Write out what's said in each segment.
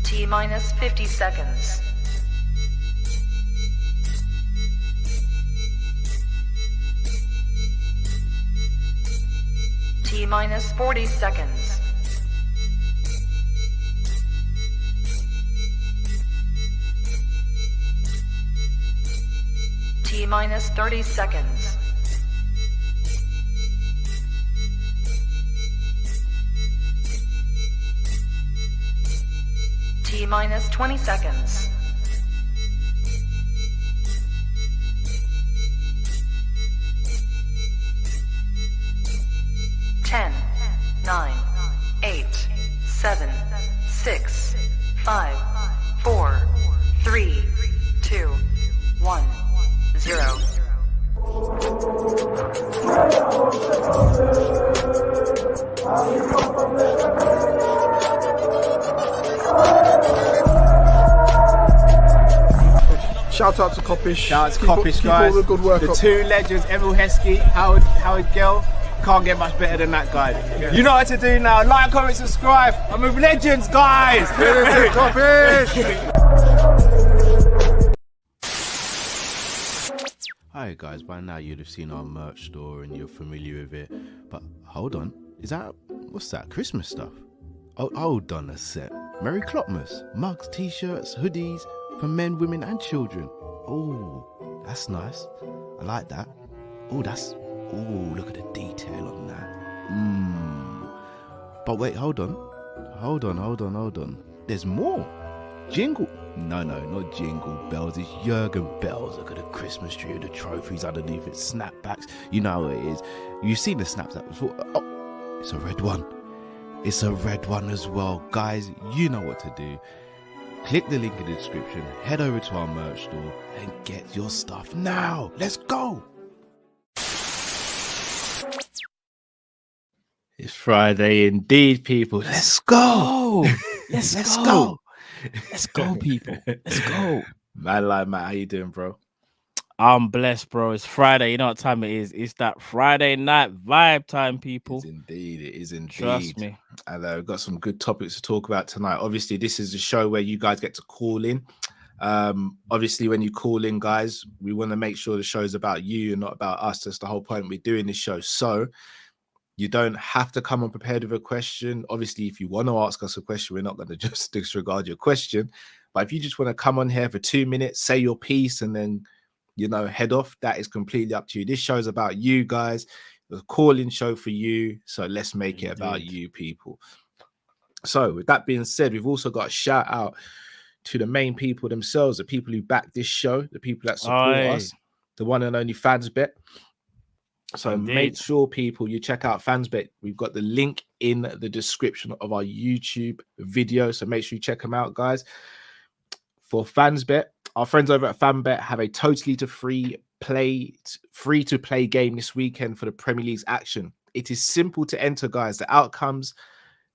T minus 50 seconds. T minus 40 seconds. T minus 30 seconds. T minus 20 seconds. Ten, 9, 8, 7, 6, 5, 4, 3, 2, 1, 0. Shout out to Kopish. Shout out to Kopish, guys. Keep all the good work the up. two legends, Emil Heskey, Howard Gill. Can't get much better than that guy. Yeah. You know what to do now. Like, comment, subscribe. I'm with legends, guys. Kopish. Hi guys, by now you'd have seen our merch store and you're familiar with it. But hold on, what's that, Christmas stuff? Oh, hold on a sec. Merry Clopmas, mugs, t-shirts, hoodies for men, women and children. Oh, that's nice. I like that. Oh, look at the detail on that. But wait, hold on. There's more. Jingle. No, not Jingle Bells. It's Jurgen Bells. Look at the Christmas tree with the trophies underneath it. Snapbacks. You know how it is. You've seen the snaps that before. Oh, it's a red one. It's a red one as well. Guys, you know what to do. Click the link in the description. Head over to our merch store and get your stuff now. Let's go. It's Friday indeed, people. Let's go. Let's go. Let's go, people. Let's go. Matt, how you doing, bro? I'm blessed, bro. It's Friday. You know what time it is? It's that Friday night vibe time, people. It is indeed. Trust me. And we've got some good topics to talk about tonight. Obviously, this is a show where you guys get to call in. Obviously, when you call in, guys, we want to make sure the show's about you and not about us. That's the whole point we're doing this show. So you don't have to come unprepared with a question. Obviously, if you want to ask us a question, we're not going to just disregard your question. But if you just want to come on here for 2 minutes, say your piece, and then, head off, that is completely up to you. This show is about you guys. The call-in show for you. So let's make it about you, people. So with that being said, we've also got a shout out to the main people themselves, the people who back this show, the people that support us, the one and only FansBet. So make sure, people, you check out FansBet. We've got the link in the description of our YouTube video. So make sure you check them out, guys. For FansBet, our friends over at FanBet have a totally free-to-play game this weekend for the Premier League's action. It is simple to enter, guys. The outcomes,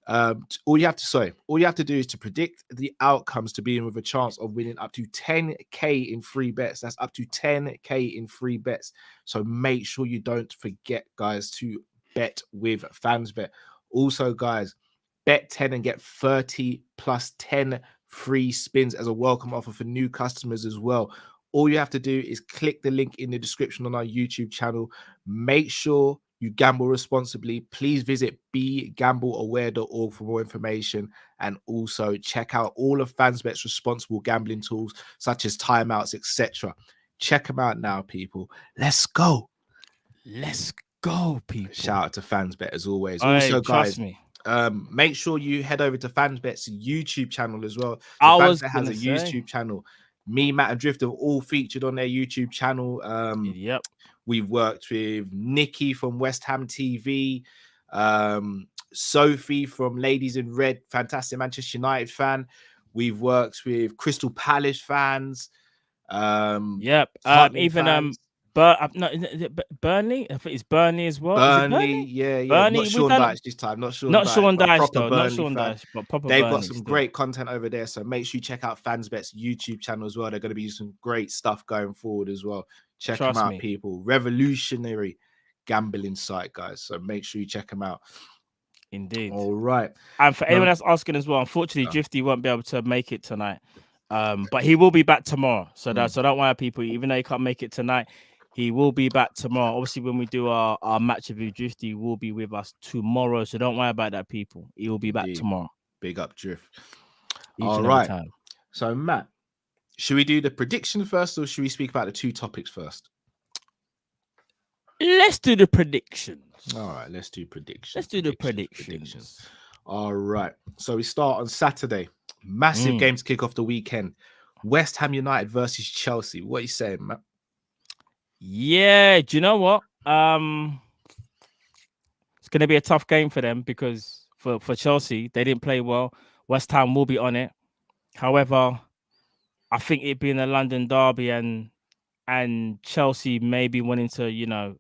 all you have to do is to predict the outcomes to be in with a chance of winning up to 10k in free bets. That's up to 10k in free bets. So make sure you don't forget, guys, to bet with FansBet. Also, guys, bet 10 and get 30 plus 10 free spins as a welcome offer for new customers as well. All you have to do is click the link in the description on our YouTube channel. Make sure you gamble responsibly. Please visit begambleaware.org for more information, and also check out all of FansBet's responsible gambling tools such as timeouts, etc. Check them out now, people. Let's go. Let's go, people. Shout out to FansBet as always. Hey, also, guys, trust me. Make sure you head over to FansBet's YouTube channel as well. So FansBet has a YouTube channel. Me, Matt, and Drift have all featured on their YouTube channel. Yep. We've worked with Nikki from West Ham TV, Sophie from Ladies in Red, fantastic Manchester United fan. We've worked with Crystal Palace fans. Yep. Even fans. Burnley. I think it's Burnley as well. Burnley, yeah. Burnley, Not Sean Dyche this time. Not Sean Not Dyche, Sean but Dyche proper though. Not Burnley Sean fan. Dyche, but proper. They've Burnley got some still. great content over there, so make sure you check out FansBet's YouTube channel as well. They're going to be some great stuff going forward as well. Check them out, people. Revolutionary gambling site, guys. So make sure you check them out. Indeed. All right. And for No. anyone that's asking as well, unfortunately, Drifty won't be able to make it tonight. But he will be back tomorrow. So don't worry, people. Even though he can't make it tonight, he will be back tomorrow. Obviously, when we do our match review, Drifty will be with us tomorrow. So don't worry about that, people. He will be back tomorrow. Big up, Drift. Each All and right. every time. So, Matt, should we do the prediction first, or should we speak about the two topics first? Let's do the predictions. All right, let's do predictions. Let's do the predictions. All right. So we start on Saturday. Massive game to kick off the weekend. West Ham United versus Chelsea. What are you saying, Matt? Yeah, do you know what? It's going to be a tough game for them because for Chelsea, they didn't play well. West Ham will be on it. However, I think it being a London derby and Chelsea maybe wanting to,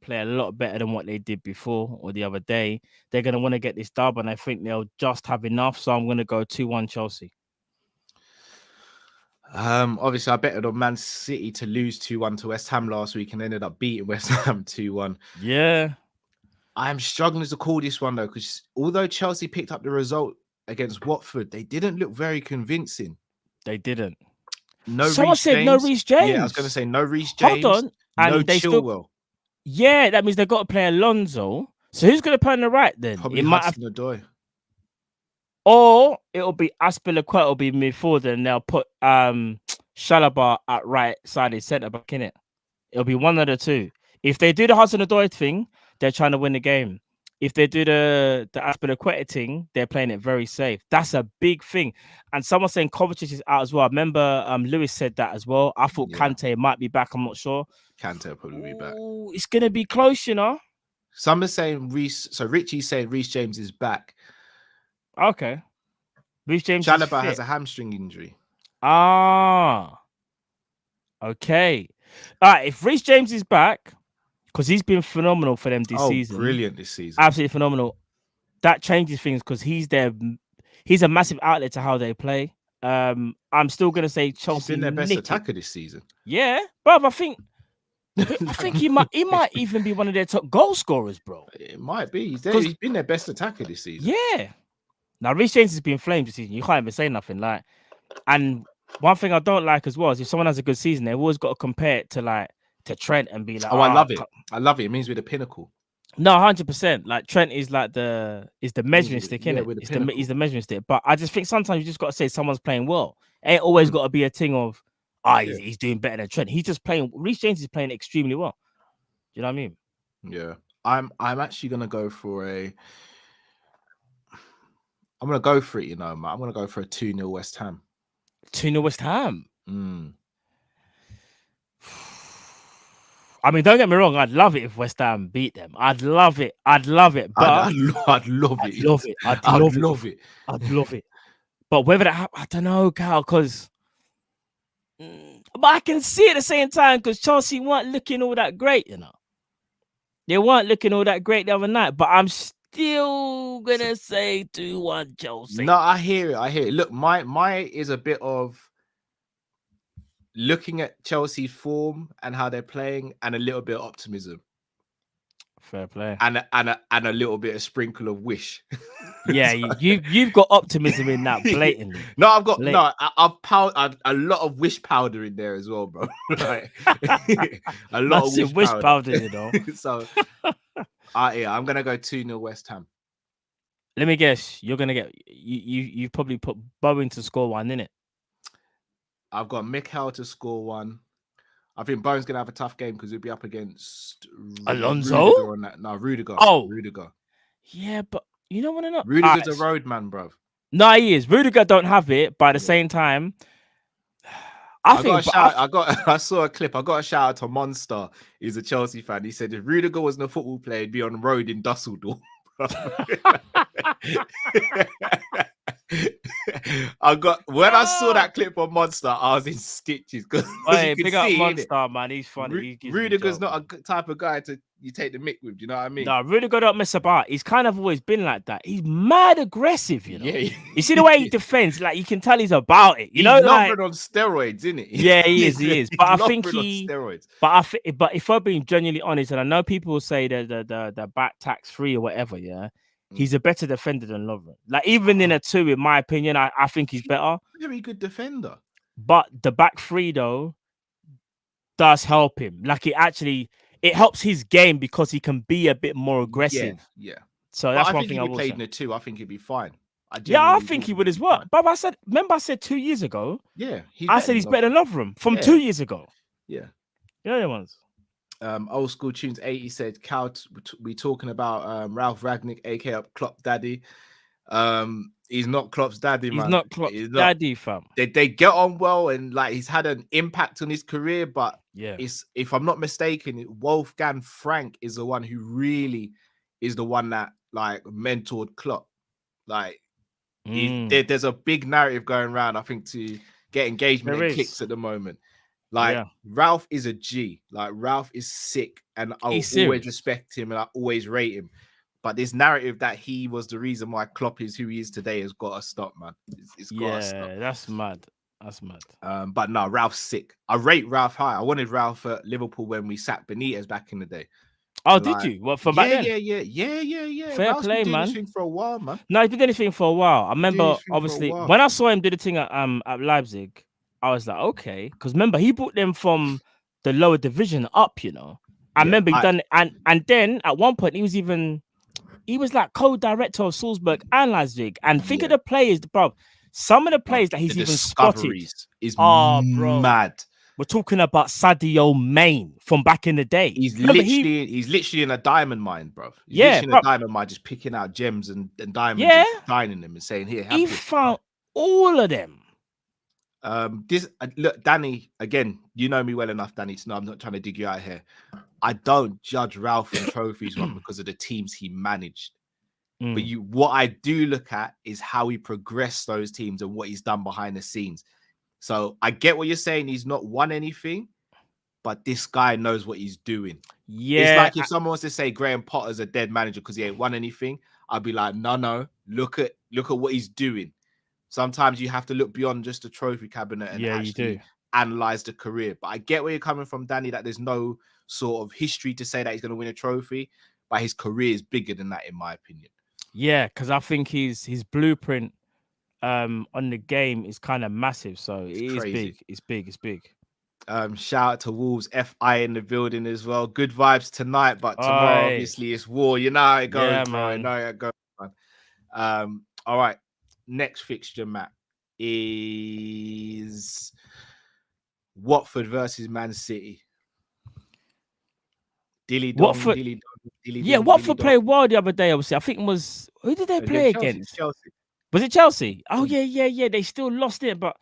play a lot better than what they did before or the other day, they're going to want to get this dub, and I think they'll just have enough. So I'm going to go 2-1 Chelsea. Obviously, I betted on Man City to lose 2-1 to West Ham last week and ended up beating West Ham 2-1. Yeah. I'm struggling to call this one, though, because although Chelsea picked up the result against Watford, they didn't look very convincing. They didn't. No, someone said no Reece James. Yeah, I was going to say no Reece James. Hold on. And no they Chilwell. Yeah, that means they've got to play Alonso. So who's going to play on the right then? Probably it might have, Hudson-Odoi. or it'll be Aspilicueta will be midfielder, and they'll put Chalobah at right sided centre back in it. It'll be one of the two. If they do the Hudson-Odoi thing, they're trying to win the game. If they do the Aspilicueta thing, they're playing it very safe. That's a big thing. And someone saying Kopish is out as well. I remember Lewis said that as well. I thought Kante might be back. I'm not sure. Kante will probably be back. It's going to be close, Some are saying Reece. So Richie's saying Reece James is back. Okay. Reece James Chalobah has a hamstring injury. Ah. Okay. All right. If Reece James is back, because he's been phenomenal for them this season. Brilliant this season. Absolutely phenomenal. That changes things because he's a massive outlet to how they play. I'm still gonna say Chelsea. He's been their best attacker this season. Yeah, bro. I think he might even be one of their top goal scorers, bro. It might be. He's been their best attacker this season. Yeah. Now Reece James has been flamed this season. You can't even say nothing. And one thing I don't like as well is if someone has a good season, they've always got to compare it to Trent and be like, I love it. I love it. It means we're the pinnacle. No, 100%. Like Trent is the measuring stick, innit? He's the measuring stick. But I just think sometimes you just got to say someone's playing well. It ain't always got to be a thing of, he's doing better than Trent. He's just playing. Reece James is playing extremely well. Do you know what I mean? Yeah, I'm actually gonna go for I'm gonna go for it. I'm gonna go for a 2-0 West Ham. 2-0 West Ham. I mean, don't get me wrong. I'd love it if West Ham beat them. I'd love it. But I'd love it. I'd love it. But whether that happens, I don't know, Cal, because but I can see at the same time because Chelsea weren't looking all that great, They weren't looking all that great the other night. But I'm still gonna say 2-1 Chelsea. No, I hear it. Look, my is a bit of looking at Chelsea form and how they're playing, and a little bit of optimism. Fair play. And a little bit of sprinkle of wish. Yeah, you've got optimism in that blatantly. No, I've got I've a lot of wish powder in there as well, bro. A lot of wish powder. So I'm gonna go 2-0 West Ham. Let me guess, you're gonna get you probably put Bowen to score one, innit? I've got Mikel to score one. I think Bowen's going to have a tough game because he'll be up against Alonso? Rudiger on that. No, Rudiger. Oh. Rudiger. Yeah, but you know what or not? Rudiger's a road man, bruv. No, he is. Rudiger don't have it, but at the same time, I saw a clip. I got a shout out to Monster. He's a Chelsea fan. He said if Rudiger wasn't a football player, he'd be on the road in Dusseldorf. When I saw that clip on Monster, I was in stitches. Big up Monster, man. He's funny. Rudiger's not a type of guy you take the mick with. Do you know what I mean? No, Rudiger don't mess about. He's kind of always been like that. He's mad aggressive, Yeah. You see the way he defends, you can tell he's about it. He's on steroids, isn't it? Yeah, he is. But I think steroids. But if I'm being genuinely honest, and I know people will say that the back tax free or whatever, yeah. he's a better defender than Lovren. Like even in a 2, in my opinion, I think he's better. Very good defender. But the back 3 though does help him. Like it helps his game because he can be a bit more aggressive. Yeah. So But that's I one think thing if I he will played say. in a 2, I think he'd be fine. Yeah, I genuinely think he he'd would as be well. fine. But I said 2 years ago. Yeah, I said he's better than Lovren from 2 years ago. Yeah. The other ones. Old school tunes 80 said Cal we talking about Ralph Ragnick, aka Klopp Daddy. He's not Klopp's daddy, He's man. not Klopp's He's not. daddy, fam. They get on well, and like he's had an impact on his career, but Yeah. it's, if I'm not mistaken, Wolfgang Frank is the one who really is the one that like mentored Klopp. Like there's a big narrative going around, I think, to get engagement There and is. clicks at the moment. Like Yeah. Ralph is a G. Like Ralph is sick, and I'll He's always serious. respect him and I always rate him. But this narrative that he was the reason why Klopp is who he is today has got to stop, man. It's got to stop. That's mad. That's mad. But no, Ralph's sick. I rate Ralph high. I wanted Ralph at Liverpool when we sacked Benitez back in the day. Oh, Like, did you? What from back then? Yeah. Fair Ralph's play, been doing man. this thing for a while, man. No, he did anything for a while. I doing remember, this thing for a obviously, while. when I saw him do the thing at Leipzig, I was like, okay, because remember he brought them from the lower division up. You know, I remember he done, and then at one point he was like co-director of Salzburg and Leipzig. And think of the players, bro. Some of the players that he's the even spotted discoveries is bro. mad. We're talking about Sadio Mane from back in the day. He's Remember, literally in a diamond mine, bro. He's Yeah, literally in a diamond mine, just picking out gems and diamonds, Yeah. and shining them and saying, "Here, have he this." found all of them. Look, Danny, again, you know me well enough, Danny, to know I'm not trying to dig you out here. I don't judge Ralph in trophies one because of the teams he managed. But what I do look at is how he progressed those teams and what he's done behind the scenes. So I get what you're saying. He's not won anything, but this guy knows what he's doing. Yeah, It's like if someone wants to say Graham Potter's a dead manager because he ain't won anything, I'd be like, no, look at what he's doing. Sometimes you have to look beyond just the trophy cabinet and actually analyze the career. But I get where you're coming from, Danny, that there's no sort of history to say that he's going to win a trophy, but his career is bigger than that, in my opinion. Yeah, because I think his blueprint on the game is kind of massive. So it's big. It's big. Shout out to Wolves FI in the building as well. Good vibes tonight, but tomorrow obviously it's war. You know how it goes, bro. You know how it goes, man. All right. Next fixture, Matt, is Watford versus Man City. Watford played well the other day. Obviously, I think it was, who did they play against? Chelsea. Was it Chelsea? Oh yeah. They still lost it, but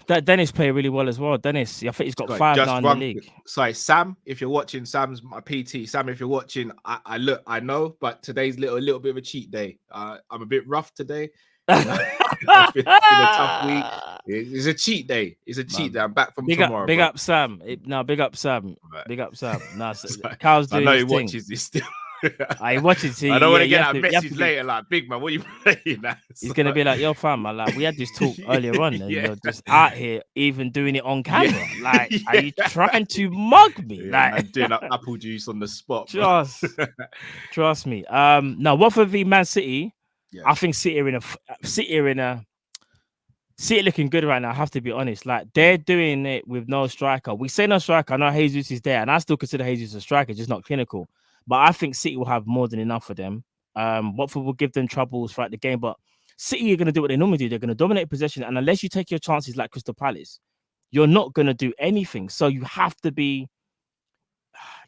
that Dennis played really well as well. Dennis, I think he's got 5 now in the league. Sorry, Sam, if you're watching, Sam's my PT. Sam, if you're watching, I know, but today's a little bit of a cheat day. I'm a bit rough today. It's been a tough week. It's a cheat day. It's a cheat day. I'm back from tomorrow. Big up Sam. Big up Sam. Right. Big up Sam. No, Carl's doing I know his he thing. watches this still. I watch it. I don't want to get that message later. Like, big man, what are you playing at? He's gonna be like, "Yo, fam, like we had this talk earlier on, and you're just out here even doing it on camera. Like, are you trying to mug me? Like, I'm doing apple juice on the spot. Trust me. Now Watford v Man City. Yeah. I think City looking good right now. I have to be honest. Like, they're doing it with no striker. We say no striker. I know Jesus is there, and I still consider Jesus a striker, just not clinical. But I think City will have more than enough for them. Watford will give them troubles throughout the game, but City are going to do what they normally do. They're going to dominate possession, and unless you take your chances like Crystal Palace, you're not going to do anything. So you have to take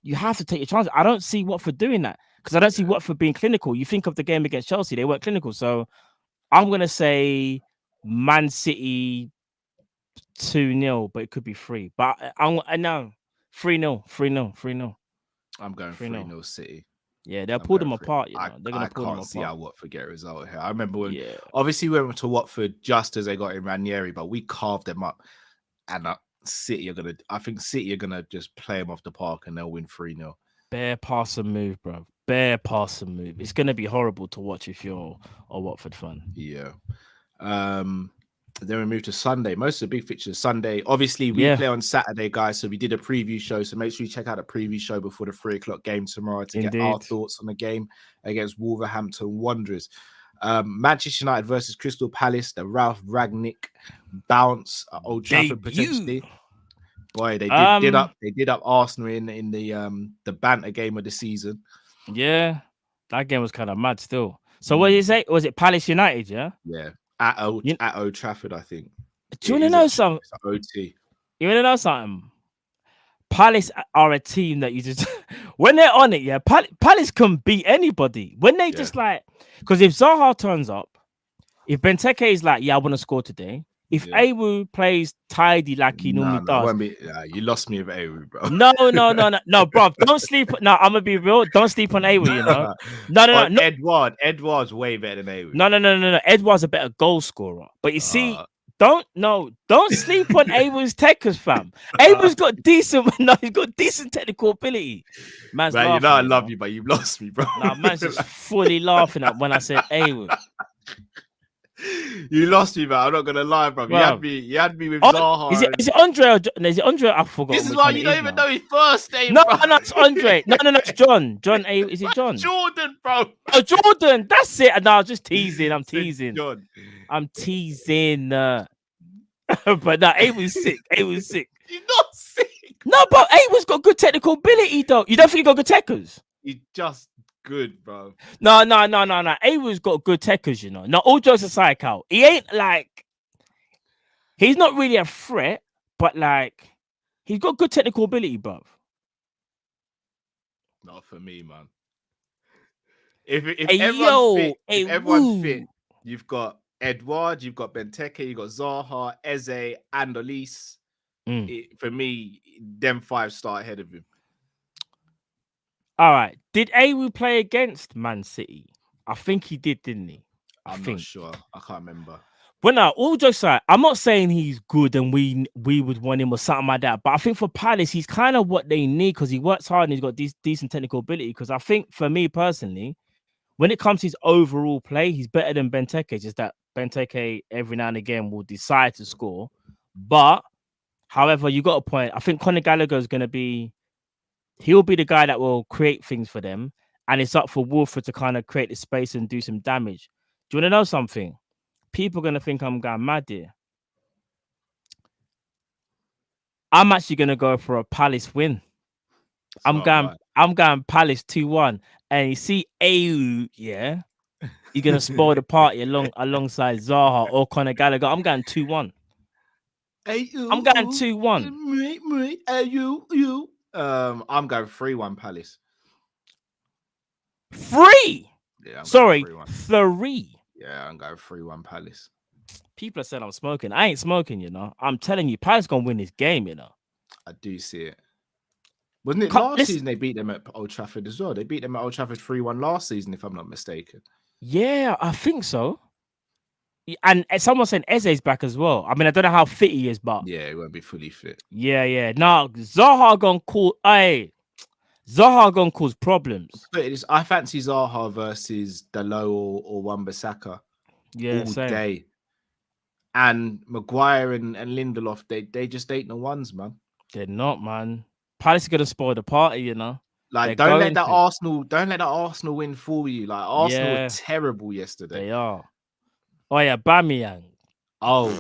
your chances. I don't see Watford doing that because I don't see Watford being clinical. You think of the game against Chelsea, they weren't clinical. So I'm going to say Man City 2-0, but it could be 3. But I know 3-0. I'm going 3-0 City. Yeah, they'll pull them apart. You know? They're going to pull them apart. I can't see how Watford get a result here. I remember when, obviously, we went to Watford just as they got in Ranieri, but we carved them up. And City are gonna just play them off the park, and they'll win 3-0. Bare pass and move, bro. Bare pass and move. It's gonna be horrible to watch if you're a Watford fan. Yeah. Then we move to Sunday. Most of the big fixtures Sunday. Obviously, we play on Saturday, guys. So we did a preview show. So make sure you check out the preview show before the 3:00 game tomorrow to get our thoughts on the game against Wolverhampton Wanderers. Manchester United versus Crystal Palace. The Ralph Ragnick bounce at Old Trafford potentially. Boy, they did up Arsenal in the banter game of the season. Yeah, that game was kind of mad still. So what did you say? Was it Palace United? Yeah. Yeah. At Old Trafford, I think. Do you want to know something? OT. You want to know something? Palace are a team that you just when they're on it, Palace can beat anybody. When they just like, because if Zaha turns up, if Benteke is like, I want to score today. If Awu plays tidy like he normally does, you lost me with Awu, bro. No, bro. Don't sleep. No, I'm gonna be real. Don't sleep on Awu. You know, no. Edouard's way better than Awu. No. Edouard's a better goal scorer. But you see, don't sleep on Awu's techers, fam. Awu's got decent. No, he's got decent technical ability. Man's man, laughing, I love you, but you've lost me, bro. Nah, man's just fully laughing at when I said Awu. You lost me, man. I'm not gonna lie, bro. You had me with Zaha. Is it Andre? Is it Andre? I forgot. This is why you don't even know his first name. No, it's Andre. No, it's John. John A. Is it John? Jordan, bro. Oh, Jordan. That's it. No, I'm just teasing. I'm teasing. John. I'm teasing. But no, A was sick. You're not sick. No, but A was got good technical ability, though. You don't think he got good techers? He just good, bro. No. Awa's got good techers, you know. No, all jokes aside, Cal. He ain't like he's not really a threat, but like he's got good technical ability, bro. Not for me, man. If everyone's fit, you've got Edouard, you've got Benteke, you've got Zaha, Eze, and Elise. For me, them 5 start ahead of him. All right. Did Awu play against Man City? I think he did, didn't he? I'm not sure. I can't remember. But now, all jokes aside, I'm not saying he's good and we would want him or something like that. But I think for Palace, he's kind of what they need because he works hard and he's got decent technical ability. Because I think for me personally, when it comes to his overall play, he's better than Benteke. Just that Benteke every now and again will decide to score. But, however, you got a point. I think Conor Gallagher is going to be... He'll be the guy that will create things for them. And it's up for Wolford to kind of create the space and do some damage. Do you want to know something? People are going to think I'm going mad here. I'm actually going to go for a Palace win. I'm going Palace 2-1. And you see Ayew, yeah? You're going to spoil the party alongside Zaha or Conor Gallagher. I'm going 2-1. I'm going 2-1. I'm going 3-1 Palace. 3? Yeah, sorry, 3. Yeah, I'm going 3-1 Palace. People are saying I'm smoking. I ain't smoking, you know. I'm telling you, Palace gonna win this game, you know. I do see it. Wasn't it last season they beat them at Old Trafford as well? They beat them at Old Trafford 3-1 last season, if I'm not mistaken. Yeah, I think so. And someone said Eze's back as well. I mean, I don't know how fit he is, but yeah, he won't be fully fit. Yeah. No, Zaha gonna cause problems. I fancy Zaha versus Dalot or Wan-Bissaka. Yeah, all same. Day. And Maguire and Lindelof, they just ain't the ones, man. They're not, man. Palace are gonna spoil the party, you know. Like, don't let that Arsenal win for you. Like, Arsenal were terrible yesterday. They are. Oh yeah, Bamiyang. Oh.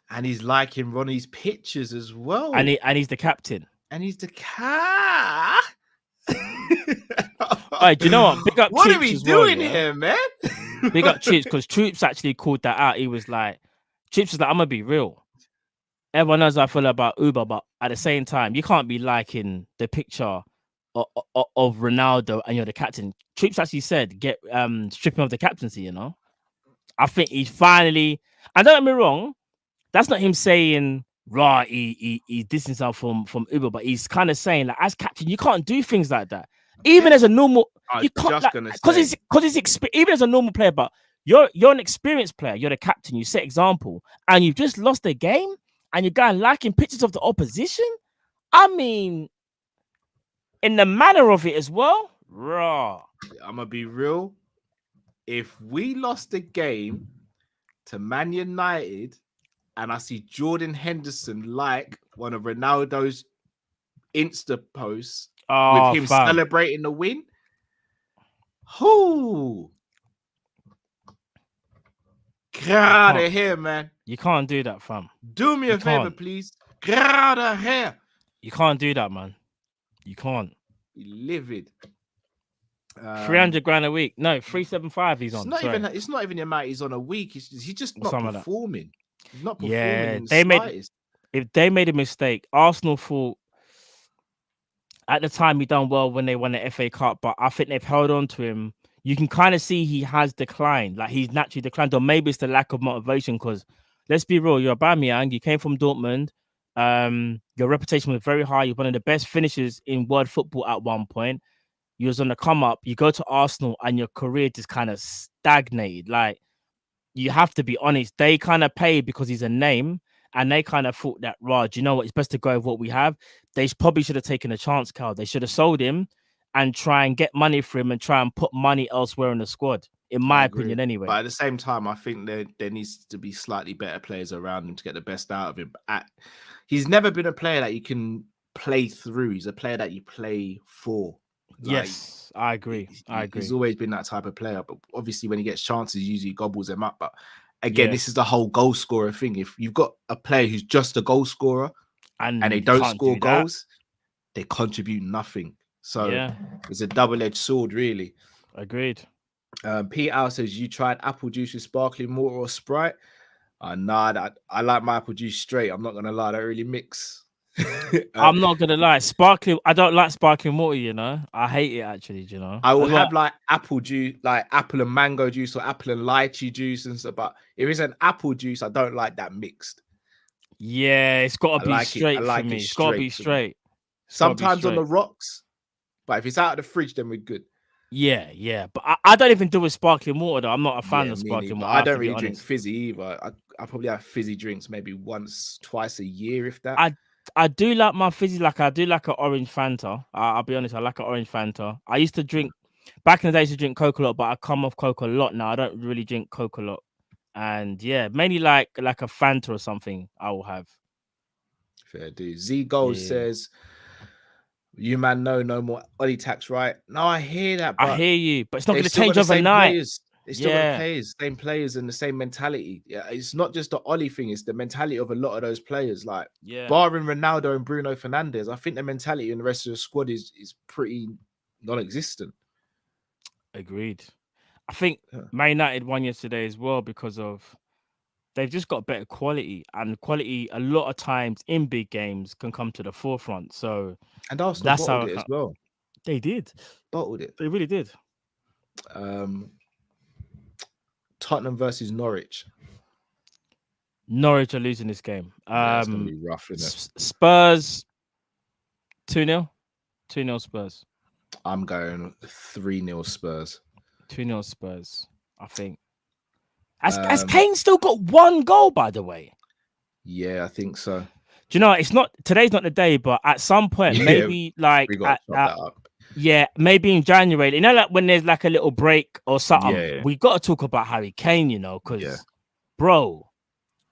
And he's liking Ronnie's pictures as well. And he's the captain. And he's the cat. Alright, do you know what? Big up what Troops are we as doing well, here, man? Big up Troops, because Troops actually called that out. He was like, Troops was like, I'm gonna be real. Everyone knows how I feel about Uber, but at the same time, you can't be liking the picture of Ronaldo and you're the captain. Troops actually said, get stripping of the captaincy, you know. I think he's finally, and don't get me wrong, that's not him saying right, he distanced himself from Uber, but he's kind of saying like, as captain, you can't do things like that. Even as a normal, you can't, because even as a normal player, but you're an experienced player, you're the captain, you set example, and you've just lost the game, and you're going liking pictures of the opposition. I mean, in the manner of it as well, raw. I'm gonna be real. if we lost the game to Man United and I see Jordan Henderson like one of Ronaldo's Insta posts with him fam. celebrating the win, whoo, get out of here, man. You can't do that, fam. Do me a favor, please. Get out of here. You can't do that, man. You can't. Livid. 300 grand a week. No, 375 he's on. It's not even the amount he's on a week. He's just not performing. He's not performing. Yeah, if they made a mistake, Arsenal thought at the time he done well when they won the FA Cup, but I think they've held on to him. You can kind of see he has declined, like he's naturally declined, or maybe it's the lack of motivation. Because let's be real, you're Aubameyang, you came from Dortmund, your reputation was very high. You're one of the best finishers in world football at one point. You was on the come up. You go to Arsenal and your career just kind of stagnated. Like, you have to be honest. They kind of paid because he's a name, and they kind of thought that, Raj, you know what? It's best to go with what we have. They probably should have taken a chance, Carl. They should have sold him and try and get money for him and try and put money elsewhere in the squad, in my opinion, anyway. But at the same time, I think there needs to be slightly better players around him to get the best out of him. He's never been a player that you can play through. He's a player that you play for. Yes, I agree. He's always been that type of player. But obviously, when he gets chances, he usually gobbles them up. But again, this is the whole goal scorer thing. If you've got a player who's just a goal scorer and they don't score goals, they contribute nothing. So it's a double-edged sword, really. Agreed. Pete Al says, you tried apple juice with sparkling water or Sprite? Nah, I like my apple juice straight. I'm not going to lie, I don't really mix. I'm not going to lie. I don't like sparkling water, you know. I hate it, actually, you know. I will have like apple juice, like apple and mango juice or apple and lychee juice and stuff. But if it's an apple juice, I don't like that mixed. Yeah, it's got to be straight for me. It's got to be straight. Sometimes on the rocks. But if it's out of the fridge, then we're good. Yeah. But I don't even do with sparkling water, though. I'm not a fan of sparkling water. I don't really drink fizzy either. I probably have fizzy drinks maybe twice a year, if that. I do like my fizzy, like I do like an orange Fanta. I'll be honest, I like an orange Fanta. I used to drink, back in the day, I used to drink Coke a lot, but I come off Coke a lot now. I don't really drink Coke a lot. And yeah, mainly like a Fanta or something I will have. Fair dude. Z Gold says, you man know no more Ollie tax, right? No, I hear that. I hear you, but it's not going to change overnight. They still got same players and the same mentality. Yeah, it's not just the Ollie thing; it's the mentality of a lot of those players. Like, barring Ronaldo and Bruno Fernandes, I think the mentality in the rest of the squad is pretty non-existent. Agreed. I think Man United won yesterday as well because of they've just got better quality, and quality a lot of times in big games can come to the forefront. So, and Arsenal bottled it as well. They did bottled it. They really did. Tottenham versus Norwich. Norwich are losing this game. It's gonna be rough, isn't it? Spurs 2-0. 2-0 Spurs. I'm going 3-0 Spurs. 2-0 Spurs, I think. Has Kane still got one goal, by the way? Yeah, I think so. Do you know, today's not the day, but at some point, maybe like we got to chop that up. Yeah, maybe in January. You know, like when there's like a little break or something, we got to talk about Harry Kane, you know, because, bro,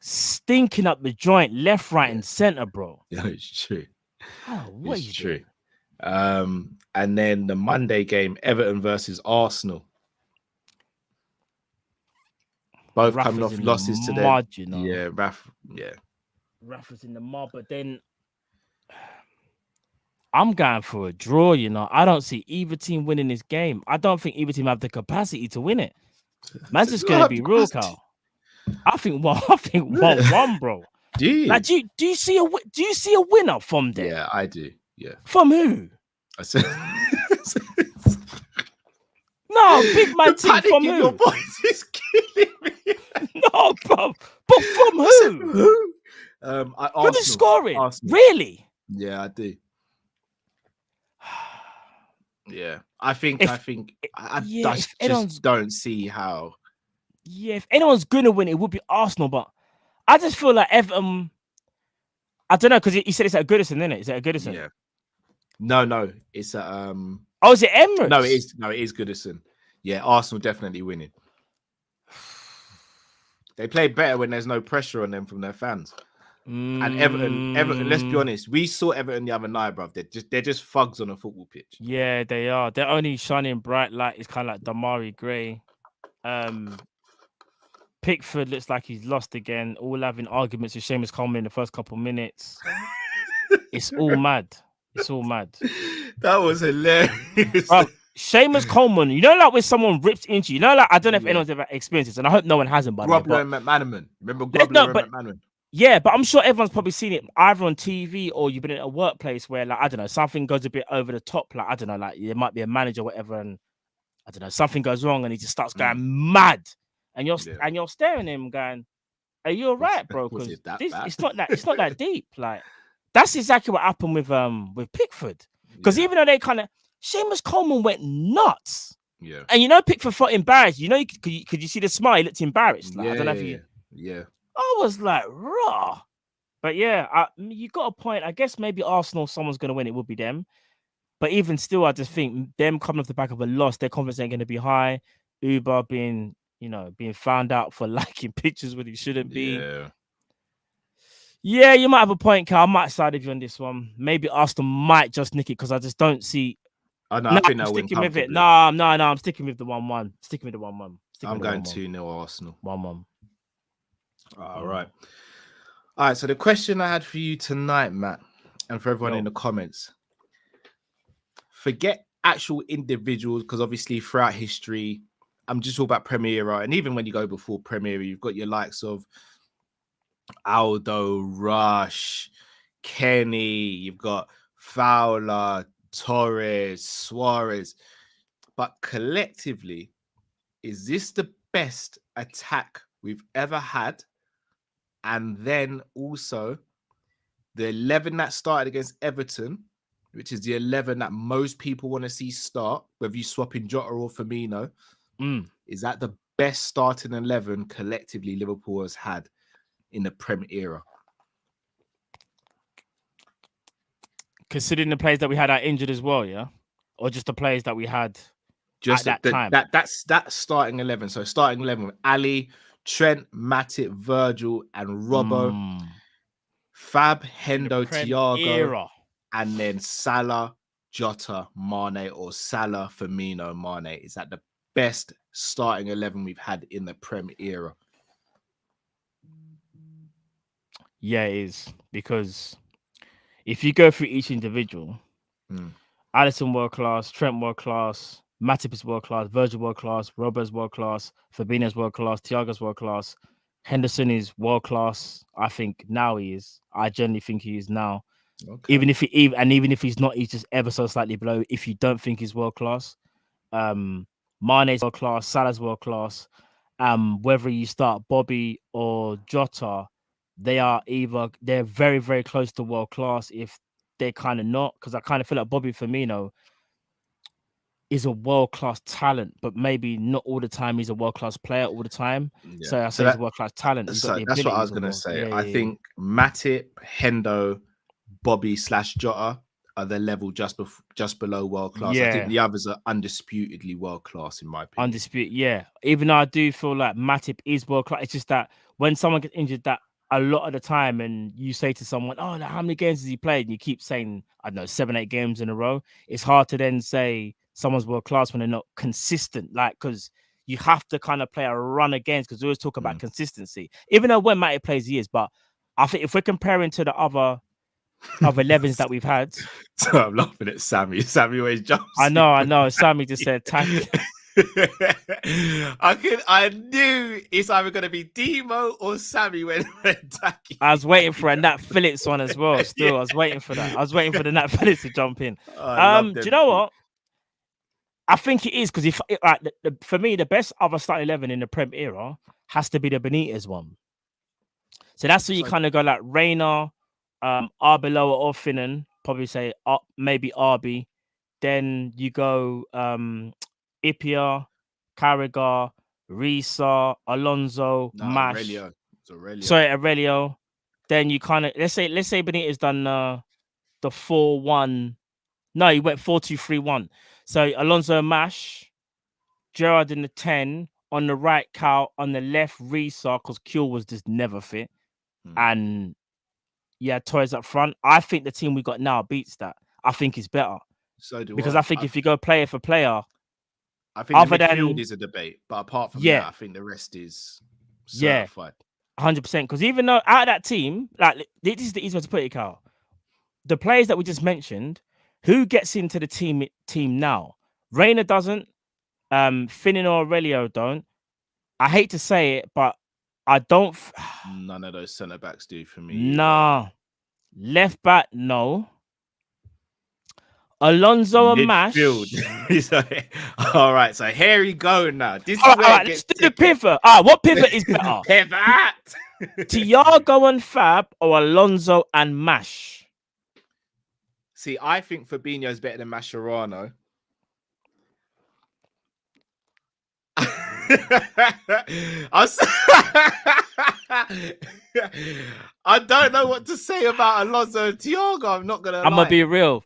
stinking up the joint, left, right, and center, bro. Yeah, it's true. It's true. And then the Monday game, Everton versus Arsenal. Both coming off losses to them. You know? Yeah, Raf was in the mud, but then I'm going for a draw, you know. I don't see either team winning this game. I don't think either team have the capacity to win it. Man's just gonna be real, Carl. I think 1-1, bro. Do you? Like, do you see a winner from there? Yeah, I do. Yeah. From who? I said no, big man team from who? Your voice is killing me. No, bro. But from who? Who's scoring? Arsenal. Really? Yeah, I do. Yeah, I just don't see how. Yeah, if anyone's gonna win, it would be Arsenal. But I just feel like Everton. I don't know, because he said it's at Goodison, isn't it? Is it at Goodison? Yeah. No, it's at Oh, is it Emirates? No, it is Goodison. Yeah, Arsenal definitely winning. They play better when there's no pressure on them from their fans. And Everton. Let's be honest. We saw Everton the other night, bro. They're just thugs on a football pitch. Yeah, they are. They're only shining bright light is kind of like Damari Gray. Pickford looks like he's lost again. All having arguments with Seamus Coleman in the first couple minutes. It's all mad. It's all mad. That was hilarious. Bro, Seamus Coleman, you know, like when someone rips into you, like, I don't know if anyone's ever experienced this, and I hope no one hasn't, by the way. Grobler and McManaman. Remember Grobler and McManaman? Yeah, but I'm sure everyone's probably seen it either on TV or you've been in a workplace where, like, I don't know, something goes a bit over the top. Like, I don't know, like there might be a manager or whatever, and I don't know, something goes wrong and he just starts going mad. And you're staring at him going, are you all right, bro? Because it's not that deep. Like, that's exactly what happened with Pickford. Because even though they kind of Seamus Coleman went nuts. Yeah. And you know, Pickford felt embarrassed. You know, could you see the smile? He looked embarrassed. Like, I don't know if you. Yeah. I was like, raw. But yeah, you got a point. I guess maybe Arsenal, someone's going to win. It would be them. But even still, I just think them coming off the back of a loss, their confidence ain't going to be high. Uber being found out for liking pictures when he shouldn't be. Yeah, you might have a point, Kal. I might side with you on this one. Maybe Arsenal might just nick it because I just don't see. I think I'm sticking with it. No, I'm sticking with the 1-1. Sticking with the 1-1. I'm going 2-0 Arsenal. 1-1. All right. So the question I had for you tonight, Matt, and for everyone in the comments, forget actual individuals, because obviously throughout history, I'm just all about Premier Era, and even when you go before Premier Era, you've got your likes of Aldo, Rush, Kenny, you've got Fowler, Torres, Suarez. But collectively, is this the best attack we've ever had? And then also the 11 that started against Everton, which is the 11 that most people want to see start, whether you swap in Jota or Firmino, is that the best starting 11 collectively Liverpool has had in the Prem era? Considering the players that we had are injured as well, yeah? Or just the players that we had just at that time? That's starting 11. So starting 11 with Ali, Trent, Matip, Virgil, and Robbo, Fab, Hendo, Thiago, and then Salah, Jota, Mane, or Salah, Firmino, Mane. Is that the best starting 11 we've had in the Prem era? Yeah, it is. Because if you go through each individual, Alisson world class, Trent world class, Matip is world class, Virgil world class, Robbo's world class, Fabinho's world class, Thiago's world class, Henderson is world class. I think now he is. I generally think he is now. Okay. Even if he's not, he's just ever so slightly below. If you don't think he's world class, Mane's world class, Salah's world class. Whether you start Bobby or Jota, they're very, very close to world class. If they're kind of not, because I kind of feel like Bobby Firmino is a world-class talent, but maybe not all the time he's a world-class player all the time. Yeah. So I say he's a world-class talent. So that's what I was going to say. I think Matip, Hendo, Bobby / Jota are the level just below world-class. I think the others are undisputedly world-class in my opinion. Undisputed, yeah. Even though I do feel like Matip is world-class, it's just that when someone gets injured that a lot of the time and you say to someone, oh, how many games has he played? And you keep saying, I don't know, 7-8 games in a row. It's hard to then say someone's world class when they're not consistent, like, because you have to kind of play a run against, because we always talk about consistency, even though when Matty plays he is. But I think if we're comparing to the other 11s that we've had, so I'm laughing at Sammy. Sammy always jumps. I know. Sammy just said tackle. I knew it's either going to be Demo or Sammy when attacking. I was waiting for a Nat Phillips one as well. Still, I was waiting for that. I was waiting for the Nat Phillips to jump in. Do you know what? I think it is, because for me, the best other starting 11 in the Prem era has to be the Benitez one. So that's where you kind of go like Reina, Arbeloa or Finnan, probably say maybe Arby. Then you go Ipia, Carragher, Risa, Alonso, Mash. Aurelio. Then you kind of let's say Benitez done the 4-1. No, he went 4-2-3-1. So Alonso, Mash, Gerrard in the 10, on the right, Cal, on the left, Risa, because Kuhl was just never fit. And yeah, Torres up front. I think the team we got now beats that. I think it's better. So do Because I think if you go player for player, I think other the midfield than- is a debate, but apart from Yeah. that, I think the rest is Yeah. certified. 100%. Because even though out of that team, like this is the easiest way to put it, Carl. The players that we just mentioned, who gets into the team now? Reina doesn't. Finnan or Aurelio don't. I hate to say it, but I don't. None of those centre backs do for me. Nah. Left back, no. Alonso and Mash. Midfield. All right, so here we go now. This All is where it right, let's gets do the pivot. All right, what pivot is better? Pivot. Thiago and Fab or Alonso and Mash? See, I think Fabinho is better than Mascherano. I don't know what to say about Alonso and Thiago. I'm not gonna. I'm gonna be real.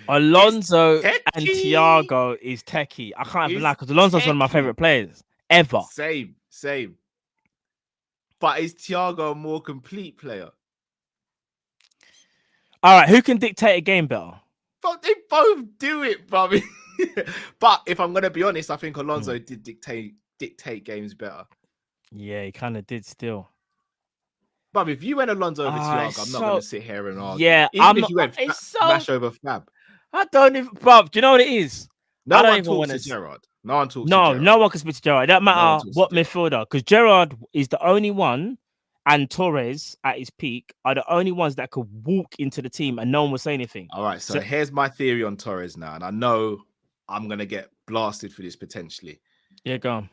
Alonso and Thiago is techie. I can't even lie because Alonso's one of my favorite players ever. Same. But is Thiago a more complete player? All right, who can dictate a game better? But they both do it, Bobby. But if I'm gonna be honest, I think Alonso did dictate games better. Yeah, he kind of did still. But if you went Alonso over Thiago, I'm not going to sit here and argue. Yeah, even if you went Mash over Fab. I don't even, bruv. Do you know what it is? No one talks to Gerrard. No one talks to Gerrard. No one can speak to Gerrard. It doesn't matter what midfielder, because Gerrard is the only one, and Torres at his peak are the only ones that could walk into the team and no one will say anything. All right, so here's my theory on Torres now, and I know I'm going to get blasted for this potentially. Yeah, go on.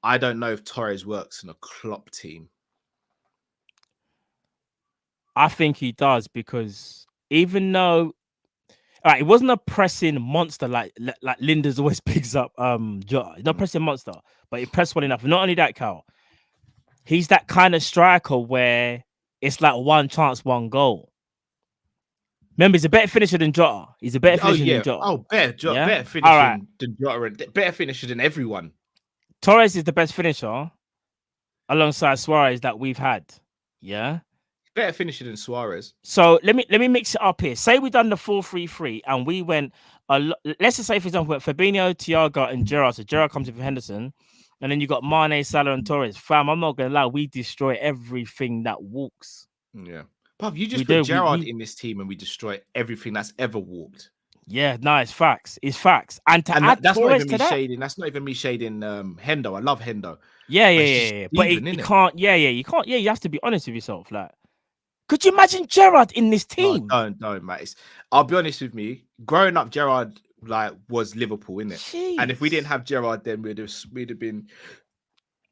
I don't know if Torres works in a Klopp team. I think he does, because even though it wasn't a pressing monster like Linda's always picks up Jota. He's not a pressing monster, but he pressed well enough. Not only that, Cal, he's that kind of striker where it's like one chance, one goal. Remember, he's a better finisher than Jota. He's a better finisher than Jota. Oh, better finisher than Jota, and better finisher than everyone. Torres is the best finisher alongside Suarez that we've had. Yeah. Better finisher than Suarez. So let me mix it up here. Say we done the 4-3-3 and we went let's just say, for example, Fabinho, Thiago, and Gerrard. So Gerrard comes in for Henderson, and then you got Mane, Salah, and Torres. Fam, I'm not gonna lie, we destroy everything that walks. Yeah. But you just put Gerrard in this team and we destroy everything that's ever walked. Yeah, no, it's facts. It's facts. And add that's Torres not even to me that, shading. That's not even me shading Hendo. I love Hendo. Yeah. But you can't. Yeah, you can't. Yeah, you have to be honest with yourself. Like, could you imagine Gerrard in this team? No, don't, mate. I'll be honest with me. Growing up, Gerrard was Liverpool, innit? Jeez. And if we didn't have Gerrard, then we'd have been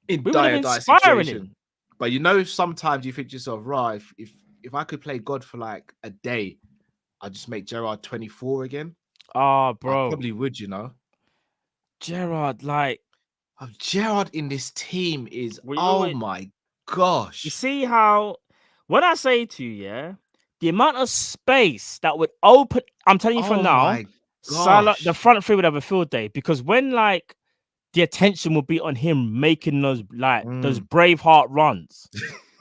in dire situation. But sometimes you think to yourself, right? If I could play God for like a day, I'd just make Gerrard 24 again. Oh, bro, I probably would. Gerrard, Gerrard in this team is my gosh. You see how when I say to you, the amount of space that would open, I'm telling you from now, Salah, the front three would have a field day, because when the attention would be on him making those those Braveheart runs.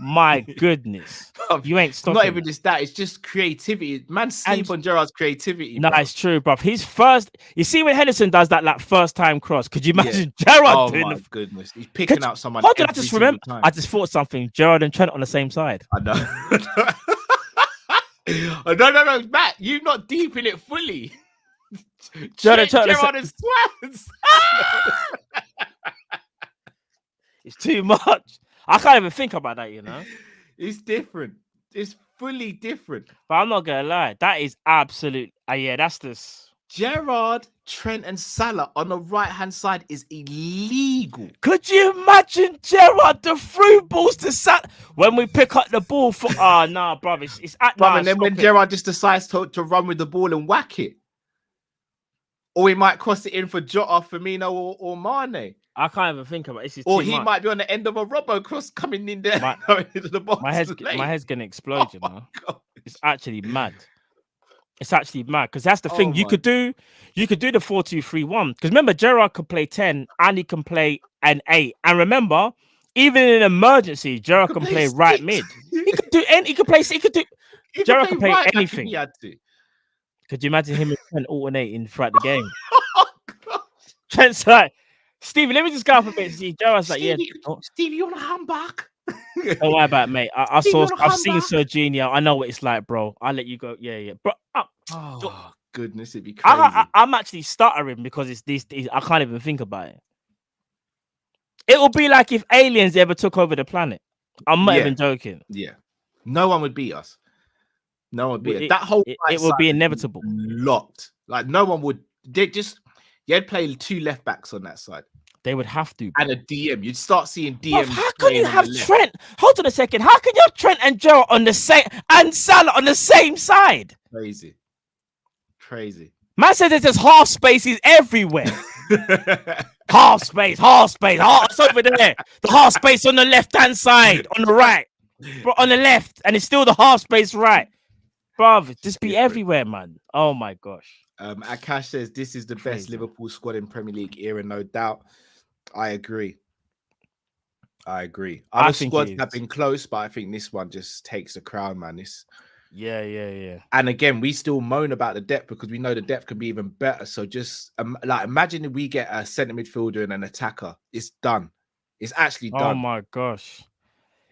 My goodness, you ain't stopping. Not even just that; it's just creativity. Man, sleep on Gerrard's creativity. No, it's true, bro. His first, you see, when Henderson does that first time cross, could you imagine Gerrard doing? Oh my goodness, he's picking out someone. How did I just remember? I just thought something. Gerrard and Trent on the same side. I know. No, Matt, you're not deep in it fully. Gerrard and Swans. It's too much. I can't even think about that, It's different. It's fully different. But I'm not gonna lie, that is absolute. That's this. Gerrard, Trent, and Salah on the right-hand side is illegal. Could you imagine Gerrard the through balls to Salah when we pick up the ball for? Nah, brother, it's at. And then when Gerrard just decides to run with the ball and whack it, or he might cross it in for Jota, Firmino, or Mane. I can't even think about it. Or he might be on the end of a Robbo cross coming in there. Into the box. My head's gonna explode, God. It's actually mad. It's actually mad because that's the thing. Oh You my- could do the 4-2-3-1 because remember Gerrard could play 10 and he can play an 8. And remember, even in an emergency, Gerrard can play right 6. mid. He could do any. He could play. He could do. He Gerrard can play right back if anything. he had to. Could you imagine him and Trent alternating throughout the game? Oh, God. Trent's like, Stevie, let me just go up a bit. See, Gerrard's like, yeah. Stevie, you want a handbag? Don't worry about it, mate. I've Stevie, you wanna seen come back? Serginho. I know what it's like, bro. I'll let you go. Yeah. Bro, Oh, goodness, it'd be crazy. I'm actually stuttering because it's these. I can't even think about it. It will be like if aliens ever took over the planet. I'm not even joking. Yeah. No one would beat us. No one would beat us. It- That whole it right will side be would inevitable. Locked. Like no one would. They just. You'd play 2 left backs on that side They would have to. and a DM. You'd start seeing Bruv, DM. how can you have Trent? Hold on a second. How can you have Trent and Gerrard on the same and Salah on the same side? Crazy. Man says there's just half spaces everywhere. half space. It's over there. The half space on the left-hand side, on the right, bro, on the left, and it's still the half space right. Bruv, just be everywhere, man. Oh my gosh. Akash says this is the best Crazy. Liverpool squad in Premier League era, no doubt. I agree. I Other think squads it have is. been close, but I think this one just takes the crown, man. Yeah. And again, we still moan about the depth because we know the depth can be even better. So just like imagine if we get a centre midfielder and an attacker. It's done. It's actually done. Oh my gosh.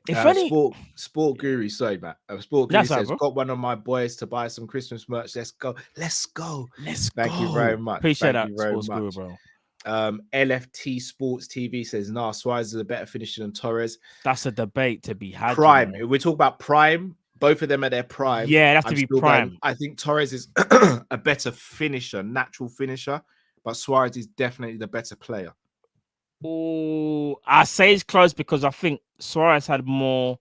If any, Sport Guru, sorry, Matt. Sport Guru That's all right, says, bro. got one of my boys to buy some Christmas merch. Let's go. Thank you go. very much. Appreciate Thank that, you very Sports much. Guru, bro. LFT Sports TV says, nah, Suarez is a better finisher than Torres. That's a debate to be had. Prime. You know. If we talk about prime, both of them at their prime. Yeah, it has to I'm be still prime. going- I think Torres is a better finisher, natural finisher, but Suarez is definitely the better player. Oh, I say it's close because I think Suarez had more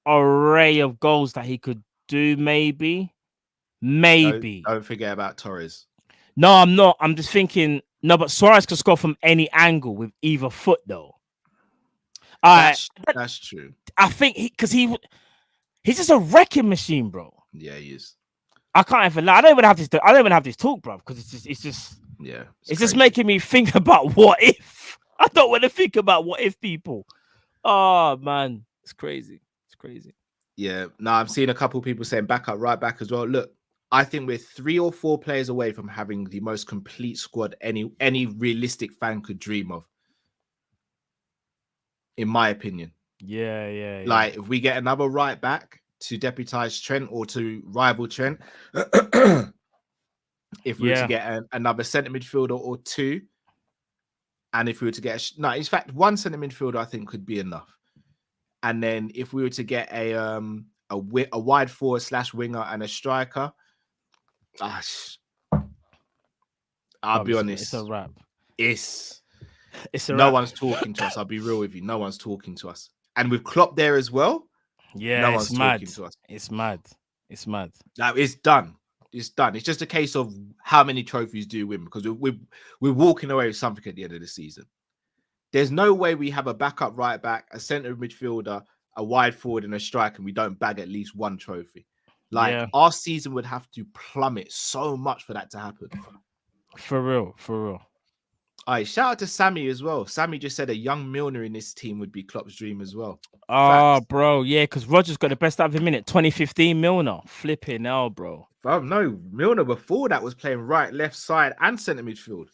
array of goals that he could do. Maybe. Don't forget about Torres. No, I'm not. I'm just thinking. No, but Suarez could score from any angle with either foot, though. That's true. I think he's just a wrecking machine, bro. Yeah, he is. I can't even lie. I don't even have this talk, bro, because it's just Yeah, it's just making me think about what if. I don't want to think about what if people. Oh man, it's crazy. Yeah. Now I'm seeing a couple of people saying back up, right back as well. Look, I think we're 3 or 4 players away from having the most complete squad any realistic fan could dream of. In my opinion. Yeah. Like if we get another right back to deputize Trent or to rival Trent, if we were to get another centre midfielder or 2, and if we were to get in fact, 1 centre midfielder I think could be enough. And then if we were to get a wide forward / winger and a striker, I'll be honest, It's a wrap. It's a no wrap. one's talking to us. I'll be real with you. No one's talking to us. And with Klopp there as well, Yeah, no it's one's mad. talking to us. It's mad. Like it's done. It's done. It's just a case of how many trophies do you win, because we're walking away with something at the end of the season. There's no way we have a backup right back, a centre midfielder, a wide forward, and a striker, and we don't bag at least 1 trophy. Like our season would have to plummet so much for that to happen. For real. All right, shout out to Sammy as well. Sammy just said a young Milner in this team would be Klopp's dream as well. Oh, Facts. bro, yeah, because Roger's got the best out of him in it. 2015 Milner. Flipping hell, bro. No, Milner before that was playing right, left side, and centre midfield.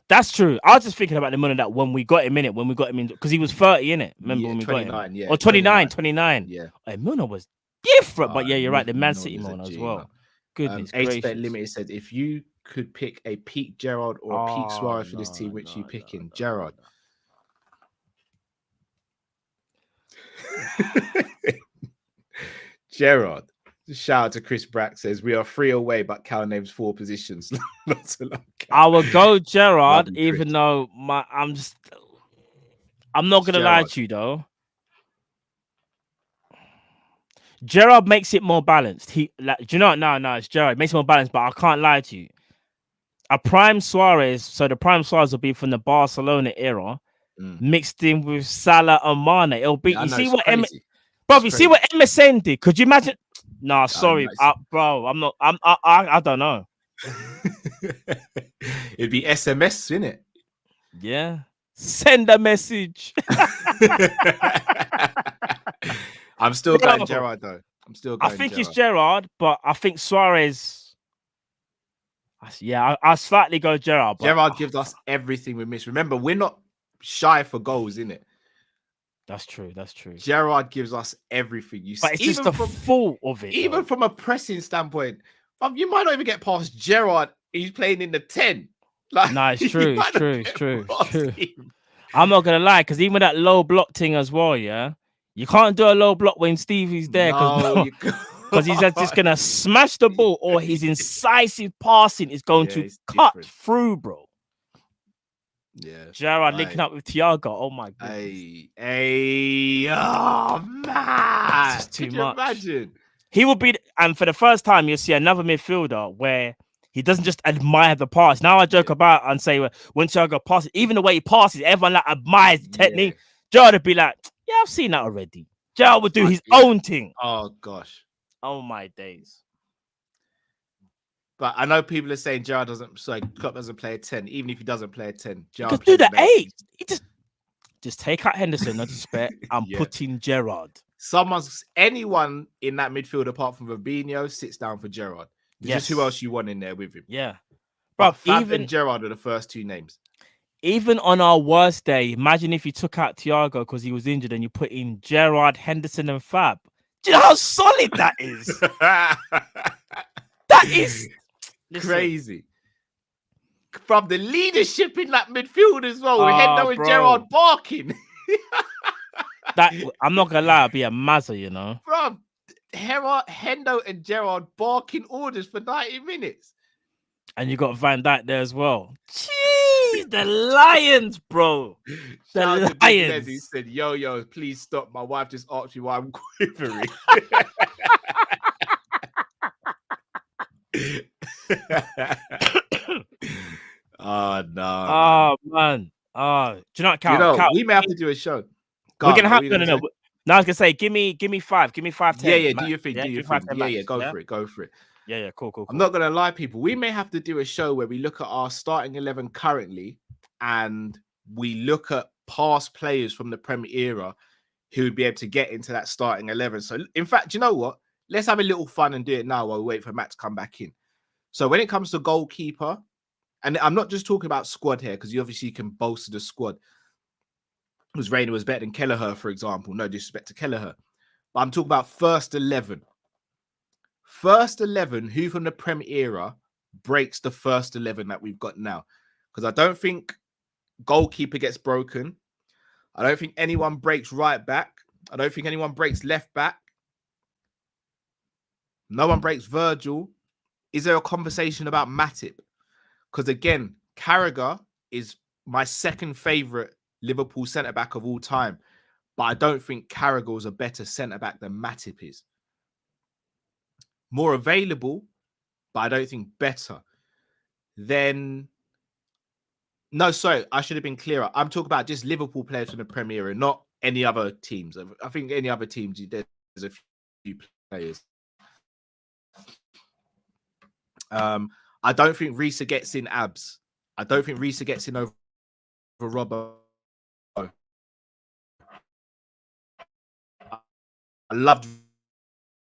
That's true. I was just thinking about the Milner that when we got him in, because he was 30 in it. Remember when we got him? 29, yeah. Or 29. Yeah. Hey, Milner was different, but yeah, you're right. The Man Milner's City a Milner as G, well. man. Goodness H-Bet gracious. Limited said, if you could pick a peak Gerrard or a peak Suarez for this team, which you picking? Gerrard. Gerrard. Shout out to Chris Brack says, we are 3 away, but Cal names 4 positions. I will go Gerrard, Lovely even Chris. though I'm not gonna lie to you though. Gerrard makes it more balanced. Do you know what? No, it's Gerrard. It makes it more balanced, but I can't lie to you. A prime Suarez, so the prime Suarez will be from the Barcelona era, mixed in with Salah and Mane. It'll be. Yeah, you I know, see it's what crazy. Bro, you see what MSN did? Could you imagine? Nah, sorry, nice. bro. I'm not. I don't know. It'd be SMS, innit? Yeah. Send a message. I'm still Bro, going Gerrard though. I'm still I going think Gerrard. it's Gerrard, but I think Suarez. Yeah, I slightly go Gerrard. But Gerrard gives us everything we miss. Remember, we're not shy for goals, innit? That's true. That's true. Gerrard gives us everything. But it's just the fault of it. Even from a pressing standpoint, you might not even get past Gerrard. He's playing in the 10. Like, no, it's true. It's true. It's true. It's true. Him. I'm not gonna lie, because even that low block thing as well, yeah. You can't do a low block when Stevie's there because he's just gonna smash the ball, or his incisive passing is going to cut through, bro. Yeah, Gerrard linking up with Thiago. Oh my god. Oh man, it's too much. Imagine he would be, and for the first time, you'll see another midfielder where he doesn't just admire the pass. Now I joke about and say when Thiago passes, even the way he passes, everyone like admires the technique. Gerrard would be like, yeah, I've seen that already. Gerrard would do his own thing. Oh gosh. Oh my days. But I know people are saying Gerrard Klopp doesn't play a 10. Even if he doesn't play a 10, Gerrard could do the 8. He just take out Henderson, no disrespect, and put in Gerrard. Anyone in that midfield apart from Fabinho sits down for Gerrard. Just who else you want in there with him? Yeah. But Fab and Gerrard are the first two names. Even on our worst day, imagine if you took out Thiago because he was injured and you put in Gerrard, Henderson, and Fab. Do you know how solid that is? That is crazy. From the leadership in that midfield as well, with Hendo and Gerrard barking. I'm not gonna lie, it'll be a mazza, you know. Bro, Hendo and Gerrard barking orders for 90 minutes. And you got Van Dijk there as well. Jeez, the Lions, bro. The Lions. He said, yo, please stop. My wife just asked me why I'm quivering. Oh, no. Oh, man. Oh, do you know what, Cal? We may have to do a show. We're going to have... No. Now I was going to say, give me 5. Give me 5, 10. Yeah, do your thing. Do your thing. Yeah, go for it. Yeah, cool. I'm not going to lie, people. We may have to do a show where we look at our starting 11 currently and we look at past players from the Premier era who would be able to get into that starting 11. So, in fact, you know what? Let's have a little fun and do it now while we wait for Matt to come back in. So, when it comes to goalkeeper, and I'm not just talking about squad here because you obviously can bolster the squad. Because Reina was better than Kelleher, for example. No disrespect to Kelleher. But I'm talking about first 11. First 11, who from the Prem era breaks the first 11 that we've got now? Because I don't think goalkeeper gets broken. I don't think anyone breaks right back. I don't think anyone breaks left back. No one breaks Virgil. Is there a conversation about Matip? Because again, Carragher is my second favourite Liverpool centre-back of all time. But I don't think Carragher is a better centre-back than Matip is. More available, but I don't think better. Then, no, sorry, I should have been clearer. I'm talking about just Liverpool players from the Premier League, not any other teams. I think any other teams, there's a few players. I don't think Risa gets in abs. I don't think Risa gets in over Robbo. I loved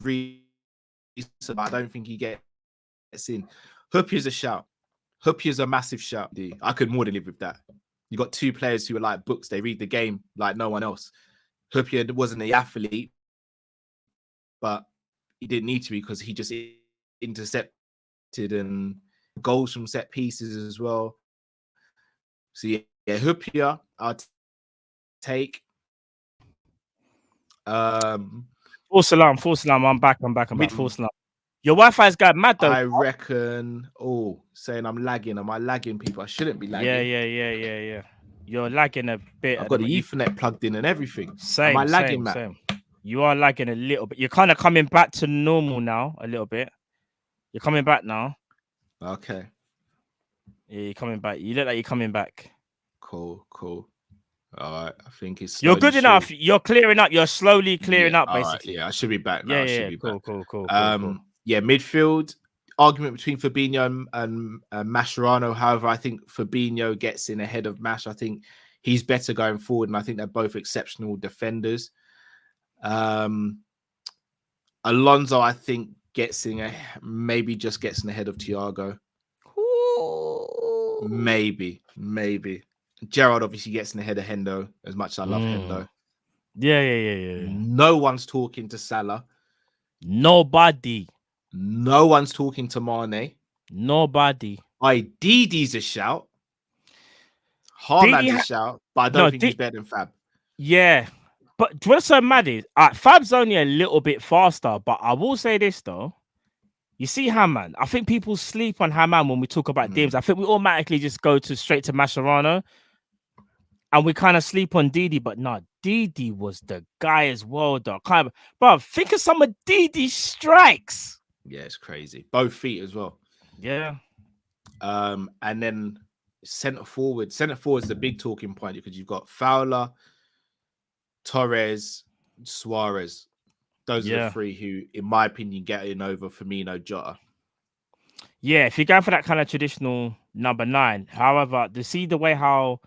Risa, but I don't think he gets in. Hoopier's a shout. Hoopier's a massive shout. I could more than live with that. You got two players who are like books. They read the game like no one else. Hoopier wasn't an athlete, but he didn't need to be because he just intercepted and goals from set pieces as well. So yeah, Hoopier, I'll take. Full salam. I'm back. Full salam. Your Wi-Fi's got mad though. I reckon. Oh, saying I'm lagging. Am I lagging, people? I shouldn't be lagging. Yeah. You're lagging a bit. I've got the Ethernet plugged in and everything. Same. Am I lagging, Matt? Same. You are lagging a little bit. You're kind of coming back to normal now, a little bit. You're coming back now. Okay. Yeah, you're coming back. You look like you're coming back. Cool. All right, I think it's You're good slowly enough. You're clearing up. You're slowly clearing up, all right, basically. yeah, I should be back now. Yeah, I should yeah. be Cool, back. cool. Yeah, midfield argument between Fabinho and Mascherano. However, I think Fabinho gets in ahead of Mash. I think he's better going forward, and I think they're both exceptional defenders. Alonso, I think, maybe just gets in ahead of Thiago. Maybe. Gerrard obviously gets in ahead of Hendo, as much as I love Hendo. Yeah. No one's talking to Salah. Nobody. No one's talking to Mane. Nobody. Didi's a shout. Haaland's a shout, but I don't think he's better than Fab. Yeah. But what's so mad is Fab's only a little bit faster, but I will say this though. You see Haman. I think people sleep on Haman when we talk about Dims. I think we automatically just go straight to Mascherano. And we kind of sleep on Didi, but no, Didi was the guy as well, though. Bro, think of some of Didi's strikes. Yeah, it's crazy. Both feet as well. Yeah. And then centre forward. Centre forward is the big talking point because you've got Fowler, Torres, Suarez. Those are the three who, in my opinion, get in over Firmino, Jota. Yeah, if you're going for that kind of traditional number 9. However, to see the way how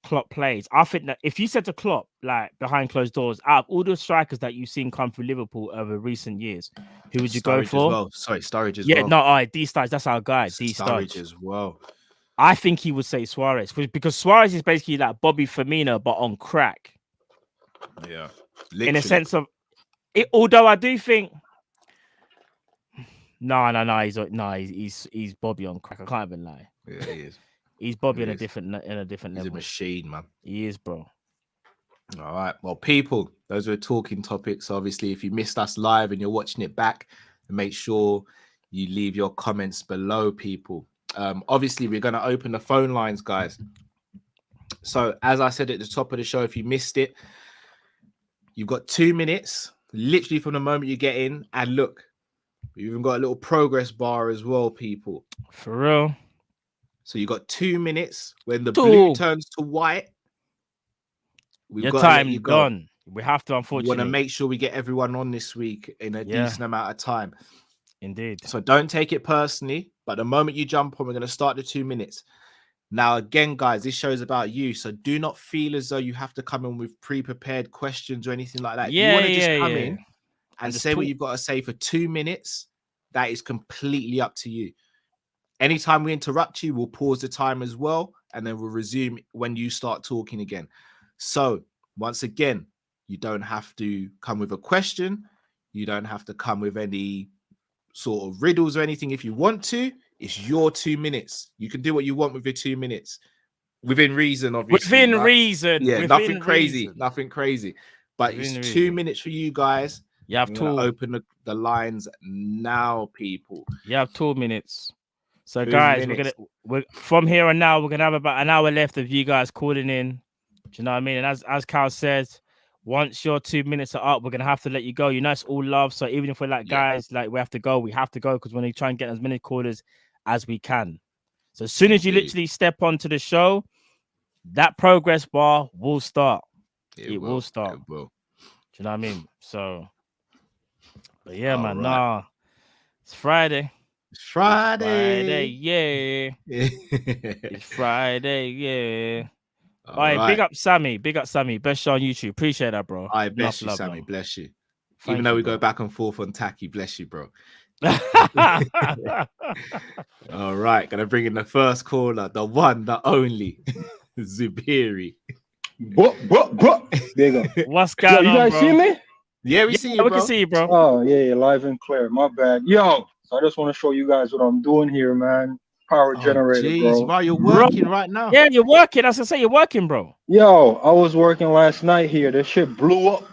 Klopp plays, I think that if you said to Klopp, like behind closed doors, out of all the strikers that you've seen come through Liverpool over recent years, who would you go for? Well. Sorry, Sturridge as well. Yeah, no, D Sturridge, that's our guy. D Sturridge as well. I think he would say Suarez because Suarez is basically like Bobby Firmino, but on crack. Yeah, literally. In a sense of it. Although I do think, he's Bobby on crack. I can't even lie. Yeah, he is. He's Bobby in a different level. He's a machine, man. He is, bro. All right. Well, people, those were talking topics. Obviously, if you missed us live and you're watching it back, make sure you leave your comments below, people. Obviously, we're going to open the phone lines, guys. So, as I said at the top of the show, if you missed it, you've got 2 minutes, literally from the moment you get in. And look, we've even got a little progress bar as well, people. For real. So you got 2 minutes. When the blue turns to white, your time gone. We have to, unfortunately. We want to make sure we get everyone on this week in a decent amount of time. Indeed. So don't take it personally. But the moment you jump on, we're going to start the 2 minutes. Now, again, guys, this show's about you. So do not feel as though you have to come in with pre-prepared questions or anything like that. Yeah, you want to just come in and say what you've got to say for 2 minutes. That is completely up to you. Anytime we interrupt you, we'll pause the time as well, and then we'll resume when you start talking again. So, once again, you don't have to come with a question. You don't have to come with any sort of riddles or anything. If you want to, it's your 2 minutes. You can do what you want with your 2 minutes. Within reason, obviously. Within reason. Yeah, within nothing crazy. Reason. Nothing crazy. But within it's reason. 2 minutes for you guys. You have to open the lines now, people. You have 2 minutes. So, guys, we're from here on now, we're gonna have about an hour left of you guys calling in. Do you know what I mean? And as Kal says, once your 2 minutes are up, we're gonna have to let you go. You know, it's all love. So even if we're like guys, like we have to go because we're gonna try and get as many callers as we can. So as soon as you literally step onto the show, that progress bar will start. It will start. It will. Do you know what I mean? So, but yeah, man, nah, it's Friday. It's Friday. Yeah. It's Friday, yeah. All right, big up Sammy. Best show on YouTube. Appreciate that, bro. I bless you, Sammy. Love. Bless you. Thank Even though you, we bro. go back and forth on tacky, bless you, bro. All right, gonna bring in the first caller, the one, the only, Zubiri. There you go. What's going on, You guys bro? see me? Yeah, we see you, We bro. can see you, bro. Oh, yeah, live and clear. My bad. Yo, so I just want to show you guys what I'm doing here, man. Power generator, Jeez, bro. you're working right now. Yeah, you're working. As I say, you're working, bro. Yo, I was working last night here. This shit blew up.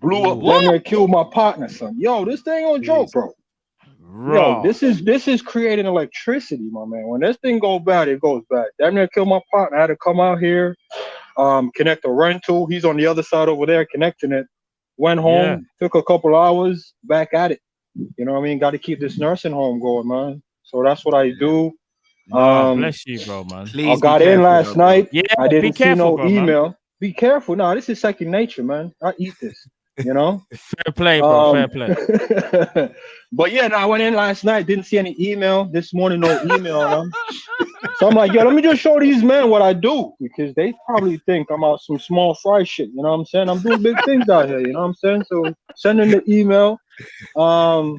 What? Then they killed my partner, son. Yo, this thing on joke, bro. Yo, this is creating electricity, my man. When this thing goes bad, it goes bad. Damn near killed my partner. I had to come out here, connect the rental. He's on the other side over there connecting it. Went home, took a couple hours, back at it. You know what I mean? Got to keep this nursing home going, man. So that's what I do. Bless you, bro, man. Please I got in last night. Yeah, I didn't see no email. be careful. No, this is second nature, man. I eat this, you know. Fair play, bro. Fair play. But yeah, no, I went in last night, didn't see any email. This morning, no email. So I'm like, yo, let me just show these men what I do, because they probably think I'm out some small fry shit. You know what I'm saying? I'm doing big things out here. You know what I'm saying? So sending the email. I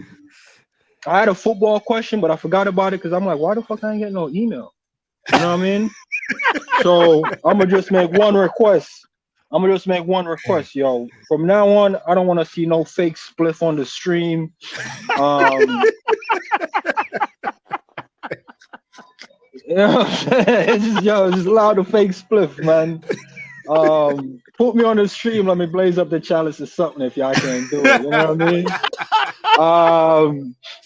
had a football question, but I forgot about it because I'm like, why the fuck I ain't getting no email? You know what I mean? So I'm gonna just make one request. Yo. From now on, I don't want to see no fake spliff on the stream. You know what I'm saying? Just allow the fake spliff, man. Put me on the stream, let me blaze up the chalice or something if y'all can't do it. You know what I mean?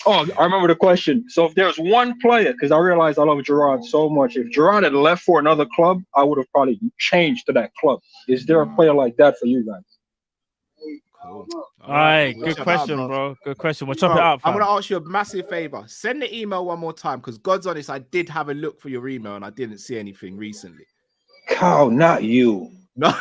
I remember the question. So if there's one player, because I realized I love Gerrard so much, if Gerrard had left for another club, I would have probably changed to that club. Is there a player like that for you guys? Cool. All right, good question, bro. Good question. We'll chop it up. I'm gonna ask you a massive favor. Send the email one more time, because God's honest, I did have a look for your email and I didn't see anything recently. Kyle, not you. No.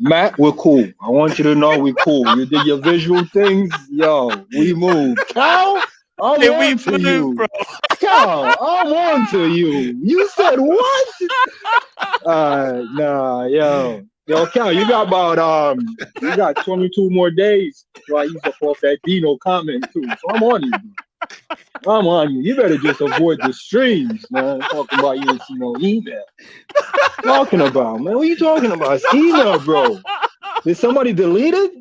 Matt, we're cool. I want you to know we're cool. You did your visual things, yo. We move. Kyle, I'm on to you, bro. Kyle, I'm on to you. You said what? Nah, yo, Kyle, you got about you got 22 more days. So I used up off that Dino comment too. So I'm on you. I'm on you. You better just avoid the streams, man. Talking about you didn't see no email. Talking about, man. What are you talking about? It's email, bro. Did somebody delete it?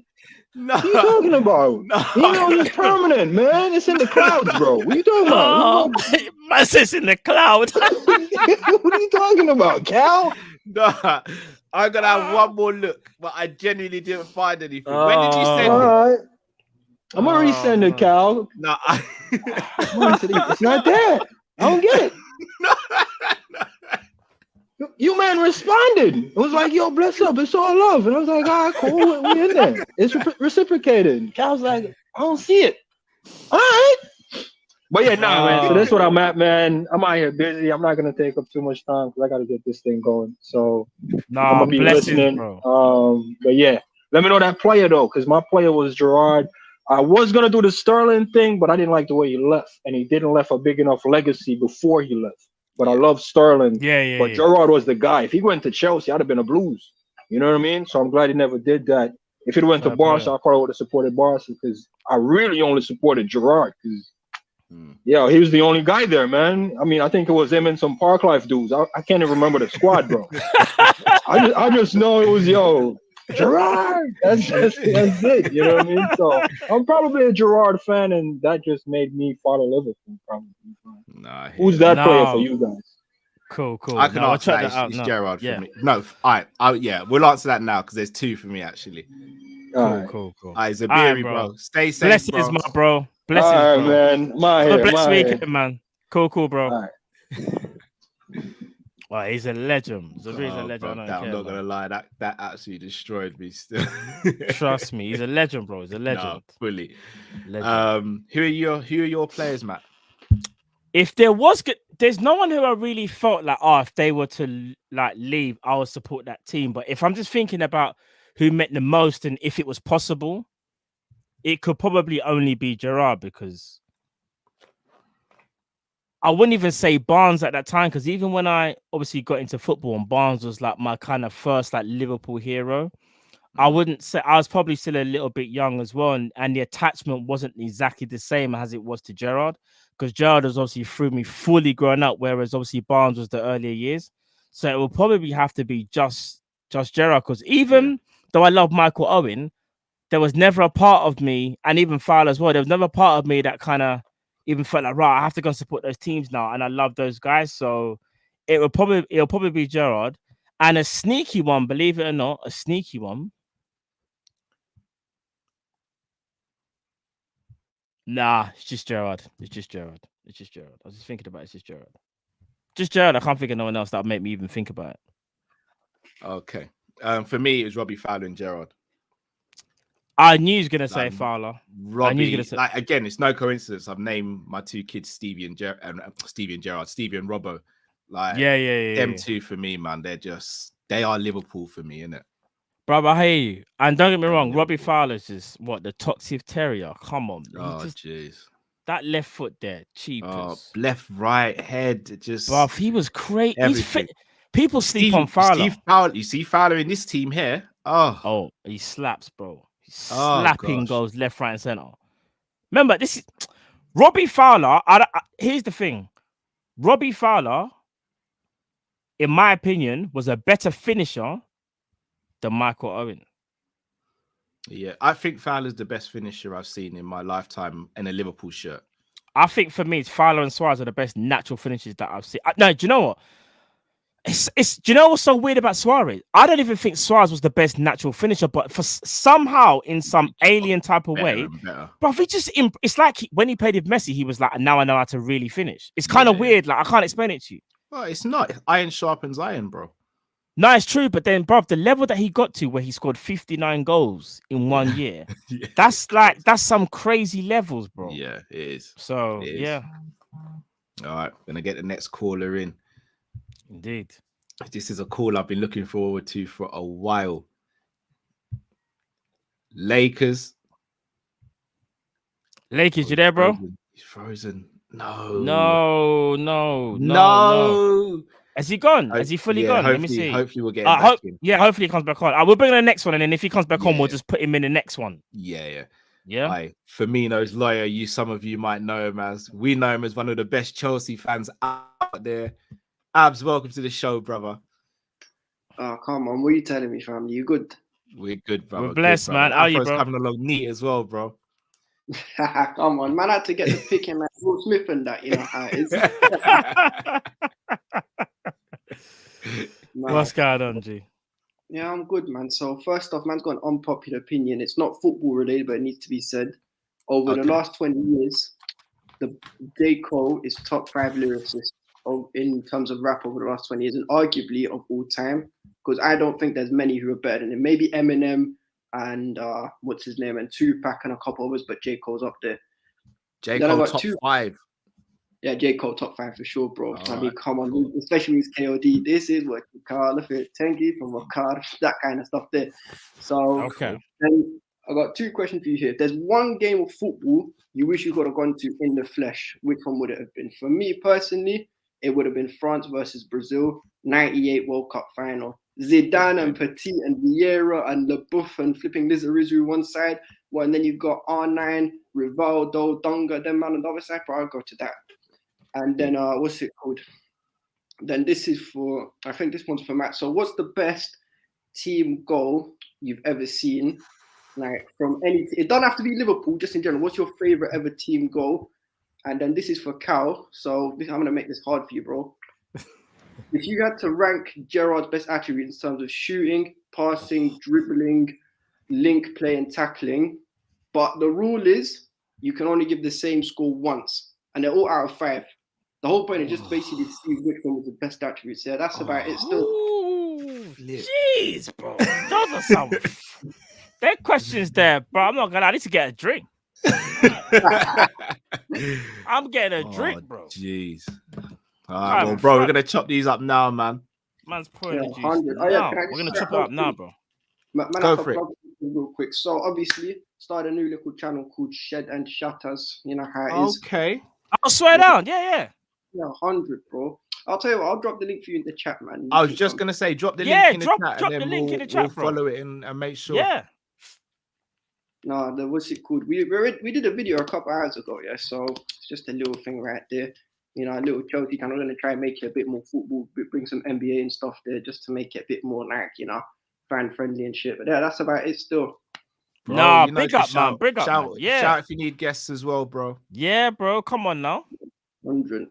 No. What are you talking about? No. Email is permanent, man. It's in the clouds, bro. What are you talking about? It's in the cloud. What are you talking about, Cal? No. I'm gonna have one more look, but I genuinely didn't find anything. When did you send it? Right. I'm gonna resend it, Cal. No, It's not there. I don't get it. No. You man responded. It was like, yo, bless up. It's all love. And I was like, all right, cool. We in there. It's reciprocated. Cal's like, I don't see it. All right. But yeah, man. So that's what I'm at, man. I'm out here busy. I'm not gonna take up too much time because I gotta get this thing going. So I'm gonna be listening. Bro. But yeah, let me know that player though, because my player was Gerrard. I was gonna do the Sterling thing, but I didn't like the way he left, and he didn't left a big enough legacy before he left. But I love Sterling. But Gerrard was the guy. If he went to Chelsea, I'd have been a Blues. You know what I mean? So I'm glad he never did that. If he went to Barca, I probably would have supported Barca, because I really only supported Gerrard. Because yeah, he was the only guy there, man. I mean, I think it was him and some Park Life dudes. I can't even remember the squad, bro. I just know it was Gerrard. That's it. You know what I mean? So I'm probably a Gerrard fan, and that just made me follow Liverpool. Probably. Who's that player for you guys? Cool. I can answer that. It's Gerrard for me. No, all right. Yeah, we'll answer that now because there's two for me actually. Cool. All right, Zabiri, bro. Stay safe, blessings, bro. my bro. Blessings, all right, bro. man. Blessed weekend, man. Cool, bro. All right. Well, he's a legend. Zabiri's a legend. Bro, I'm not gonna lie, that absolutely destroyed me. Still, trust me, he's a legend, bro. He's a legend. No, fully. Legend. Who are your players, Matt? If there was, there's no one who I really felt like, if they were to like leave, I would support that team. But if I'm just thinking about who meant the most and if it was possible, it could probably only be Gerrard, because I wouldn't even say Barnes at that time, because even when I obviously got into football and Barnes was like my kind of first like Liverpool hero, I wouldn't say, I was probably still a little bit young as well, and the attachment wasn't exactly the same as it was to Gerrard, because Gerrard was obviously through me fully growing up, whereas obviously Barnes was the earlier years. So it will probably have to be just Gerrard, because even though I love Michael Owen, there was never a part of me, and even Fowler as well, there was never a part of me that kind of even felt like, right, I have to go and support those teams now, and I love those guys. So it'll probably be Gerrard. And a sneaky one, believe it or not, a sneaky one. Nah, it's just Gerrard. I was just thinking about it. It's just Gerrard. Just Gerrard. I can't think of no one else that would make me even think about it. Okay. For me, it was Robbie Fowler and Gerrard. I knew he was going to say Fowler. Robbie, again, it's no coincidence. I've named my two kids Stevie and Robbo. Like, yeah. them two for me, man. They are Liverpool for me, innit? Bro, I hear you. And don't get me They're wrong, Robbie Liverpool. Fowler's just what the toxic terrier. Come on, Oh, jeez. that left foot there, Oh, cheapers. left, right, head, just Bro, he was crazy. everything. People sleep on Fowler. You see Fowler in this team here. Oh, He slaps, bro. He's Oh, slapping gosh. goals left, right, and center. Remember, this is Robbie Fowler. Here's the thing: Robbie Fowler, in my opinion, was a better finisher than Michael Owen. yeah. I think Fowler's the best finisher I've seen in my lifetime in a Liverpool shirt. I think for me, Fowler and Suarez are the best natural finishers that I've seen. No, do you know what? Do you know what's so weird about Suarez? I don't even think Suarez was the best natural finisher, but for somehow in some alien type of way, bro, it's like when he played with Messi, he was like, now I know how to really finish. It's kind of weird. Like, I can't explain it to you. Well, it's not. Iron sharpens iron, bro. No, it's true. But then, bro, the level that he got to where he scored 59 goals in 1 year, that's some crazy levels, bro. Yeah, it is. So, It is. yeah. All right, gonna get the next caller in. Indeed. This is a call I've been looking forward to for a while. Lakers, you there, bro? He's frozen. No. Has he gone? Has he fully gone? Let me see. Hopefully we'll get him back in. Yeah, hopefully he comes back on. We'll bring the next one, and then if he comes back on, we'll just put him in the next one. Yeah. Yeah. Firmino's lawyer. Some of you might know him as. We know him as one of the best Chelsea fans out there. Abs, welcome to the show, brother. Oh, come on. What are you telling me, family? You good? We're good, brother. We're blessed, man. How are you, bro? Coming along neat as well, bro. Come on, man. I had to get the pick him like Will Smith and that, you know how it is. What's going on, G? Yeah, I'm good, man. So first off, man's got an unpopular opinion. It's not football related, but it needs to be said. Over the last 20 years, the J. Cole is top 5 lyricist in terms of rap over the last 20 years, and arguably of all time, because I don't think there's many who are better than him. Maybe Eminem and what's his name, and Tupac and a couple others, but J. Cole's up there. J. Cole top 5. Yeah, J. Cole top 5 for sure, bro. Come on, especially with KOD. This is what you call a fit. Thank you from a car, that kind of stuff there. So then I got 2 questions for you here. If there's one game of football you wish you could have gone to in the flesh, which one would it have been? For me personally, it would have been France versus Brazil, 98 World Cup final. Zidane and Petit and Vieira and LeBouf and flipping Lizarizu one side. Well, and then you've got R9, Rivaldo, Dunga, them man on the other side. But I'll go to that. And then, what's it called? Then this is for, I think this one's for Matt. So what's the best team goal you've ever seen? Like from any, it don't have to be Liverpool, just in general. What's your favorite ever team goal? And then this is for Cal. So I'm going to make this hard for you, bro. If you had to rank Gerrard's best attributes in terms of shooting, passing, dribbling, link play, and tackling, but the rule is you can only give the same score once, and they're all out of 5. The whole point is just basically to see which one was the best attributes. Yeah, that's about it still. Jeez, bro. Those are some... There are questions there, bro. I'm not going to... I need to get a drink. I'm getting a drink, bro. Jeez. All right, well, bro, we're gonna chop these up now, man. Man's pouring the juice. We're gonna chop it up now, bro. Go for it. Real quick. So obviously, started a new little channel called Shed and Shatters. You know how it is. Okay. I'll swear down. Yeah, 100, bro. I'll tell you what. I'll drop the link for you in the chat, man. I was just gonna say, drop the link in the chat, and then we'll follow it and make sure. Yeah. No, what's it called? We did a video a couple hours ago, yeah. So it's just a little thing right there. You know, a little Chelsea channel. I'm gonna try and make it a bit more football, bring some NBA and stuff there, just to make it a bit more like, you know, fan friendly and shit. But yeah, that's about it still. Bro, nah, big up, man. Big up, man. Yeah. Shout if you need guests as well, bro. Yeah, bro. Come on now. 100.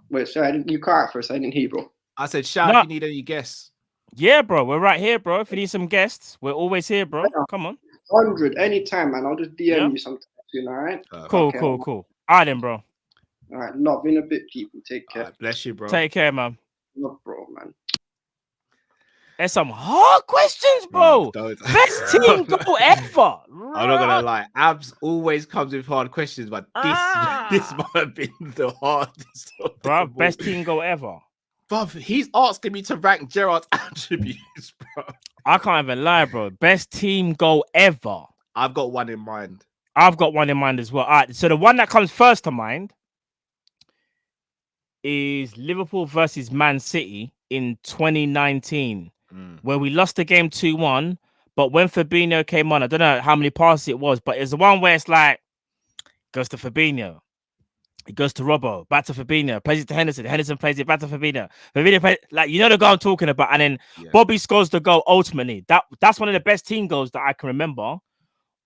Wait, sorry, you cut out first. I didn't hear, bro. I said shout if you need any guests. Yeah, bro. We're right here, bro. If you need some guests, we're always here, bro. Come on. 100 anytime, man. I'll just DM you sometimes, you know, all right? Cool. All right, then, bro. All right, love in a bit, people. Take care. Right, bless you, bro. Take care, man. Love, bro, man. There's some hard questions, bro. Best team goal ever. I'm not gonna lie. Abs always comes with hard questions, but this might have been the hardest. Bro, best team goal ever. Bruv, he's asking me to rank Gerrard's attributes, bro. I can't even lie, bro. Best team goal ever. I've got one in mind. I've got one in mind as well. All right, so the one that comes first to mind is Liverpool versus Man City in 2019, where we lost the game 2-1. But when Fabinho came on, I don't know how many passes it was, but it's the one where it's like, goes to Fabinho. It goes to Robbo, back to Fabinho, plays it to Henderson. Henderson plays it back to Fabinho. Fabinho plays, like, you know the goal I'm talking about. And then Bobby scores the goal ultimately. That's one of the best team goals that I can remember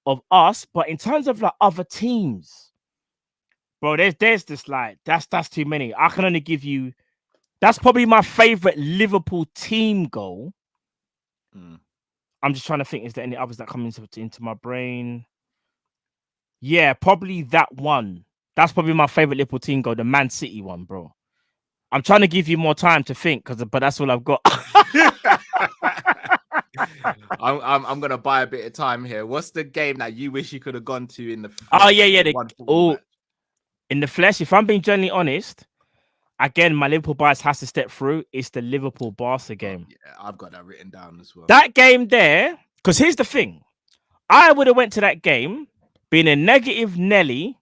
of us. But in terms of like other teams, bro, there's this like, that's too many. I can only give you, that's probably my favorite Liverpool team goal. I'm just trying to think, is there any others that come into my brain? Yeah, probably that one. That's probably my favorite Liverpool team goal, the Man City one, bro. I'm trying to give you more time to think, but that's all I've got. I'm gonna buy a bit of time here. What's the game that you wish you could have gone to in the? In the flesh. If I'm being genuinely honest, again, my Liverpool bias has to step through. It's the Liverpool Barca game. Yeah, I've got that written down as well. That game there, because here's the thing, I would have went to that game being a negative Nelly.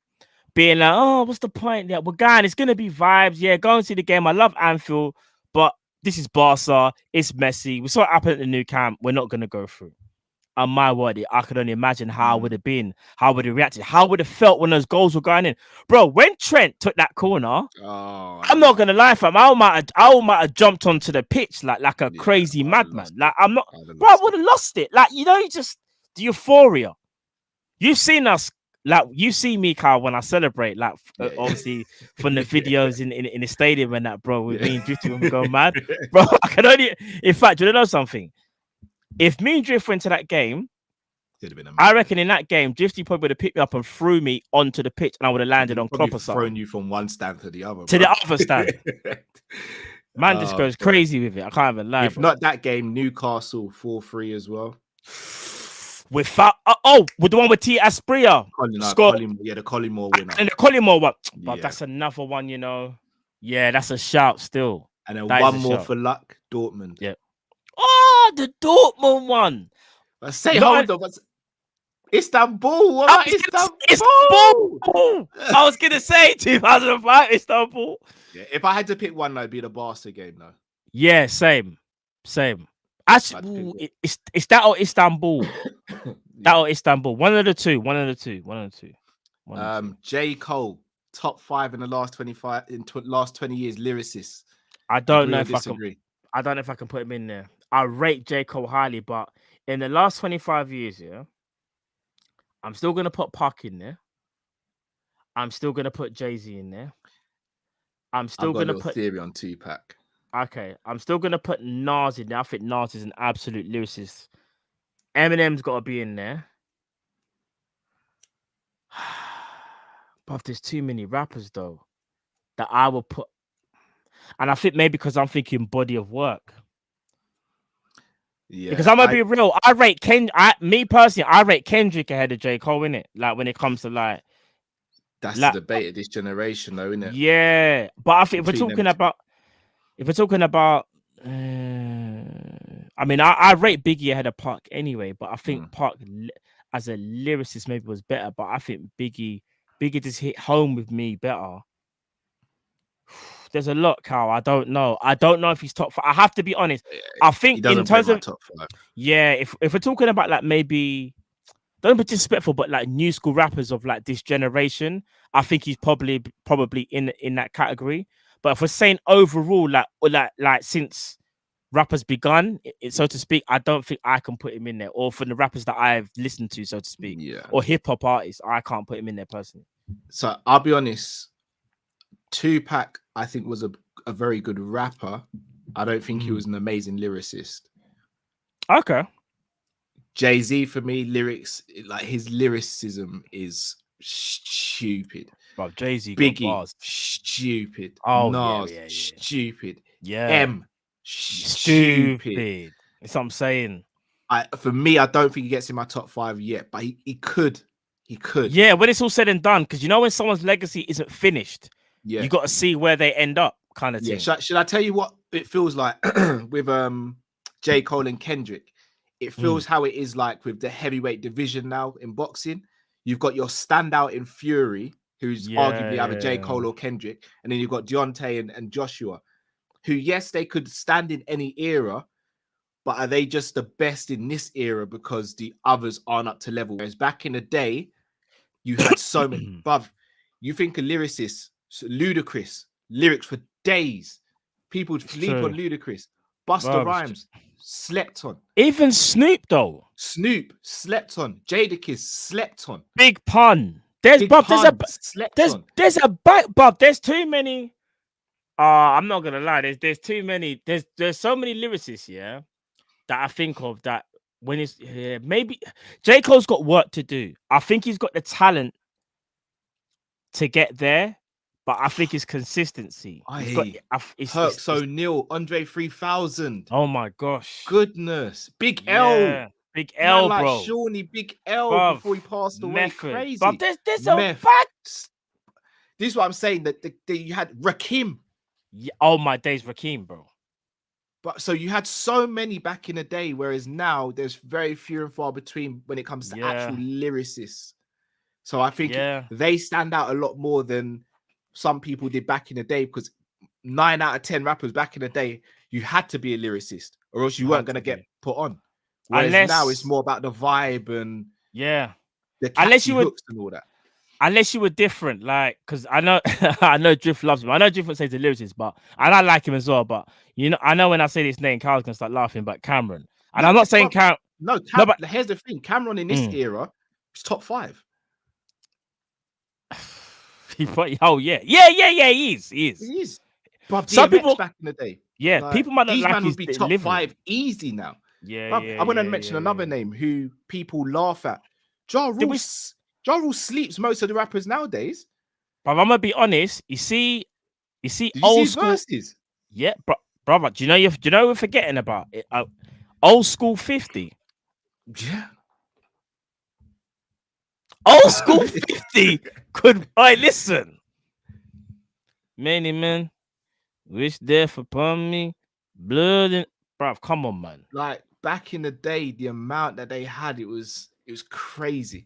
Being like, oh, what's the point? Yeah, we're going. It's gonna be vibes. Yeah, go and see the game. I love Anfield, but this is Barca. It's messy. We saw what happened at the new camp. We're not gonna go through. And my word, I could only imagine how it would have been, how would have reacted, how would have felt when those goals were going in, bro. When Trent took that corner, I'm not gonna lie, fam. I might have jumped onto the pitch like a crazy madman. Like I'm not, bro. I would have lost it. Like, you know, just the euphoria. You've seen us. Like, you see me, Kyle, when I celebrate, like, obviously from the videos in the stadium and that, bro, with me and Drifty when we go mad. Bro, I can only, in fact, do you know something? If me and Drift went to that game, I reckon in that game, Drifty probably would have picked me up and threw me onto the pitch and I would have landed on Klopp or something. Thrown you from one stand to the other. To the other stand. Man just goes crazy with it. I can't even lie. If not that game, Newcastle 4-3 as well. Without with the one with T. Aspria scored, the Collymore winner, and the Collymore one, but that's another one, you know. Yeah, that's a shout still. And then one more for luck, Dortmund. Yeah. Oh, the Dortmund one. Hold on, Istanbul. What about Istanbul? Istanbul. I was gonna say 2005 Istanbul. Yeah, if I had to pick one, that'd be the Barca game, though. Yeah, same. Actually, it's that or Istanbul. That or Istanbul. One of the two. J. Cole, top 5 in the last 20 years, lyricist. I don't know if I can put him in there. I rate J. Cole highly, but in the last 25 years, yeah, I'm still gonna put Pac in there. I'm still gonna put Jay-Z in there. I'm still gonna put theory on Tupac. Okay, I'm still gonna put Nas in there. I think Nas is an absolute lyricist. Eminem's got to be in there. But there's too many rappers though that I will put, and I think maybe because I'm thinking body of work. Yeah, because I'm gonna be real. I rate Kendrick ahead of J. Cole, innit? Like when it comes to like. That's the debate of this generation, though, isn't it? Yeah, but I think if we're talking about, I mean, I rate Biggie ahead of Pac anyway, but I think Pac as a lyricist maybe was better, but I think Biggie just hit home with me better. There's a lot, Carl. I don't know if he's top 5. I have to be honest. I think in terms of top 5. Yeah, if we're talking about like maybe. Don't be disrespectful, but like new school rappers of like this generation, I think he's probably in that category. But if we're saying overall, like since rappers begun, so to speak, I don't think I can put him in there. Or for the rappers that I've listened to, so to speak, or hip hop artists, I can't put him in there personally. So I'll be honest, Tupac, I think was a very good rapper. I don't think he was an amazing lyricist. Okay. Jay-Z for me, lyrics, like his lyricism is stupid. Bro, Jay-Z Biggie, bars. Stupid. Oh, Nas, yeah. Stupid. Yeah. M, stupid. That's what I'm saying. For me, I don't think he gets in my top 5 yet, but he could. He could. Yeah, when it's all said and done, because you know when someone's legacy isn't finished, you got to see where they end up, kind of thing. Should I tell you what it feels like with J. Cole and Kendrick, it feels how it is like with the heavyweight division now in boxing. You've got your standout in Fury, who's arguably either J. Cole or Kendrick, and then you've got Deontay and Joshua, who, yes, they could stand in any era, but are they just the best in this era because the others aren't up to level? Whereas back in the day, you had so many. Bruv, you think a lyricist, Ludacris, lyrics for days. People would sleep on Ludacris. Busta Rhymes, slept on. Even Snoop, though. Snoop, slept on. Jadakiss, slept on. Big Pun. There's a back, Bob. There's too many. I'm not gonna lie. There's too many. There's so many lyricists, yeah, that I think of that when it's maybe J. Cole's got work to do. I think he's got the talent to get there, but I think it's consistency. Perks O'Neal, Andre 3000. Oh my gosh. Goodness. Big L. Big L, like bro. Shawnee, Big L before he passed away. Crazy. But there's a back. This is what I'm saying, that you had Rakim. Yeah, oh my days, Rakim, bro. But so you had so many back in the day, whereas now there's very few and far between when it comes to actual lyricists. So I think they stand out a lot more than some people did back in the day, because 9 out of 10 rappers back in the day, you had to be a lyricist or else you weren't going to get put on. Whereas now it's more about the vibe and the catchy hooks and all that. Unless you were different, like, because I know Drift loves him. I know Drift would say he's a lyricist, but and I like him as well. But you know, I know when I say this name, Carl's gonna start laughing. But Cameron, and I'm not saying Cam. No, but here's the thing: Cameron in this era is top 5. He is. But some people back in the day, people might not these like man his would be top 5 easy now. I'm gonna mention another name who people laugh at. Ja Rule sleeps most of the rappers nowadays. But I'm gonna be honest. You see old school verses. Yeah, brother. Do you know we're forgetting about it? Old school 50. Yeah. Old school 50 could. Alright, listen. Many men wish death upon me, blood and bruv. Come on, man. Like back in the day, the amount that they had, it was crazy.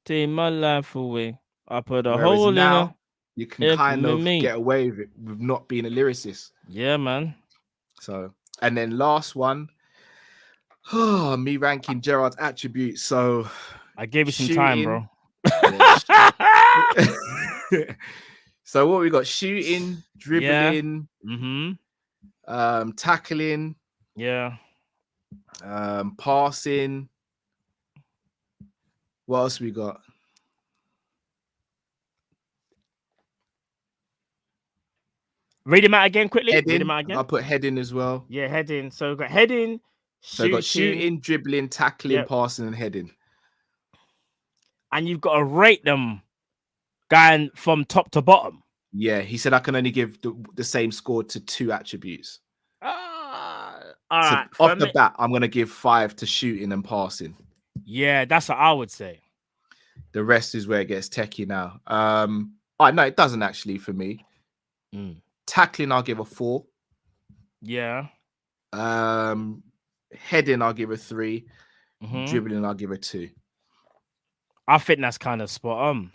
Take my life away. I put a hole in her. You can kind of get away with it with not being a lyricist. Yeah, man. So, and then last one, me ranking Gerard's attributes. So I gave you some time, bro. So what we got? Shooting, dribbling, tackling, passing. What else we got? Read him out again quickly. Heading. Read him out again. I'll put heading as well. Yeah, heading. So we've got heading. So we've got shooting, dribbling, tackling, passing, and heading. And you've got to rate them going from top to bottom. Yeah, he said I can only give the same score to 2 attributes. All right. Off the bat, I'm going to give 5 to shooting and passing. Yeah, that's what I would say. The rest is where it gets techie now. No, it doesn't actually for me. Tackling, I'll give a 4. Yeah. Heading, I'll give a 3. Dribbling, I'll give a 2. I think that's kind of spot on.